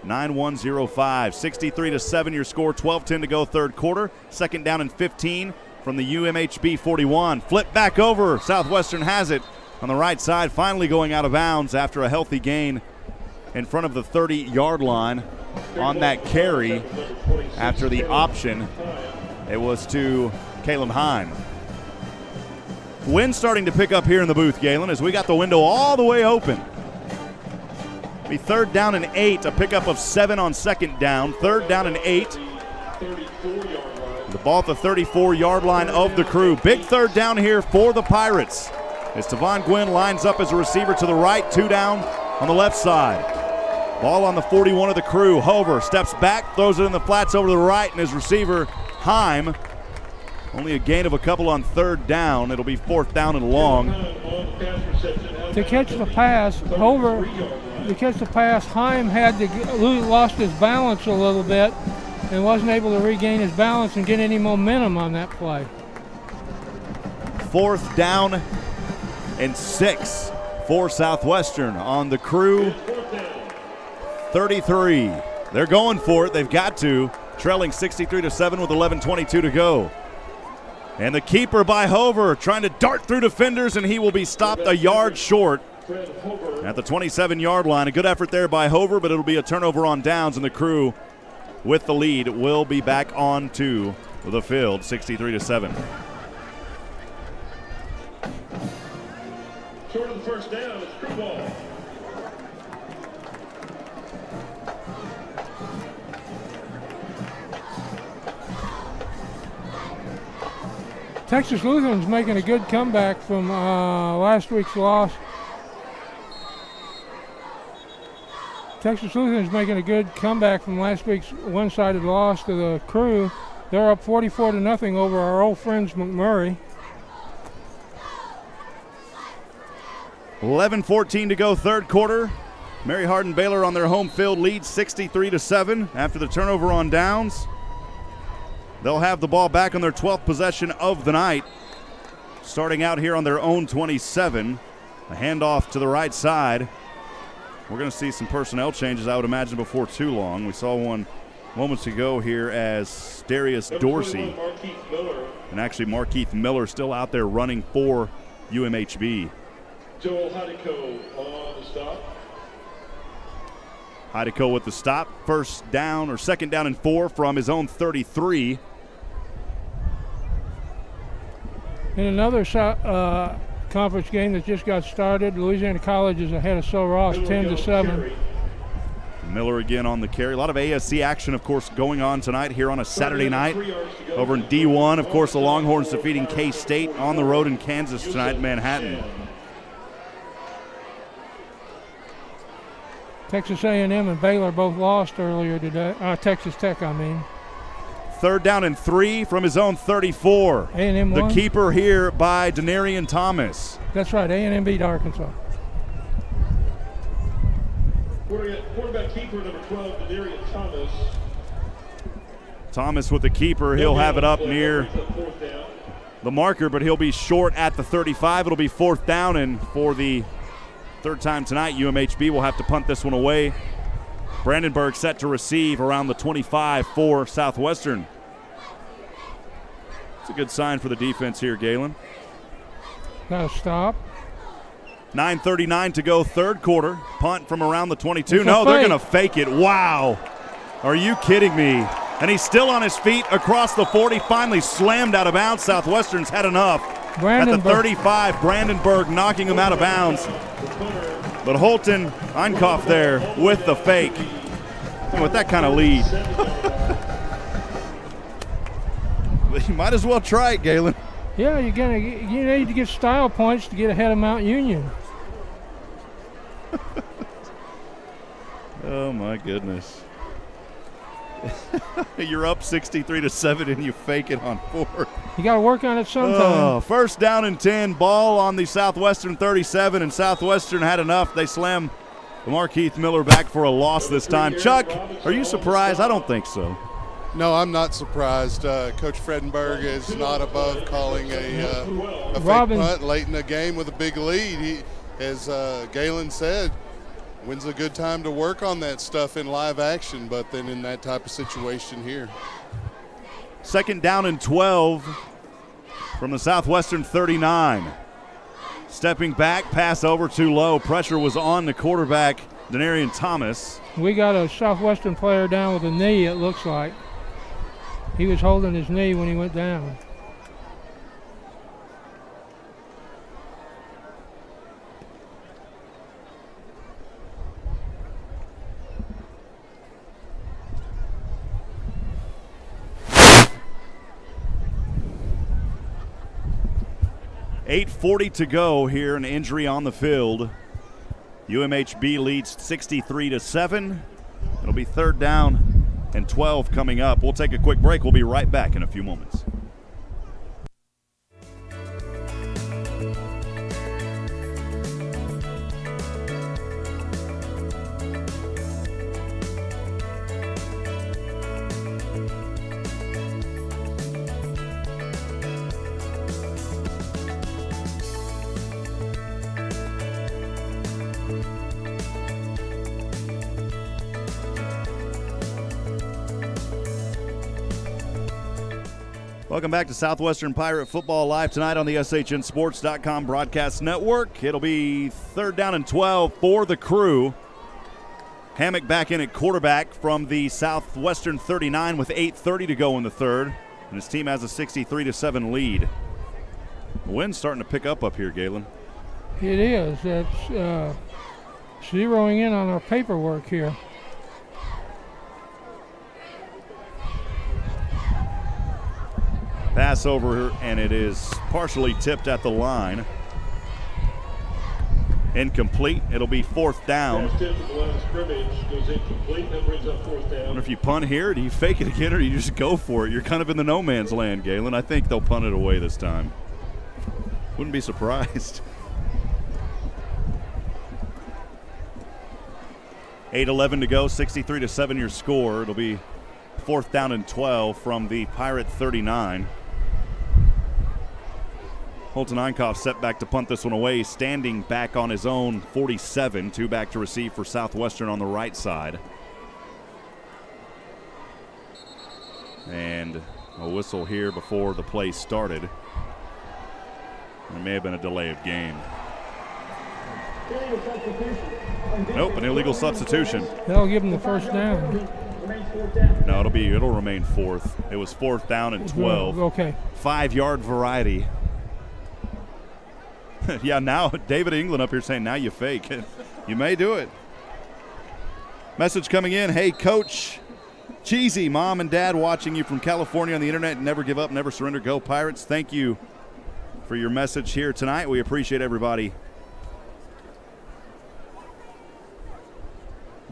63-7 your score, 12-10 to go third quarter. 2nd down and 15 from the UMHB 41. Flip back over. Southwestern has it on the right side, finally going out of bounds after a healthy gain in front of the 30-yard line on that carry after the option. It was to Caleb Heim. Wind starting to pick up here in the booth, Galen, as we got the window all the way open. Be 3rd down and 8, a pickup of 7 on 2nd down. 3rd down and 8. The ball at the 34-yard line of the Cru. Big 3rd down here for the Pirates as Tavon Gwynn lines up as a receiver to the right, 2 down on the left side. Ball on the 41 of the Cru. Hover steps back, throws it in the flats over to the right, and his receiver, Heim, only a gain of a couple on 3rd down. It'll be 4th down and long. To catch the pass, Heim had to lost his balance a little bit and wasn't able to regain his balance and get any momentum on that play. 4th down and 6 for Southwestern on the Cru 33. They're going for it. They've got to. Trailing 63-7 with 11:22 to go. And the keeper by Hover trying to dart through defenders, and he will be stopped a yard short at the 27-yard line. A good effort there by Hover, but it'll be a turnover on downs, and the Cru with the lead will be back onto the field, 63-7. Short of the 1st down, it's Cru ball. Texas Lutheran's making a good comeback from last week's loss. Texas Lutheran's making a good comeback from last week's one-sided loss to the Cru. They're up 44-0 over our old friends McMurray. 11:14 to go third quarter. Mary Hardin-Baylor on their home field lead 63-7 after the turnover on downs. They'll have the ball back on their 12th possession of the night. Starting out here on their own 27. A handoff to the right side. We're going to see some personnel changes, I would imagine, before too long. We saw one moments ago here as Darius Dorsey. And actually Markeith Miller still out there running for UMHB. Joel Heideco on the stop. Heideco with the stop. 1st down or 2nd down and 4 from his own 33. In another conference game that just got started, Louisiana College is ahead of Sul Ross 10-7. Miller again on the carry. A lot of ASC action, of course, going on tonight here on a Saturday night. Over in D1, of course, the Longhorns defeating K-State on the road in Kansas tonight in Manhattan. Texas A&M and Baylor both lost earlier today. Texas Tech, I mean. 3rd down and 3 from his own 34. A&M the won. Keeper here by Denarian Thomas. That's right, A&M beat Arkansas. Quarterback keeper number 12, Denarian Thomas. Thomas with the keeper. He'll have it up near the marker, but he'll be short at the 35. It'll be 4th down, and for the 3rd time tonight, UMHB will have to punt this one away. Brandenburg set to receive around the 25 for Southwestern. It's a good sign for the defense here, Galen. Got to stop. 9:39 to go third quarter. Punt from around the 22. No, they're going to fake it. Wow. Are you kidding me? And he's still on his feet across the 40. Finally slammed out of bounds. Southwestern's had enough. At the 35, Brandenburg knocking him out of bounds. But Holton Einkoff there with the fake. And with that kind of lead. You might as well try it, Galen. Yeah, you need to get style points to get ahead of Mount Union. Oh my goodness. You're up 63-7 and you fake it on 4th. You got to work on it sometime. Oh, first down and 10, ball on the Southwestern 37, and Southwestern had enough. They slam Markeith Miller back for a loss this time. Chuck, are you surprised? I don't think so. No, I'm not surprised. Coach Fredenberg is not above calling a fake punt late in the game with a big lead. He, as Galen said, when's a good time to work on that stuff in live action, but then in that type of situation here. Second down and 12 from the Southwestern 39. Stepping back, pass over too low. Pressure was on the quarterback, Denarian Thomas. We got a Southwestern player down with a knee, it looks like. He was holding his knee when he went down. .840 to go here, an injury on the field. UMHB leads 63-7. It'll be third down and 12 coming up. We'll take a quick break. We'll be right back in a few moments. Welcome back to Southwestern Pirate Football live tonight on the SHNSports.com broadcast network. It'll be third down and 12 for the Cru. Hammock back in at quarterback from the Southwestern 39 with 8:30 to go in the third. And his team has a 63-7 lead. The wind's starting to pick up here, Galen. It is. It's zeroing in on our paperwork here. Pass over, and it is partially tipped at the line. Incomplete. It'll be fourth down. I wonder if you punt here, do you fake it again, or do you just go for it? You're kind of in the no man's land, Galen. I think they'll punt it away this time. Wouldn't be surprised. 8:11 to go, 63-7 your score. It'll be fourth down and 12 from the Pirate 39. Holton Einkoff set back to punt this one away, standing back on his own 47. Two back to receive for Southwestern on the right side. And a whistle here before the play started. There may have been a delay of game. Nope, an illegal substitution. They'll give him the first down. No, it'll remain fourth. It was fourth down and 12. Okay. 5-yard variety. Yeah, now David England up here saying, now you fake. You may do it. Message coming in. Hey, Coach Cheesy, Mom and Dad watching you from California on the internet. Never give up, never surrender. Go Pirates. Thank you for your message here tonight. We appreciate everybody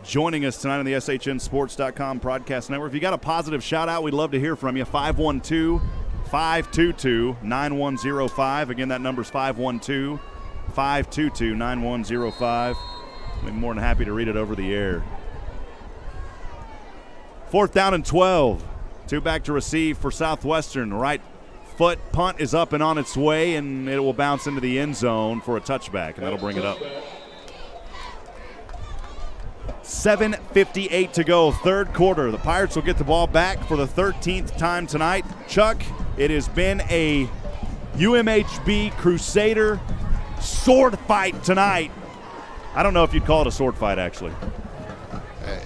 joining us tonight on the SHNSports.com broadcast network. If you got a positive shout-out, we'd love to hear from you. 512-522-9105. Again, that number's 512-522-9105. I'd be more than happy to read it over the air. Fourth down and 12. Two back to receive for Southwestern. Right foot punt is up and on its way, and it will bounce into the end zone for a touchback, and that'll bring it up. 7:58 to go, third quarter. The Pirates will get the ball back for the 13th time tonight. Chuck, it has been a UMHB Crusader sword fight tonight. I don't know if you'd call it a sword fight, actually.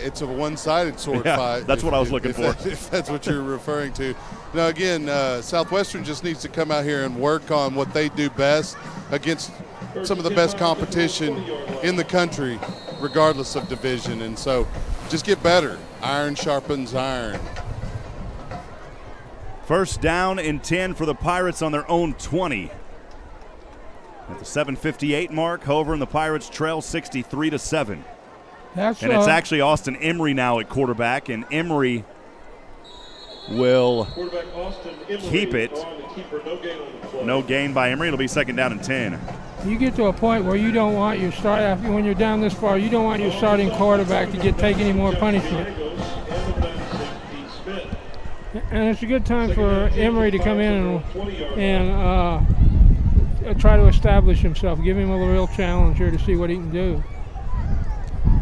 it's a one-sided sword Yeah, fight. that's what I was looking for. If that's what you're referring to. Now, again, Southwestern just needs to come out here and work on what they do best against some of the best competition in the country, regardless of division. And so just get better. Iron sharpens iron. First down and 10 for the Pirates on their own 20. At the 7:58 mark, Hover and the Pirates trail 63-7. That's And it's actually Austin Emery now at quarterback, and Emery will keep it. No gain by Emery. It'll be second down and 10. You get to a point where you don't want your when you're down this far, you don't want your starting quarterback to take any more punishment. And it's a good time for Emery to come in and try to establish himself, give him a real challenge here to see what he can do.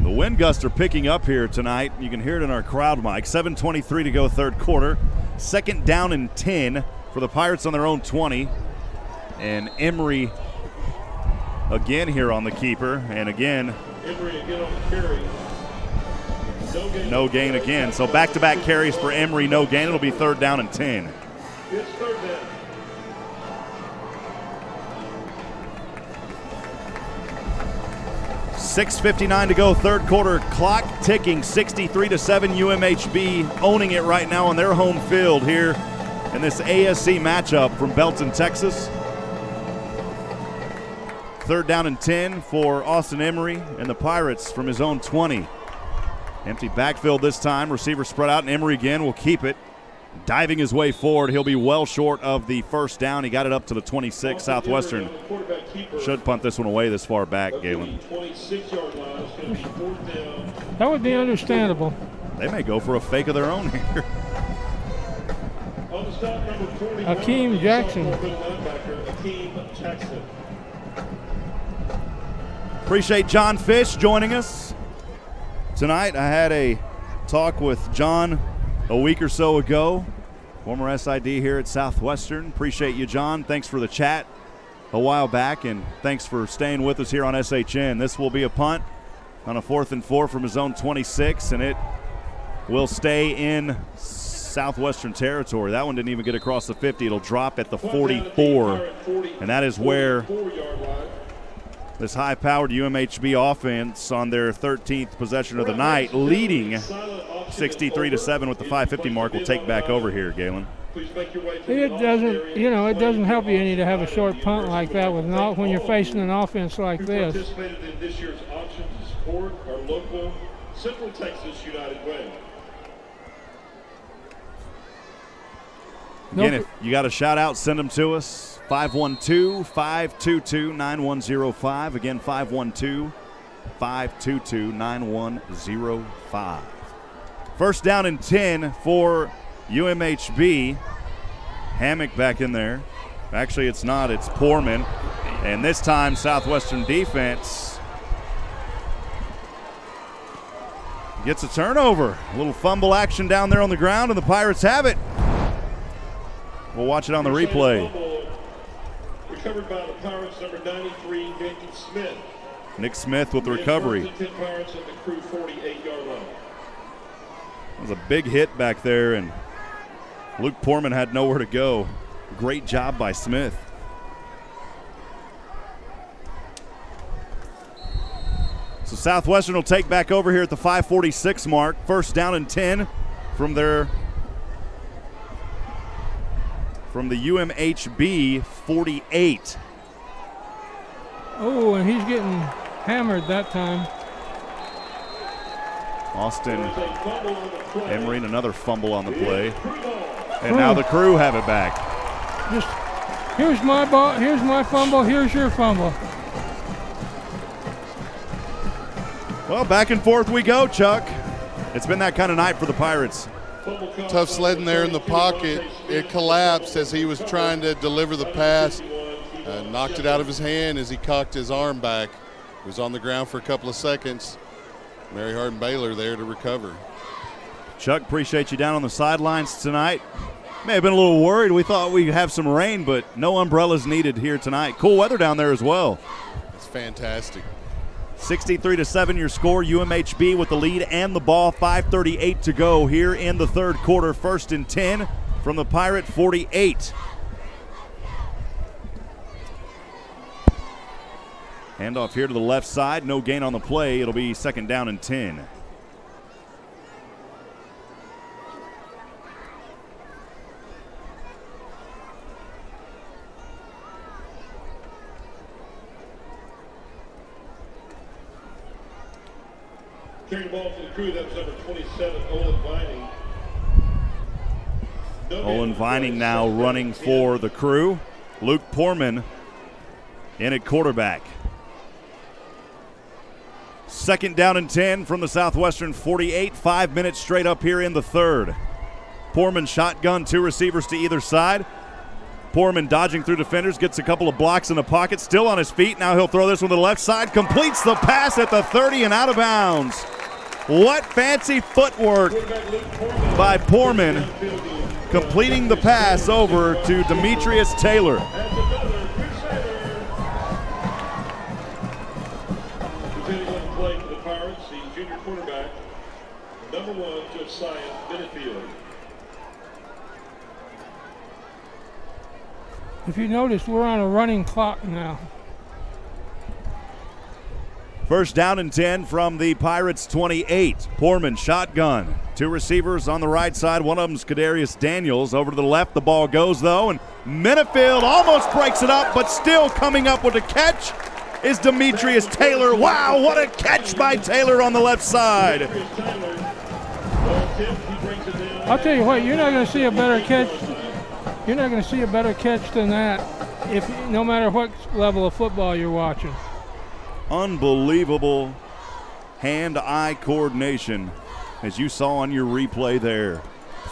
The wind gusts are picking up here tonight. You can hear it in our crowd mic. 7:23 to go third quarter. Second down and 10 for the Pirates on their own 20. And Emery again here on the keeper. And again, Emery again on the carry. no gain again. So back-to-back carries for Emery, no gain. It'll be third down and 10. It's third down. $6:59 to go, third quarter, clock ticking, 63-7, UMHB owning it right now on their home field here in this ASC matchup from Belton, Texas. Third down and 10 for Austin Emery and the Pirates from his own 20. Empty backfield this time, receiver spread out, and Emery again will keep it. Diving his way forward, he'll be well short of the first down. He got it up to the 26. Southwestern should punt this one away this far back, Galen. That would be understandable. They may go for a fake of their own here. Hakeem Jackson. Appreciate John Fish joining us tonight. I had a talk with John a week or so ago, former SID here at Southwestern. Appreciate you, John. Thanks for the chat a while back, and thanks for staying with us here on SHN. This will be a punt on a 4th and 4 from his own 26, and it will stay in Southwestern territory. That one didn't even get across the 50. It'll drop at the 44, and that is where this high-powered UMHB offense on their 13th possession of the night, leading 63-7 with the 5:50 mark, will take back over here, Galen. It doesn't help you any to have a short punt like that when you're facing an offense like this. Participated in this year's auction to support our local Central Texas United Way. Again, if you got a shout-out, send them to us. 512-522-9105. Again, 512-522-9105. First down and 10 for UMHB. Hammock back in there. Actually, it's not. It's Poorman. And this time, Southwestern defense gets a turnover. A little fumble action down there on the ground, and the Pirates have it. We'll watch it on the replay. Recovered by the Pirates, number 93, Nick Smith. Nick Smith with the recovery. Pirates at the Cru 48-yard line. It was a big hit back there, and Luke Poorman had nowhere to go. Great job by Smith. So Southwestern will take back over here at the 5:46 mark. First down and 10 from the UMHB 48. Oh, and he's getting hammered that time. Austin Emery, another fumble on the play. And now the Cru have it back. Just here's my ball, here's my fumble, here's your fumble. Well, back and forth we go, Chuck. It's been that kind of night for the Pirates. Tough sledding there in the pocket. It collapsed as he was trying to deliver the pass. Knocked it out of his hand as he cocked his arm back. He was on the ground for a couple of seconds. Mary Hardin-Baylor there to recover. Chuck, appreciate you down on the sidelines tonight. May have been a little worried. We thought we'd have some rain, but no umbrellas needed here tonight. Cool weather down there as well. It's fantastic. 63-7 your score. UMHB with the lead and the ball. 5:38 to go here in the third quarter. 1st and 10 from the Pirate 48. Handoff here to the left side. No gain on the play. It'll be 2nd down and 10. Carrying the ball for the Crew, that was number 27, Olin Vining. Olin Vining now running for the Crew. Luke Poorman in at quarterback. 2nd down and 10 from the Southwestern 48. 5 minutes straight up here in the third. Poorman shotgun, 2 receivers to either side. Poorman dodging through defenders, gets a couple of blocks in the pocket, still on his feet. Now he'll throw this one to the left side, completes the pass at the 30 and out of bounds. What fancy footwork by Poorman, completing the pass over to Demetrius Taylor. Continuing to play for the Pirates, the junior quarterback, number 1, Josiah Minifield. If you notice, we're on a running clock now. 1st down and 10 from the Pirates 28. Poorman shotgun. 2 receivers on the right side. One of them's Kadarius Daniels. Over to the left, the ball goes though, and Minifield almost breaks it up, but still coming up with a catch is Demetrius Taylor. Wow, what a catch by Taylor on the left side. I'll tell you what, you're not going to see a better catch. You're not going to see a better catch than that, no matter what level of football you're watching. Unbelievable hand-eye coordination, as you saw on your replay there.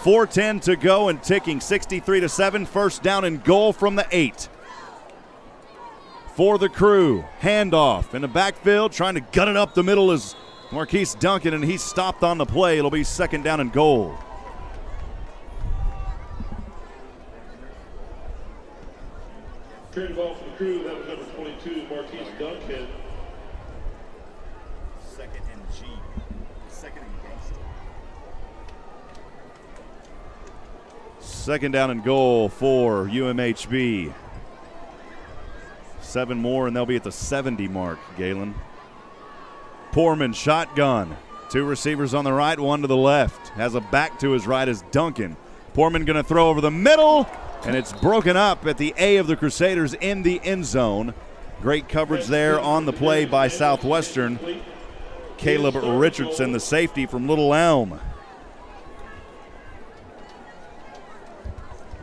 4:10 to go and ticking. 63-7. 1st down and goal from the 8. For the Crew, handoff in the backfield, trying to gut it up the middle is Marquise Duncan, and he's stopped on the play. It'll be 2nd down and goal. Carrying the ball for the Crew, that was number 22, Marquise Duncan. 2nd and G. 2nd and gangster. 2nd down and goal for UMHB. 7 more, and they'll be at the 70 mark, Galen. Poorman shotgun. 2 receivers on the right, 1 to the left. Has a back to his right as Duncan. Poorman going to throw over the middle, and it's broken up at the A of the Crusaders in the end zone. Great coverage there on the play by Southwestern. Caleb Richardson, the safety from Little Elm.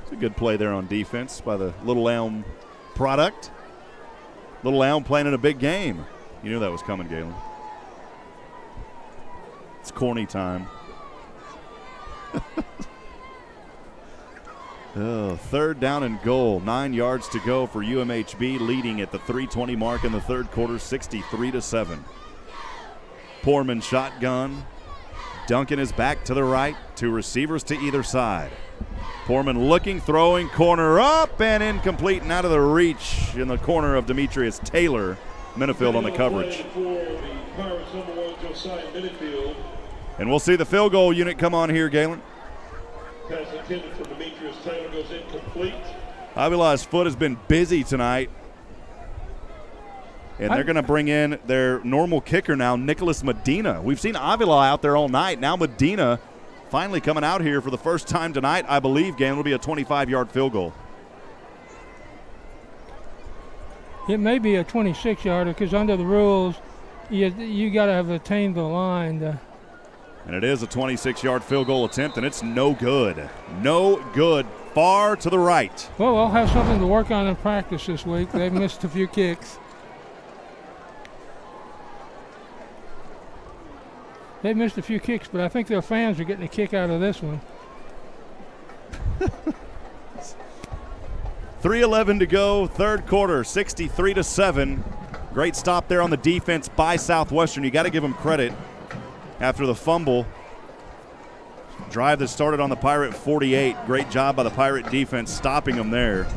It's a good play there on defense by the Little Elm product. Little Elm playing in a big game. You knew that was coming, Galen. It's corny time. 3rd down and goal. 9 yards to go for UMHB, leading at the 3:20 mark in the third quarter, 63-7. Poorman shotgun. Duncan is back to the right. 2 receivers to either side. Poorman looking, throwing, corner up, and incomplete and out of the reach in the corner of Demetrius Taylor. Minifield on the coverage. And we'll see the field goal unit come on here, Galen. Pass intended for Demetrius Taylor goes incomplete. Avila's foot has been busy tonight. And they're going to bring in their normal kicker now, Nicholas Medina. We've seen Avila out there all night. Now Medina finally coming out here for the first time tonight. I believe, Galen, will be a 25-yard field goal. It may be a 26-yarder because under the rules, you got to have attained the line. And it is a 26-yard field goal attempt, and it's no good. No good. Far to the right. Well, I'll have something to work on in practice this week. They've missed a few kicks. They've missed a few kicks, but I think their fans are getting a kick out of this one. 3:11 to go, third quarter, 63-7. Great stop there on the defense by Southwestern. You got to give them credit after the fumble. Drive that started on the Pirate 48. Great job by the Pirate defense stopping them there.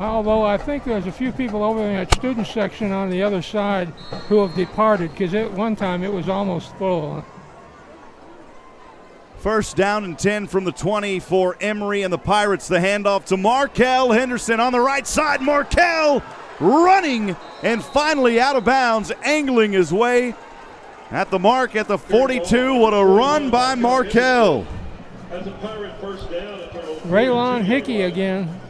Although I think there's a few people over in that student section on the other side who have departed, because at one time it was almost full. First down and 10 from the 20 for Emory and the Pirates. The handoff to Markel Henderson on the right side. Markel running and finally out of bounds, angling his way at the mark at the 42. What a run by Markel. Raylon Hickey again.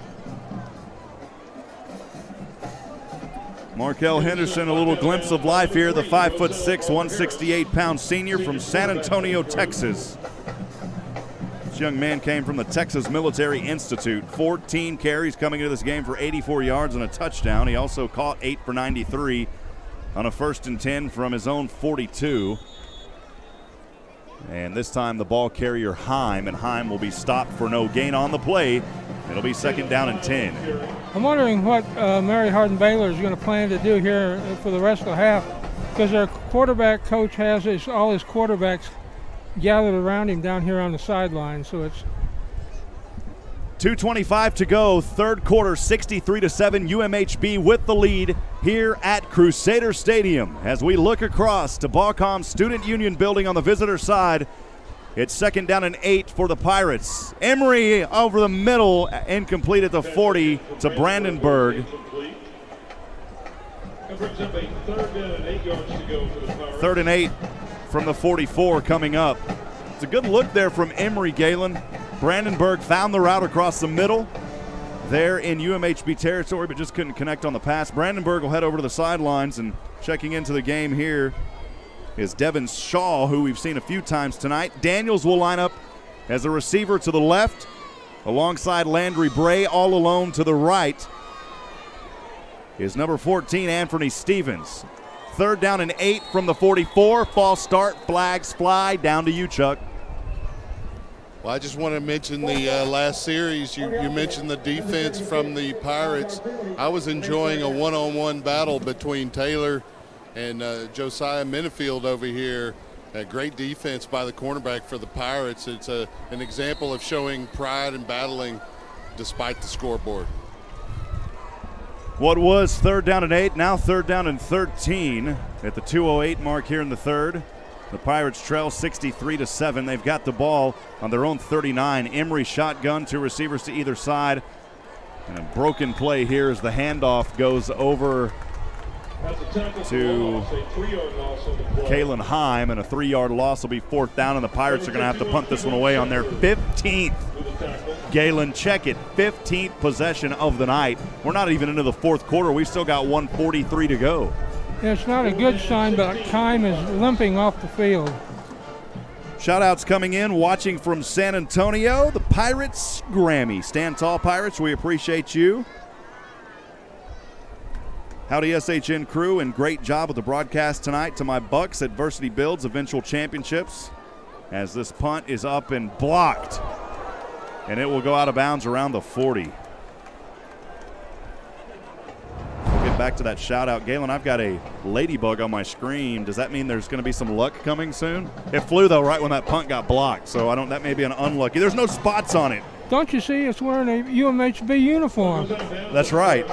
Markel Henderson, a little glimpse of life here, the 5'6", 168-pound senior from San Antonio, Texas. This young man came from the Texas Military Institute. 14 carries coming into this game for 84 yards and a touchdown. He also caught 8 for 93 on a 1st and 10 from his own 42. And this time the ball carrier Heim, and Heim will be stopped for no gain on the play. It'll be 2nd down and 10. I'm wondering what Mary Hardin-Baylor is going to plan to do here for the rest of the half, because their quarterback coach has all his quarterbacks gathered around him down here on the sideline. So it's 2:25 to go, third quarter, 63-7, UMHB with the lead here at Crusader Stadium. As we look across to Baucom Student Union building on the visitor side, it's 2nd down and 8 for the Pirates. Emory over the middle, incomplete at the 40 to Brandenburg. Third and 8 from the 44 coming up. It's a good look there from Emory, Galen. Brandenburg found the route across the middle there in UMHB territory, but just couldn't connect on the pass. Brandenburg will head over to the sidelines, and checking into the game here is Devin Shaw, who we've seen a few times tonight. Daniels will line up as a receiver to the left, alongside Landry Bray. All alone to the right is number 14, Anthony Stevens. 3rd down and 8 from the 44. False start, flags fly. Down to you, Chuck. Well, I just want to mention the last series. You mentioned the defense from the Pirates. I was enjoying a one-on-one battle between Taylor and Josiah Minifield over here. A great defense by the cornerback for the Pirates. It's an example of showing pride and battling despite the scoreboard. What was 3rd down and 8, now 3rd down and 13 at the 2:08 mark here in the third. The Pirates trail 63-7. They've got the ball on their own 39. Emory shotgun, 2 receivers to either side. And a broken play here as the handoff goes over to Kalen Heim, and a 3-yard loss will be 4th down, and the Pirates are going to have to punt this one away on their 15th. Galen, check it, 15th possession of the night. We're not even into the 4th quarter. We've still got 1:43 to go. Yeah, it's not a good sign, but Heim is limping off the field. Shout-outs coming in, watching from San Antonio, the Pirates Grammy. Stand tall, Pirates. We appreciate you. Howdy, SHN crew, and great job with the broadcast tonight. To my Bucks, adversity builds eventual championships, as this punt is up and blocked, and it will go out of bounds around the 40. We'll get back to that shout-out. Galen, I've got a ladybug on my screen. Does that mean there's going to be some luck coming soon? It flew, though, right when that punt got blocked, so that may be an unlucky. There's no spots on it. Don't you see it's wearing a UMHB uniform? That's right.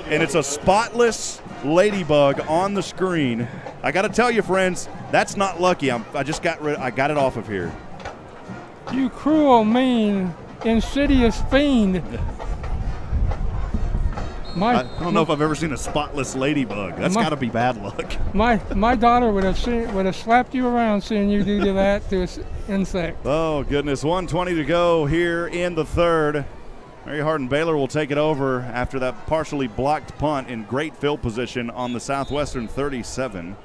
And it's a spotless ladybug on the screen. I got to tell you, friends, that's not lucky. I got it off of here. You cruel, mean, insidious fiend. I don't know if I've ever seen a spotless ladybug. That's got to be bad luck. My daughter would have slapped you around seeing you do that to an insect. Oh, goodness. 1:20 to go here in the third. Mary Hardin-Baylor will take it over after that partially blocked punt in great field position on the Southwestern 37.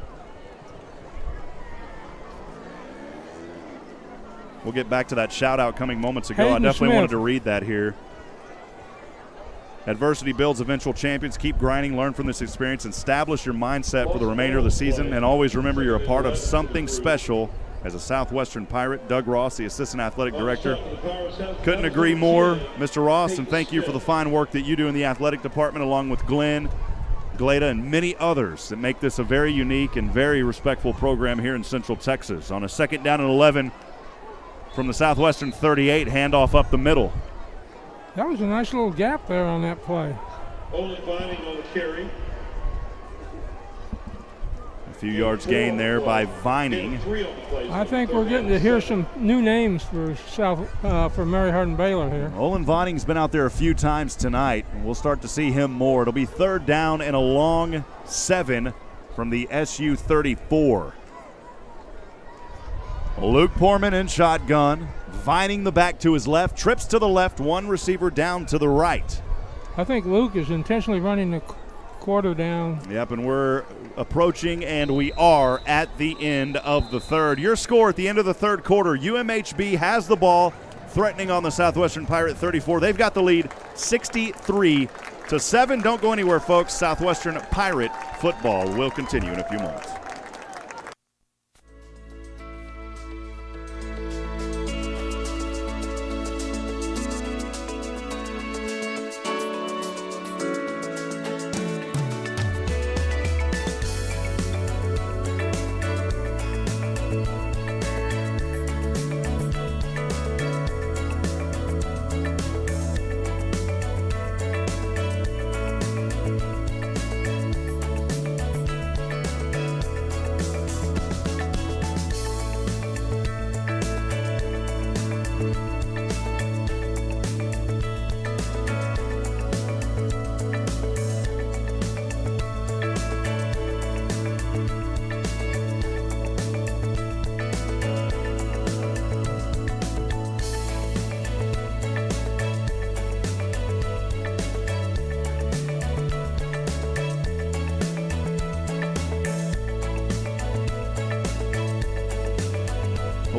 We'll get back to that shout-out coming moments ago. I definitely wanted to read that here. Adversity builds eventual champions. Keep grinding, learn from this experience, and establish your mindset for the remainder of the season. And always remember you're a part of something special as a Southwestern Pirate. Doug Ross, the Assistant Athletic Director. Couldn't agree more, Mr. Ross, and thank you for the fine work that you do in the athletic department, along with Glenn, Gleda, and many others that make this a very unique and very respectful program here in Central Texas. On a 2nd down and 11 from the Southwestern 38, handoff up the middle. That was a nice little gap there on that play. Olin Vining on the carry. A few yards gained there by Vining. I think we're getting to hear some new names for for Mary Hardin-Baylor here. Olin Vining's been out there a few times tonight. We'll start to see him more. It'll be third down and a long 7 from the SU 34. Luke Porman in shotgun. Vining the back to his left, trips to the left, one receiver down to the right. I think Luke is intentionally running the quarter down. Yep, and we're approaching, and we are at the end of the third. Your score at the end of the third quarter, UMHB has the ball, threatening on the Southwestern Pirate 34. They've got the lead 63-7. Don't go anywhere, folks. Southwestern Pirate football will continue in a few moments.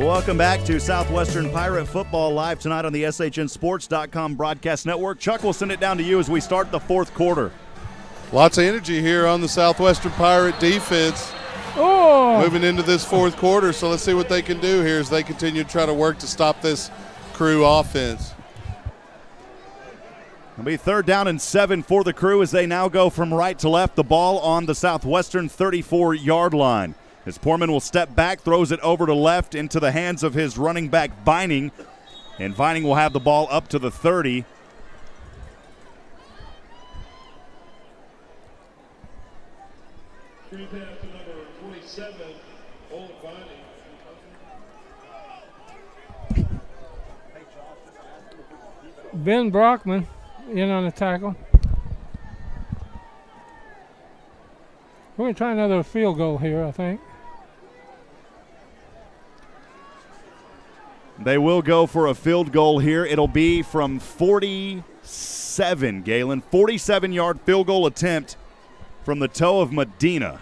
Welcome back to Southwestern Pirate Football live tonight on the SHNSports.com broadcast network. Chuck, will send it down to you as we start the fourth quarter. Lots of energy here on the Southwestern Pirate defense. Oh! Moving into this fourth quarter, so let's see what they can do here as they continue to try to work to stop this Cru offense. It'll be third down and 7 for the Cru as they now go from right to left. The ball on the Southwestern 34-yard line. As Porman will step back, throws it over to left into the hands of his running back, Vining. And Vining will have the ball up to the 30. Screen pass to number 27, Olin Vining. Ben Brockman in on the tackle. We're going to try another field goal here, I think. They will go for a field goal here. It'll be from 47, Galen. 47-yard field goal attempt from the toe of Medina.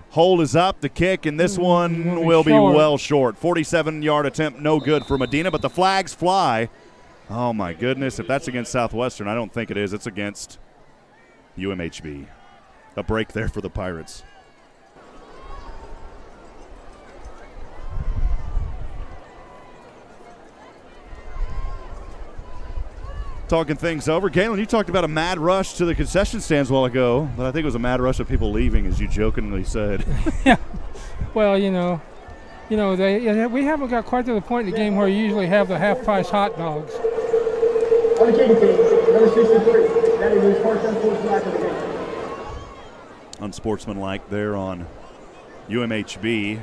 Hold is up, the kick, and this one will be well short. 47-yard attempt, no good for Medina, but the flags fly. Oh, my goodness. If that's against Southwestern, I don't think it is. It's against UMHB. A break there for the Pirates. Talking things over. Galen, you talked about a mad rush to the concession stands a while ago, but I think it was a mad rush of people leaving, as you jokingly said. Yeah. Well, we haven't got quite to the point in the game where you usually have the half-price hot dogs. On the kicking team, number 63, that is his first unsportsmanlike of the game. Unsportsmanlike there on UMHB.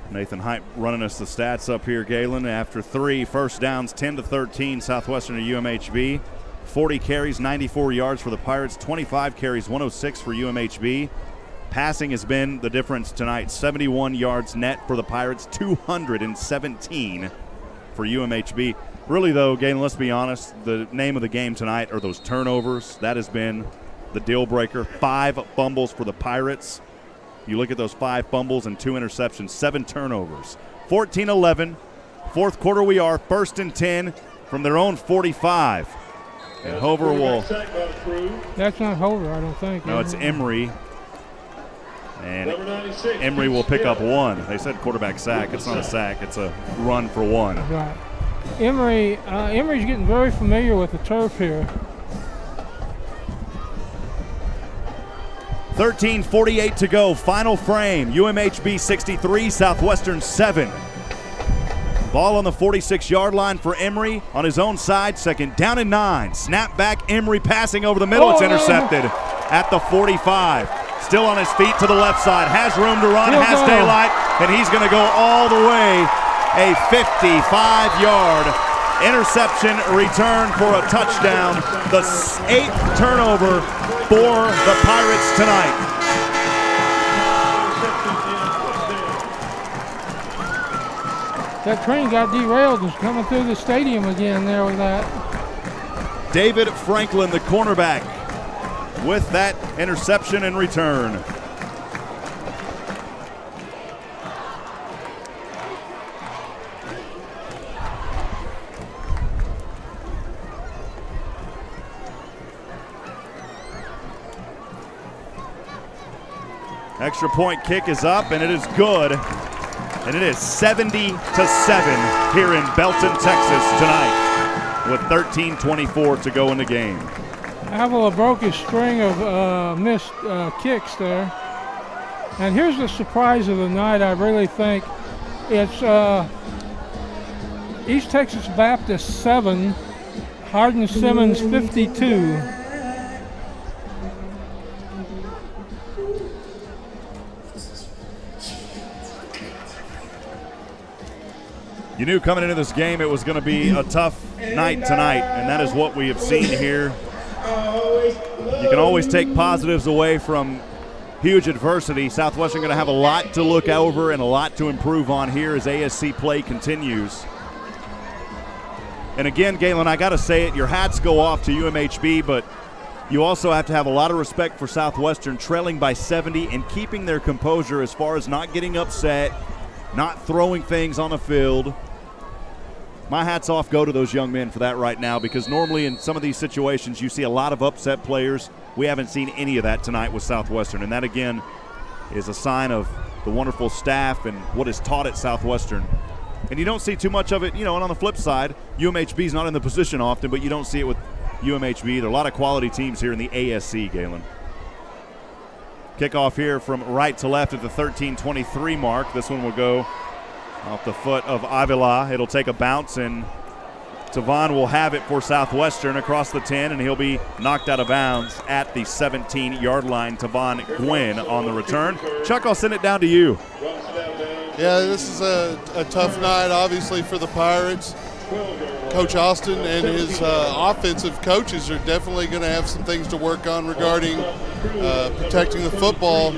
Nathan Hipp running us the stats up here, Galen. After 3 first downs, 10-13, Southwestern to UMHB. 40 carries, 94 yards for the Pirates. 25 carries, 106 for UMHB. Passing has been the difference tonight. 71 yards net for the Pirates, 217 for UMHB. Really, though, Galen, let's be honest, the name of the game tonight are those turnovers. That has been the deal breaker. 5 fumbles for the Pirates. You look at those 5 fumbles and 2 interceptions, 7 turnovers. 14-11. Fourth quarter we are, 1st and 10 from their own 45. And Hover will. That's not Hover, I don't think. No, it's Emery. And Emery will pick up 1. They said quarterback sack. It's not a sack. It's a run for 1. Right. Emery's getting very familiar with the turf here. 13:48 to go. Final frame. UMHB 63, Southwestern 7. Ball on the 46-yard line for Emery on his own side. 2nd down and 9. Snap back. Emery passing over the middle. It's intercepted at the 45. Still on his feet to the left side. Has room to run. Has daylight. And he's going to go all the way. A 55-yard interception return for a touchdown. The 8th turnover for the Pirates tonight. That train got derailed and coming through the stadium again there with that. David Franklin, the cornerback, with that interception and return. Extra point kick is up, and it is good. And it is 70-7 here in Belton, Texas tonight with 13:24 to go in the game. Avila broke his string of missed kicks there. And here's the surprise of the night, I really think. It's East Texas Baptist 7, Hardin-Simmons 52. You knew coming into this game it was going to be a tough night tonight, and that is what we have seen here. You can always take positives away from huge adversity. Southwestern going to have a lot to look over and a lot to improve on here as ASC play continues. And again, Galen, I got to say it, your hats go off to UMHB, but you also have to have a lot of respect for Southwestern trailing by 70 and keeping their composure as far as not getting upset, not throwing things on the field. My hats off go to those young men for that right now, because normally in some of these situations you see a lot of upset players. We haven't seen any of that tonight with Southwestern, and that again is a sign of the wonderful staff and what is taught at Southwestern. And you don't see too much of it, and on the flip side, UMHB's not in the position often, but you don't see it with UMHB either. A lot of quality teams here in the ASC, Galen. Kickoff here from right to left at the 13:23 mark. This one will go off the foot of Avila. It'll take a bounce, and Tavon will have it for Southwestern across the 10, and he'll be knocked out of bounds at the 17-yard line. Tavon Gwynn on the return. Chuck, I'll send it down to you. Yeah, this is a tough night, obviously, for the Pirates. Coach Austin and his offensive coaches are definitely going to have some things to work on regarding protecting the football.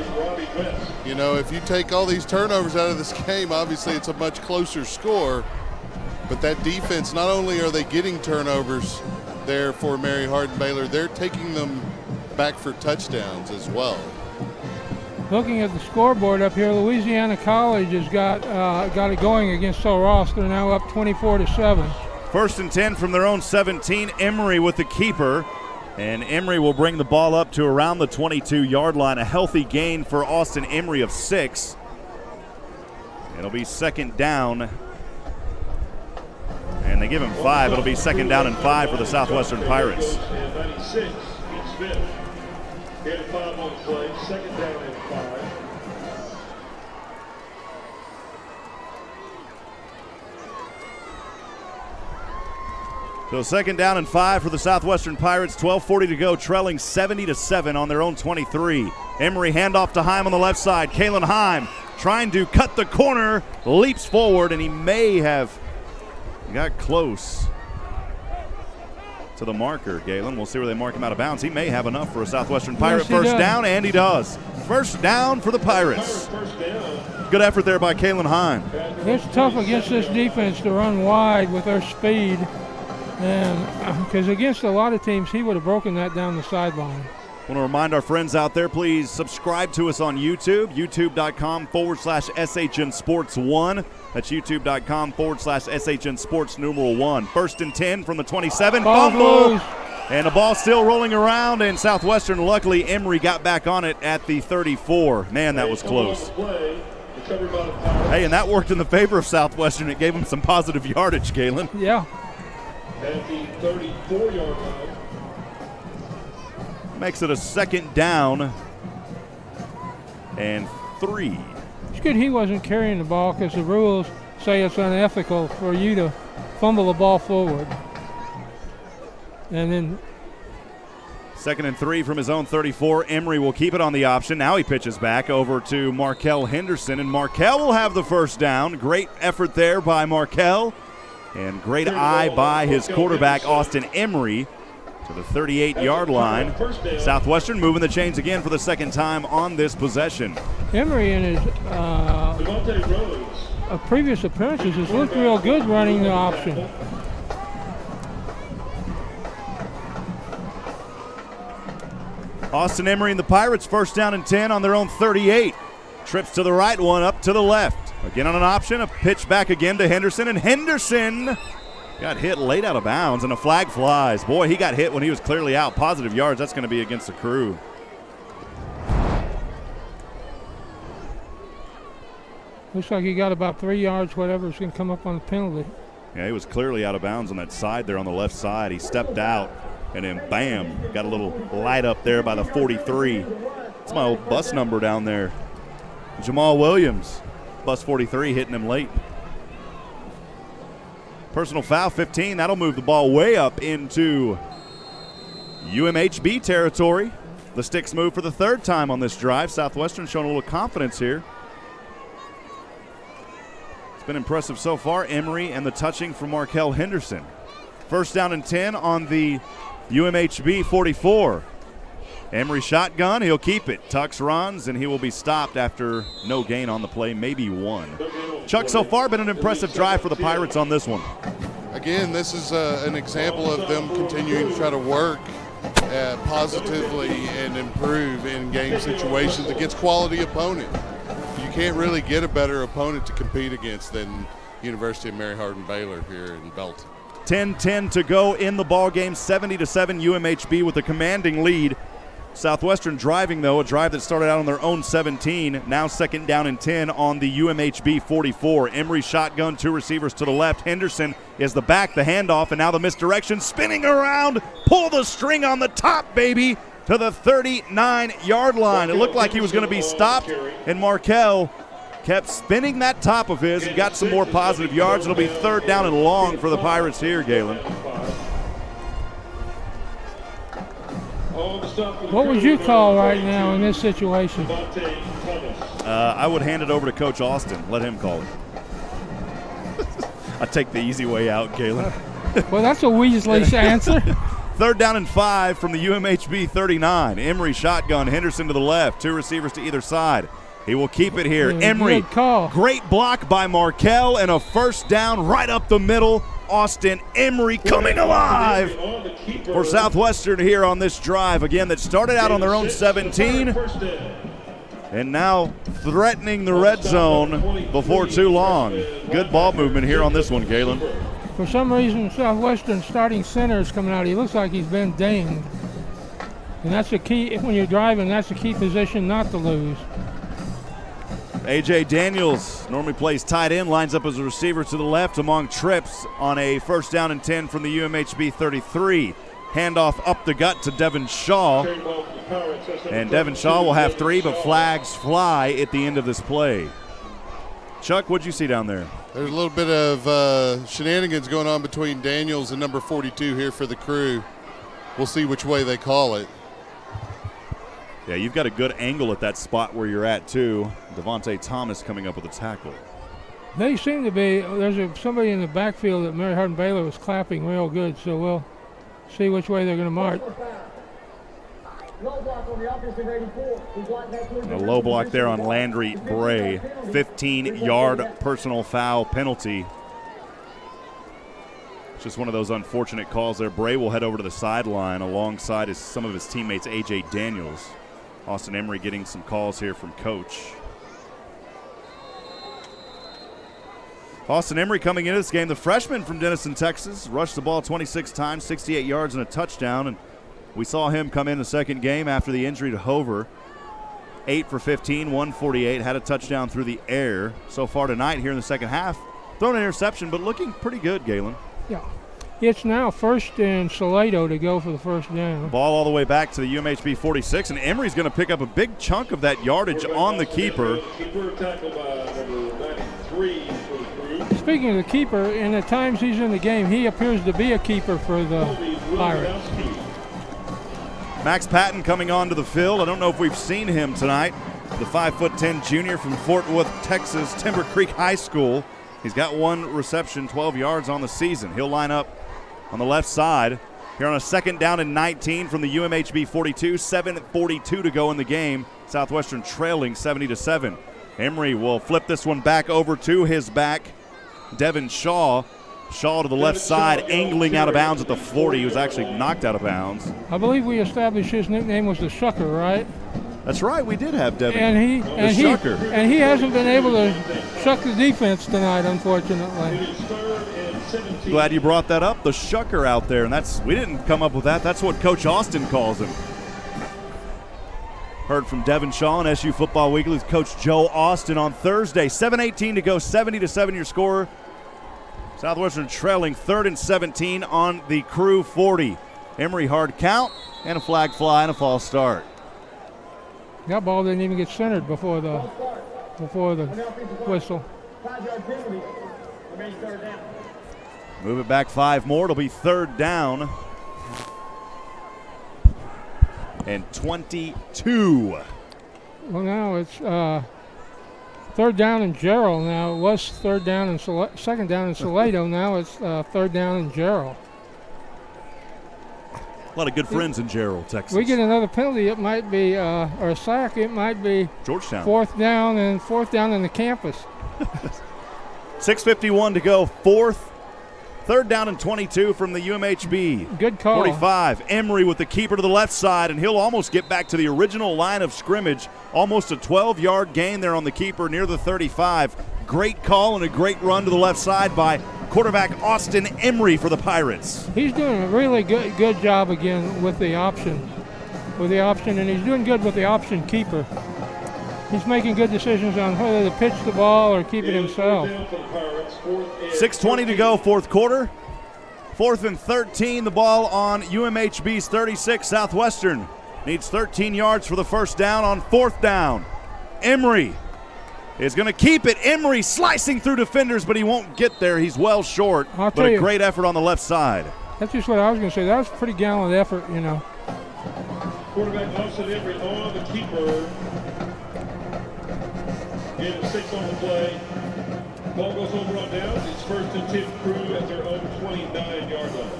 If you take all these turnovers out of this game, obviously it's a much closer score. But that defense, not only are they getting turnovers there for Mary Hardin-Baylor, they're taking them back for touchdowns as well. Looking at the scoreboard up here, Louisiana College has got it going against Sul Ross. They're now up 24-7. 1st and 10 from their own 17. Emery with the keeper. And Emery will bring the ball up to around the 22-yard line. A healthy gain for Austin Emery of 6. It'll be 2nd down. And they give him 5. It'll be 2nd down and 5 for the Southwestern Pirates. 96, Smith. Get 5 on play, 2nd down and 5. So 2nd down and 5 for the Southwestern Pirates. 12:40 to go, trailing 70-7 on their own 23. Emery handoff to Heim on the left side. Kalen Heim trying to cut the corner, leaps forward, and he may have got close to the marker, Galen. We'll see where they mark him out of bounds. He may have enough for a Southwestern Pirate first down, and he does. First down for the Pirates. Good effort there by Kalen Heim. It's tough against this defense to run wide with their speed. And because against a lot of teams, he would have broken that down the sideline. I want to remind our friends out there, please subscribe to us on YouTube, youtube.com/SHN Sports 1. That's youtube.com/SHN Sports numeral 1. 1st and 10 from the 27. Fumble. And the ball still rolling around, and Southwestern, luckily, Emery got back on it at the 34. Man, that was close. Hey, and that worked in the favor of Southwestern. It gave them some positive yardage, Galen. Yeah. At the 34-yard line. Makes it a 2nd down and 3. It's good he wasn't carrying the ball, because the rules say it's unethical for you to fumble the ball forward. And then 2nd and 3 from his own 34. Emery will keep it on the option. Now he pitches back over to Markel Henderson, and Markel will have the first down. Great effort there by Markel, and great eye by his quarterback, Austin Emery, to the 38-yard line. Southwestern moving the chains again for the second time on this possession. Emery in his previous appearances has looked real good running the option. Austin Emery and the Pirates first down and 10 on their own 38. Trips to the right, one up to the left. Again on an option, a pitch back again to Henderson, and Henderson got hit late out of bounds, and a flag flies. Boy, he got hit when he was clearly out. Positive yards, that's going to be against the Cru. Looks like he got about 3 yards, whatever is going to come up on the penalty. Yeah, he was clearly out of bounds on that side there on the left side. He stepped out, and then bam, got a little light up there by the 43. That's my old bus number down there. Jamal Williams, bus 43, hitting him late. Personal foul, 15. That'll move the ball way up into UMHB territory. The sticks move for the third time on this drive. Southwestern showing a little confidence here. It's been impressive so far. Emery and the touching from Markel Henderson. First down and 10 on the UMHB 44. Emery shotgun, he'll keep it. Tux runs, and he will be stopped after no gain on the play, maybe one. Chuck, so far been an impressive drive for the Pirates on this one. Again, this is an example of them continuing to try to work positively and improve in game situations against quality opponent. You can't really get a better opponent to compete against than University of Mary Hardin-Baylor here in Belton. 10-10 to go in the ball game, 70-7 UMHB with a commanding lead. Southwestern driving, though, a drive that started out on their own 17, now second down and 10 on the UMHB 44. Emery shotgun, 2 receivers to the left. Henderson is the back, the handoff, and now the misdirection, spinning around, pull the string on the top, baby, to the 39-yard line. It looked like he was going to be stopped, and Markel kept spinning that top of his and got some more positive yards. It'll be third down and long for the Pirates here, Galen. What would you call right now in this situation? I would hand it over to Coach Austin. Let him call it. I take the easy way out, Galen. Well, that's a Weasley answer. Third down and 5 from the UMHB 39. Emery shotgun, Henderson to the left, 2 receivers to either side. He will keep it here. Yeah, Emery, good call. Great block by Markel, and a first down right up the middle. Austin Emery coming alive for Southwestern here on this drive. Again, that started out on their own 17 and now threatening the red zone before too long. Good ball movement here on this one, Galen. For some reason, Southwestern starting center is coming out. He looks like he's been dinged. And that's the key. When you're driving, that's the key position not to lose. A.J. Daniels normally plays tight end, lines up as a receiver to the left among trips on a first down and 10 from the UMHB 33. Handoff up the gut to Devin Shaw. And Devin Shaw will have 3, but flags fly at the end of this play. Chuck, what'd you see down there? There's a little bit of shenanigans going on between Daniels and number 42 here for the Cru. We'll see which way they call it. Yeah, you've got a good angle at that spot where you're at, too. Devontae Thomas coming up with a tackle. They seem to be, somebody in the backfield that Mary Hardin-Baylor was clapping real good, so we'll see which way they're going to march. A low block there on Landry Bray. 15-yard personal foul penalty. It's just one of those unfortunate calls there. Bray will head over to the sideline alongside some of his teammates, A.J. Daniels. Austin Emery getting some calls here from Coach. Austin Emery coming into this game, the freshman from Denison, Texas, rushed the ball 26 times, 68 yards and a touchdown. And we saw him come in the second game after the injury to Hover. 8 for 15, 148, had a touchdown through the air. So far tonight here in the second half, thrown an interception, but looking pretty good, Galen. Yeah. It's now first and Salado to go for the first down. Ball all the way back to the UMHB 46, and Emery's going to pick up a big chunk of that yardage on the keeper. Keeper tackled by number 93 for the Cru. speaking of the keeper, in the times he's in the game, he appears to be a keeper for the Pirates. Max Patton coming onto the field. I don't know if we've seen him tonight. The 5'10" junior from Fort Worth, Texas, Timber Creek High School. He's got 1 reception, 12 yards on the season. He'll line up on the left side here on a 2nd down and 19 from the UMHB 42. 7:42 to go in the game. Southwestern trailing 70-7. Emery will flip this one back over to his back, Devin Shaw. Shaw to the left side, angling out of bounds at the 40. He was actually knocked out of bounds. I believe we established his nickname was the Shucker, right? That's right, we did have Devin. And he hasn't been able to shuck the defense tonight, unfortunately. Glad you brought that up, the Shucker out there, and we didn't come up with that. That's what Coach Austin calls him. Heard from Devin Shaw on SU Football Weekly with Coach Joe Austin on Thursday. 7:18 to go, 70-7 your score. Southwestern trailing 3rd and 17 on the Cru 40. Emery hard count and a flag fly and a false start. That ball didn't even get centered before the whistle. Move it back 5 more. It'll be 3rd down and 22. Well, now it's 3rd down in Gerald. Now it was 3rd down and 2nd down in Salado. Now it's 3rd down in Gerald. A lot of good friends in Gerald, Texas. We get another penalty, it might be, or a sack, it might be Georgetown. 4th down in the campus. 6:51 to go, 3rd down and 22 from the UMHB. Good call. 45, Emery with the keeper to the left side, and he'll almost get back to the original line of scrimmage. Almost a 12-yard gain there on the keeper near the 35. Great call and a great run to the left side by quarterback Austin Emery for the Pirates. He's doing a really good job again with the option, and he's doing good with the option keeper. He's making good decisions on whether to pitch the ball or keep it himself. 6:20 to go, 4th quarter. 4th and 13, the ball on UMHB's 36. Southwestern needs 13 yards for the 1st down on 4th down. Emery is going to keep it. Emery slicing through defenders, but he won't get there. He's well short, but a great effort on the left side. That's just what I was going to say. That was a pretty gallant effort, you know. Quarterback Austin Emery on the keeper. Gain of 6 on the play. Ball goes over on downs. It's 1st and 10 Cru at their own 29-yard line.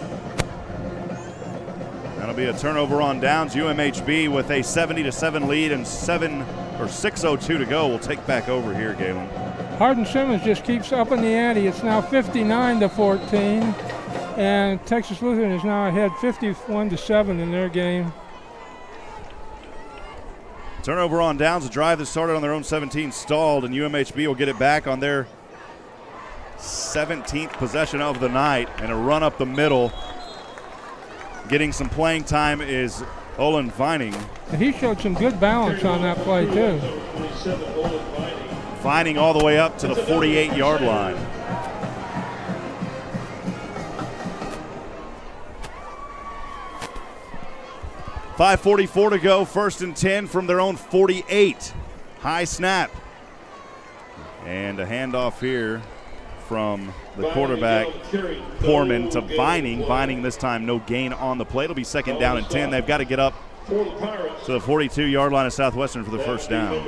That'll be a turnover on downs. UMHB with a 70-7 lead and 6:02 to go. We'll take back over here, Galen. Hardin-Simmons just keeps up in the ante. It's now 59-14, and Texas Lutheran is now ahead 51-7 in their game. Turnover on downs. A drive that started on their own 17 stalled, and UMHB will get it back on their 17th possession of the night, and a run up the middle. Getting some playing time is Olin Vining. He showed some good balance on that play, too. Vining all the way up to the 48-yard line. .544 to go, 1st and 10 from their own 48. High snap. And a handoff here from the quarterback, Poorman, to Vining. Vining this time no gain on the play. It'll be 2nd down and 10. They've got to get up to the 42-yard line of Southwestern for the 1st down.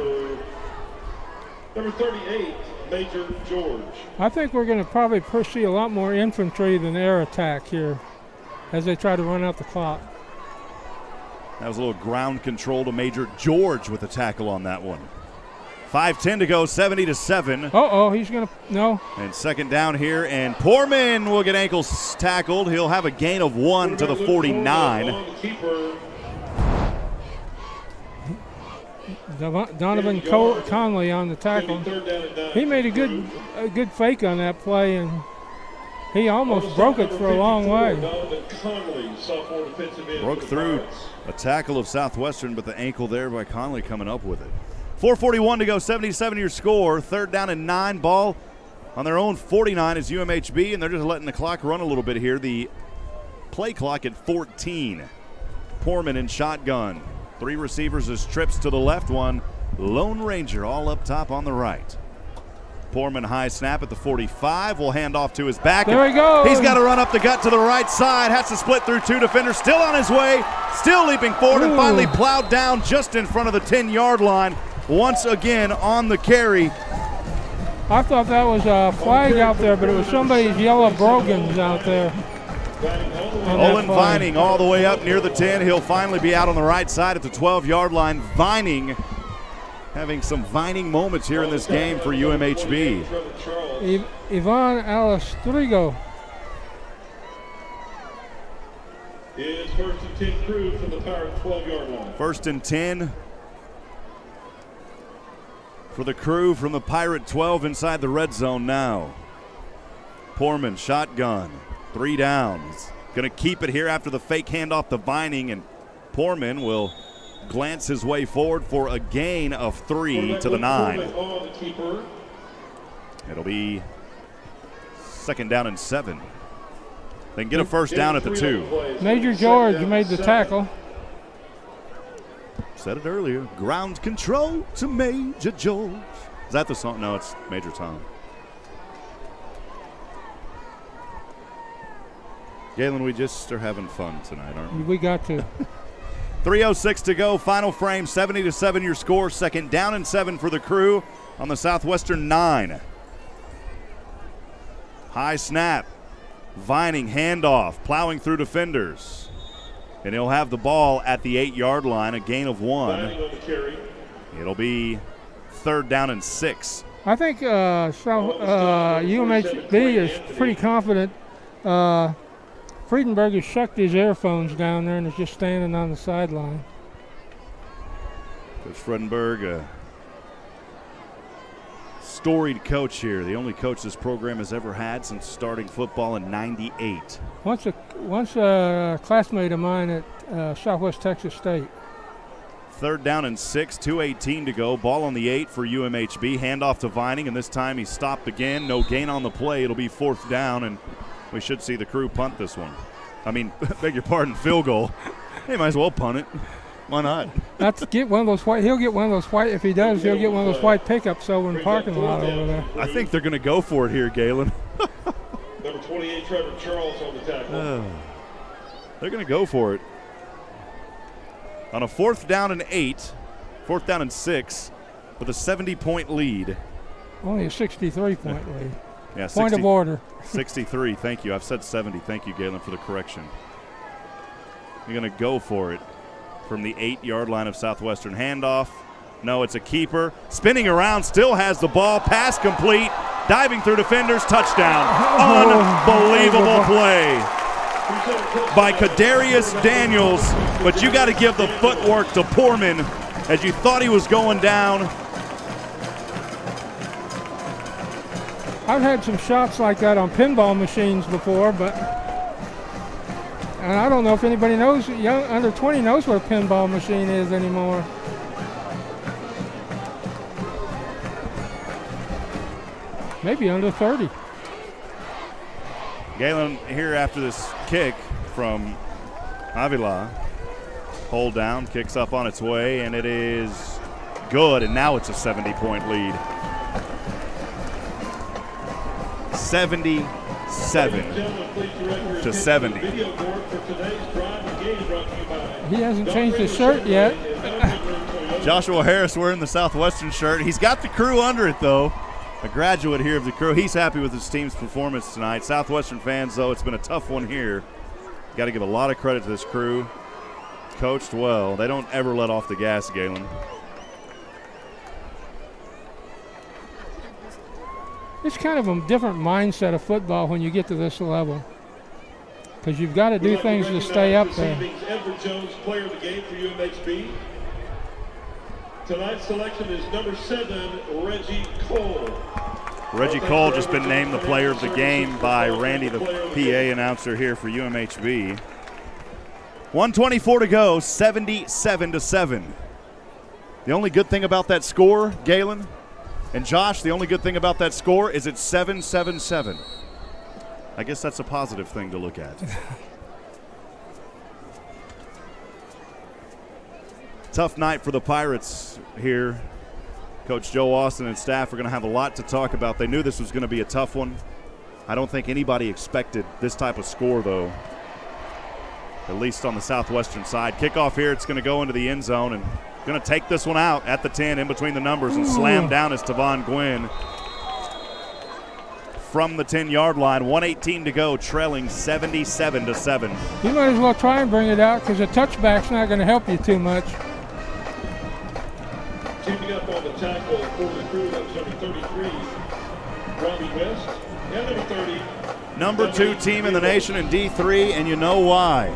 Number 38, Major George. I think we're going to probably see a lot more infantry than air attack here as they try to run out the clock. That was a little ground control to Major George with a tackle on that one. 5:10 to go, 70-7. He's going to, no. And 2nd down here, and Poorman will get ankles tackled. He'll have a gain of 1 to the 49. Donovan Conley on the tackle. He made a good fake on that play, and he almost broke it for a long way. Broke through a tackle of Southwestern, but the ankle there by Conley coming up with it. 4:41 to go, 77 your score. 3rd down and 9. Ball on their own 49 is UMHB, and they're just letting the clock run a little bit here. The play clock at 14. Poorman in shotgun. 3 receivers as trips to the left, 1 Lone Ranger all up top on the right. Poorman high snap at the 45. Will hand off to his back. There he goes. He's got to run up the gut to the right side. Has to split through 2 defenders. Still on his way. Still leaping forward and finally plowed down just in front of the 10-yard line. Once again on the carry. I thought that was a flag out there, but it was somebody's yellow brogans out there. Olin Vining all the way up near the 10. He'll finally be out on the right side at the 12-yard line. Vining having some Vining moments here in this game for UMHB. Ivan Alistrigo. Is 1st and 10 Cru from the Pirates 12-yard line. 1st and 10 for the Cru from the Pirate 12 inside the red zone now. Poorman shotgun, 3 downs. Going to keep it here after the fake handoff to Vining, and Poorman will glance his way forward for a gain of 3 to the 9. It'll be 2nd down and 7. They can get a 1st down at the 2. Major George made the tackle. Said it earlier. Ground control to Major George. Is that the song? No, it's Major Tom. Galen, we just are having fun tonight, aren't we? We got to. 3:06 to go. Final frame. 70-7 your score. 2nd down and 7 for the Cru on the Southwestern 9. High snap. Vining handoff. Plowing through defenders. And he'll have the ball at the 8-yard line, a gain of 1. It'll be 3rd down and 6. I think UMHB is pretty confident. Friedenberg has shucked his earphones down there and is just standing on the sideline. Coach Friedenberg, a storied coach here, the only coach this program has ever had since starting football in '98. Once a classmate of mine at Southwest Texas State. 3rd down and 6, 2:18 to go. Ball on the 8 for UMHB. Handoff to Vining, and this time he stopped again. No gain on the play. It'll be 4th down, and we should see the Cru punt this one. I mean, beg your pardon, field goal. He might as well punt it. Why not? That's get one of those white. He'll get one of those white. If he does, he'll get one of those white pickups over in the parking lot over there. I think they're going to go for it here, Galen. Number 28, Trevor Charles on the tackle. They're going to go for it. On a 4th down and 8, 4th down and 6, with a 70-point lead. Only a 63-point lead. Yeah, Point of order. 63, thank you. I've said 70. Thank you, Galen, for the correction. You're going to go for it from the 8-yard line of Southwestern. Handoff. No, it's a keeper. Spinning around, still has the ball. Pass complete. Diving through defenders. Touchdown. Unbelievable play by Kadarius Daniels. But you got to give the footwork to Poorman as you thought he was going down. I've had some shots like that on pinball machines before, and I don't know if anybody knows, young under 20 knows what a pinball machine is anymore. Maybe under 30. Galen here after this kick from Avila. Hold down, kicks up on its way, and it is good, and now it's a 70-point lead. 77 to 70. He hasn't changed his shirt yet. Joshua Harris wearing the Southwestern shirt. He's got the Cru under it, though. A graduate here of the Cru. He's happy with his team's performance tonight. Southwestern fans, though, it's been a tough one here. Got to give a lot of credit to this Cru. Coached well. They don't ever let off the gas, Galen. It's kind of a different mindset of football when you get to this level, because you've got to do things to stay up there. Edward Jones, player of the game for UMHB. Tonight's selection is number 7, Reggie Cole. Reggie Cole just been named the player of the game by Randy, the PA announcer here for UMHB. 1:24 to go, 77 to 7. The only good thing about that score, Galen and Josh, the only good thing about that score is it's 7-7-7. I guess that's a positive thing to look at. Tough night for the Pirates here. Coach Joe Austin and staff are going to have a lot to talk about. They knew this was going to be a tough one. I don't think anybody expected this type of score, though, at least on the Southwestern side. Kickoff here. It's going to go into the end zone and going to take this one out at the 10 in between the numbers and slam down is Tavon Gwynn from the 10-yard line. 1:18 to go, trailing 77-7. You might as well try and bring it out because a touchback's not going to help you too much. Teaming up on the tackle for the Crew, that's number 33, Robbie West, and number 30. Number 2 team in the nation in D3, and you know why.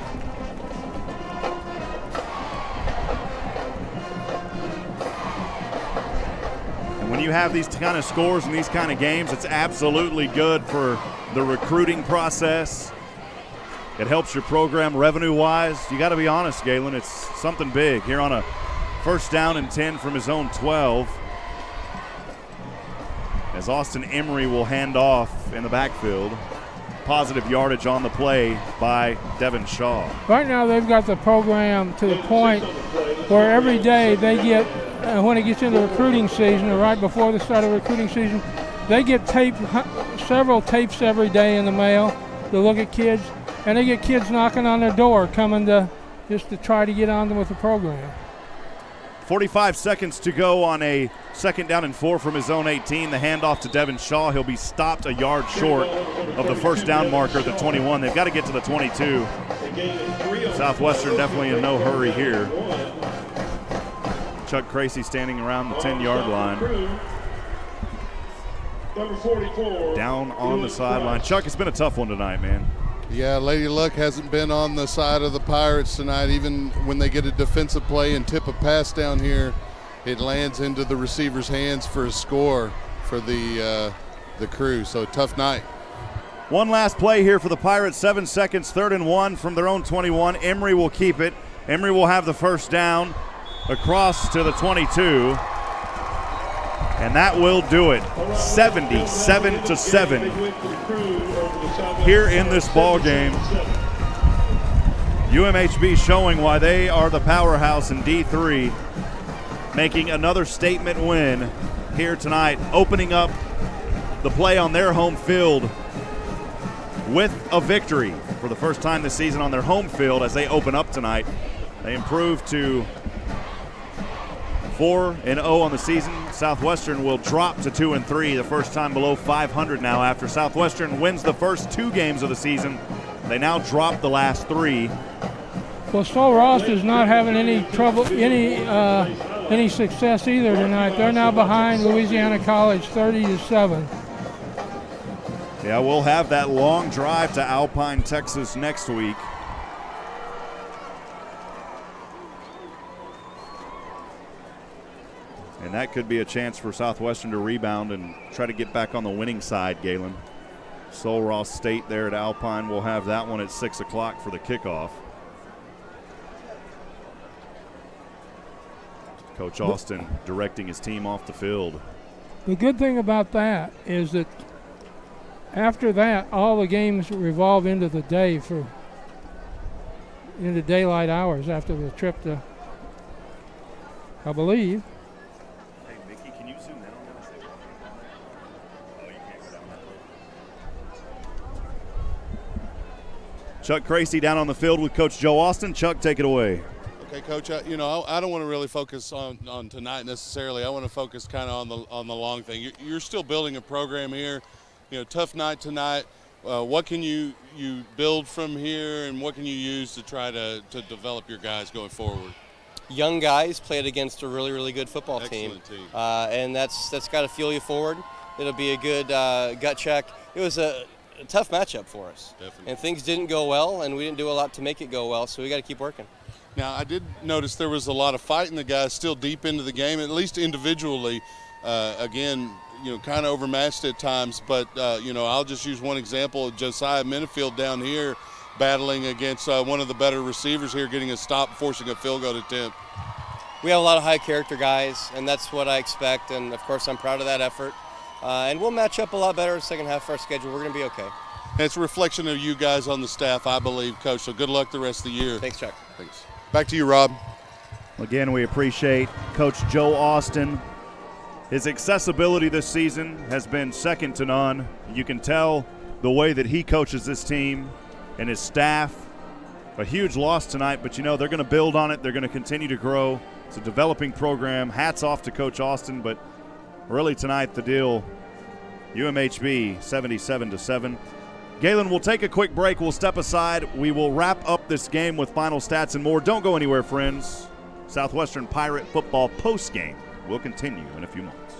And when you have these kind of scores and these kind of games, it's absolutely good for the recruiting process. It helps your program revenue-wise. You got to be honest, Galen, it's something big here on a first down and 10 from his own 12. As Austin Emery will hand off in the backfield. Positive yardage on the play by Devin Shaw. Right now they've got the program to the point where every day they get, when it gets into recruiting season or right before the start of recruiting season, they get several tapes every day in the mail to look at kids, and they get kids knocking on their door coming to just to try to get on them with the program. 45 seconds to go on a 2nd down and 4 from his own 18. The handoff to Devin Shaw. He'll be stopped a yard short of the first down marker at the 21. They've got to get to the 22. Southwestern definitely in no hurry here. Chuck Crazy standing around the 10-yard line. Down on the sideline. Chuck, it's been a tough one tonight, man. Yeah, Lady Luck hasn't been on the side of the Pirates tonight. Even when they get a defensive play and tip a pass down here, it lands into the receiver's hands for a score for the Crew. So a tough night. One last play here for the Pirates. 7 seconds, 3rd and 1 from their own 21. Emery will keep it. Emery will have the first down across to the 22. And that will do it. 77-7 here in this ball game. UMHB showing why they are the powerhouse in D3, making another statement win here tonight, opening up the play on their home field with a victory for the first time this season on their home field as they open up tonight. They improve to 4-0 on the season. Southwestern will drop to 2-3, the first time below 500 now after Southwestern wins the first 2 games of the season. They now drop the last 3. Well, Sol Ross is not having any trouble, any success either tonight. They're now behind Louisiana College 30-7. Yeah, we'll have that long drive to Alpine, Texas next week. And that could be a chance for Southwestern to rebound and try to get back on the winning side, Galen. Sul Ross State there at Alpine. We'll have that one at 6 o'clock for the kickoff. Coach Austin directing his team off the field. The good thing about that is that after that, all the games revolve into the day into daylight hours after the trip to, I believe. Hey, Mickey, can you zoom in on that? Oh, you can't go down that road. Chuck Crazy down on the field with Coach Joe Austin. Chuck, take it away. Okay, Coach. I don't want to really focus on tonight necessarily. I want to focus kind of on the long thing. You're still building a program here. Tough night tonight. What can you build from here, and what can you use to try to develop your guys going forward? Young guys played against a really, really good football team. And that's got to fuel you forward. It'll be a good gut check. It was a tough matchup for us. Definitely. And things didn't go well, and we didn't do a lot to make it go well, so we got to keep working. Now, I did notice there was a lot of fight in the guys still deep into the game, at least individually. Again, kind of overmatched at times, but, I'll just use one example. Josiah Minifield down here battling against one of the better receivers here, getting a stop, forcing a field goal attempt. We have a lot of high character guys, and that's what I expect, and of course I'm proud of that effort. And we'll match up a lot better in the second half of our schedule. We're going to be okay. And it's a reflection of you guys on the staff, I believe, Coach, so good luck the rest of the year. Thanks, Chuck. Thanks. Back to you, Rob. Again, we appreciate Coach Joe Austin, His accessibility this season has been second to none. You can tell the way that he coaches this team and his staff. A huge loss tonight, but they're going to build on it. They're going to continue to grow. It's a developing program. Hats off to Coach Austin, but really tonight the deal, UMHB 77-7. Galen, we'll take a quick break. We'll step aside. We will wrap up this game with final stats and more. Don't go anywhere, friends. Southwestern Pirate football postgame will continue in a few moments.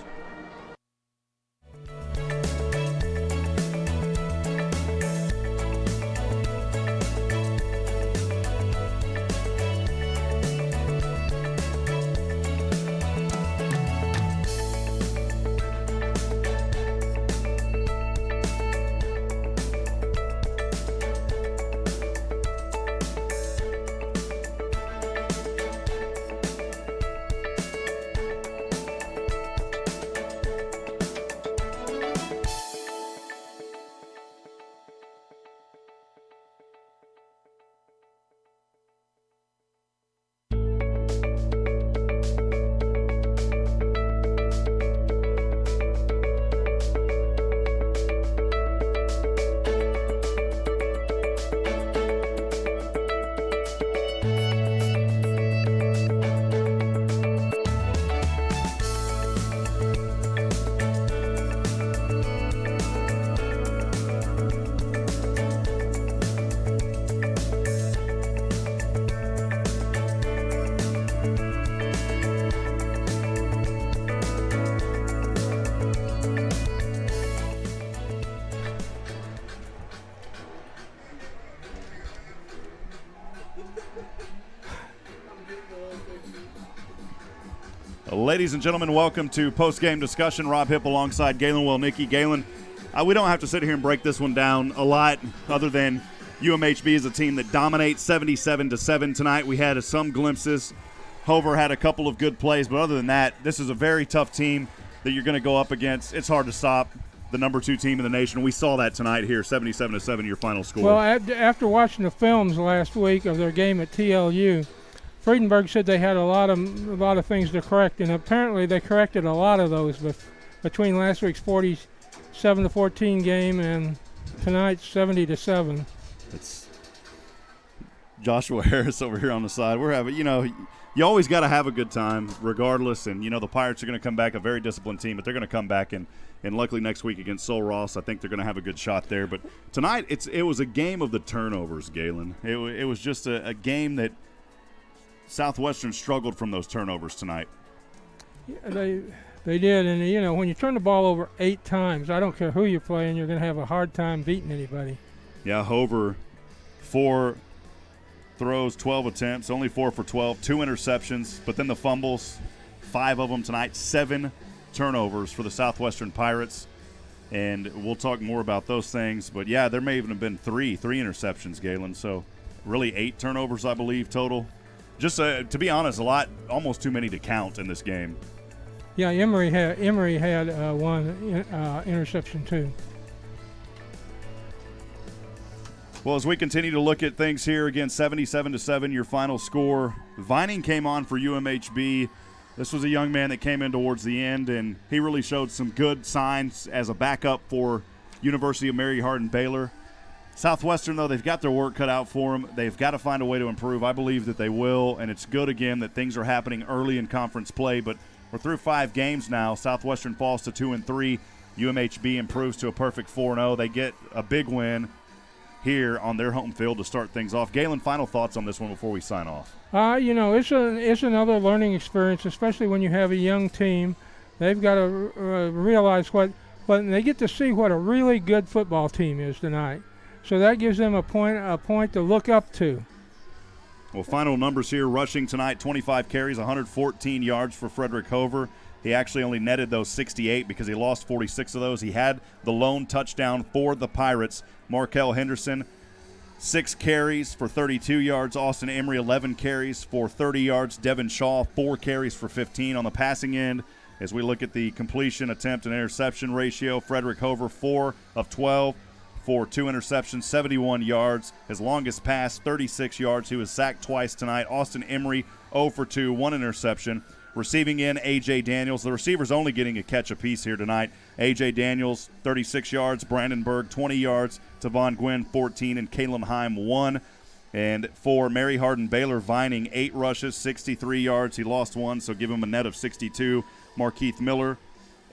Ladies and gentlemen, welcome to Postgame Discussion. Rob Hipp alongside Galen Wellnicki. Galen, we don't have to sit here and break this one down a lot other than UMHB is a team that dominates 77-7 tonight. We had some glimpses. Hover had a couple of good plays, but other than that, this is a very tough team that you're going to go up against. It's hard to stop the number 2 team in the nation. We saw that tonight here, 77-7, your final score. Well, after watching the films last week of their game at TLU, Friedenberg said they had a lot of things to correct, and apparently they corrected a lot of those between last week's 47-14 game and tonight's 70-7. It's Joshua Harris over here on the side. We're having, you always got to have a good time regardless, and the Pirates are going to come back, a very disciplined team, but they're going to come back and luckily next week against Sol Ross, I think they're going to have a good shot there. But tonight it was a game of the turnovers, Galen. It was just a game that Southwestern struggled from those turnovers tonight. Yeah, they did, and when you turn the ball over 8 times, I don't care who you're playing, you're going to have a hard time beating anybody. Yeah, Hover, 4 throws, 12 attempts, only 4 for 12, 2 interceptions, but then the fumbles, 5 of them tonight, 7 turnovers for the Southwestern Pirates, and we'll talk more about those things. But yeah, there may even have been 3 interceptions, Galen. So really 8 turnovers, I believe, total. Just to be honest, almost too many to count in this game. Yeah, Emory had one interception too. Well, as we continue to look at things here, again, 77-7, your final score. Vining came on for UMHB. This was a young man that came in towards the end, and he really showed some good signs as a backup for University of Mary Hardin-Baylor. Southwestern, though, they've got their work cut out for them. They've got to find a way to improve. I believe that they will, and it's good, again, that things are happening early in conference play. But we're through 5 games now. Southwestern falls to 2-3. UMHB improves to a perfect 4-0. They get a big win here on their home field to start things off. Galen, final thoughts on this one before we sign off? It's another learning experience, especially when you have a young team. They've got to realize what they get to see what a really good football team is tonight. So that gives them a point to look up to. Well, final numbers here. Rushing tonight, 25 carries, 114 yards for Frederick Hover. He actually only netted those 68 because he lost 46 of those. He had the lone touchdown for the Pirates. Markel Henderson, 6 carries for 32 yards. Austin Emery, 11 carries for 30 yards. Devin Shaw, 4 carries for 15 on the passing end. As we look at the completion, attempt, and interception ratio, Frederick Hover, 4 of 12. For 2 interceptions, 71 yards. His longest pass, 36 yards. He was sacked twice tonight. Austin Emery, 0 for 2, 1 interception. Receiving in, A.J. Daniels. The receiver's only getting a catch apiece here tonight. A.J. Daniels, 36 yards. Brandon Berg, 20 yards. Tavon Gwynn, 14. And Caleb Heim, 1. And for Mary Hardin-Baylor, Vining, 8 rushes, 63 yards. He lost 1, so give him a net of 62. Markeith Miller,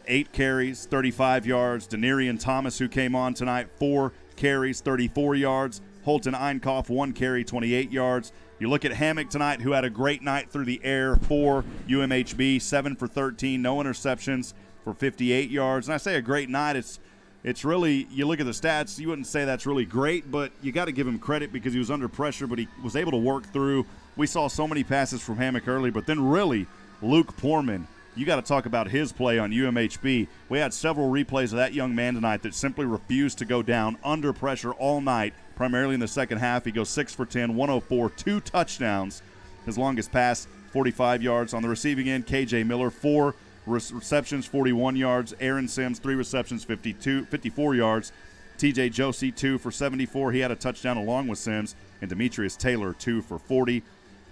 8 carries, 35 yards. Denarian Thomas, who came on tonight, 4 carries, 34 yards. Holton Einkoff, 1 carry, 28 yards. You look at Hammock tonight, who had a great night through the air for UMHB, 7 for 13, no interceptions for 58 yards. And I say a great night, it's really, you look at the stats, you wouldn't say that's really great, but you got to give him credit because he was under pressure, but he was able to work through. We saw so many passes from Hammock early, but then really Luke Poorman, you got to talk about his play on UMHB. We had several replays of that young man tonight that simply refused to go down under pressure all night, primarily in the second half. He goes 6 for 10, 104, 2 touchdowns. His longest pass, 45 yards. On the receiving end, K.J. Miller, 4 receptions, 41 yards. Aaron Sims, 3 receptions, 54 yards. T.J. Josie, 2 for 74. He had a touchdown along with Sims. And Demetrius Taylor, 2 for 40.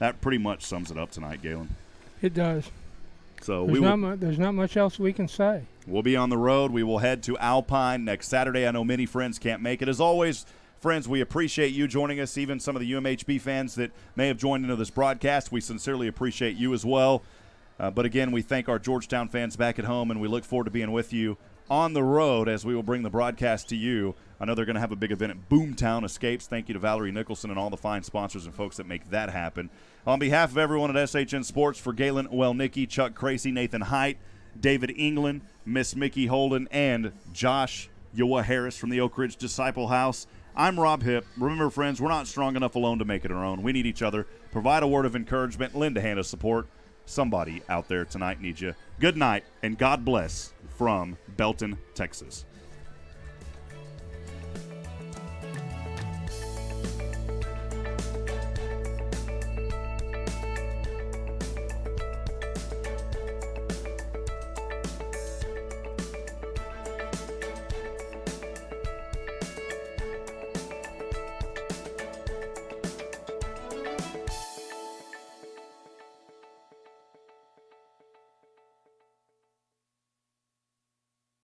That pretty much sums it up tonight, Galen. It does. So there's not much else we can say. We'll be on the road. We will head to Alpine next Saturday. I know many friends can't make it. As always, friends, we appreciate you joining us, even some of the UMHB fans that may have joined into this broadcast. We sincerely appreciate you as well. But again, we thank our Georgetown fans back at home, and we look forward to being with you on the road as we will bring the broadcast to you. I know they're going to have a big event at Boomtown Escapes. Thank you to Valerie Nicholson and all the fine sponsors and folks that make that happen. On behalf of everyone at SHN Sports, for Galen Wellnicki, Chuck Cracy, Nathan Height, David England, Miss Mickey Holden, and Josh Yoa Harris from the Oak Ridge Disciple House, I'm Rob Hipp. Remember, friends, we're not strong enough alone to make it our own. We need each other. Provide a word of encouragement. Lend a hand of support. Somebody out there tonight needs you. Good night, and God bless from Belton, Texas.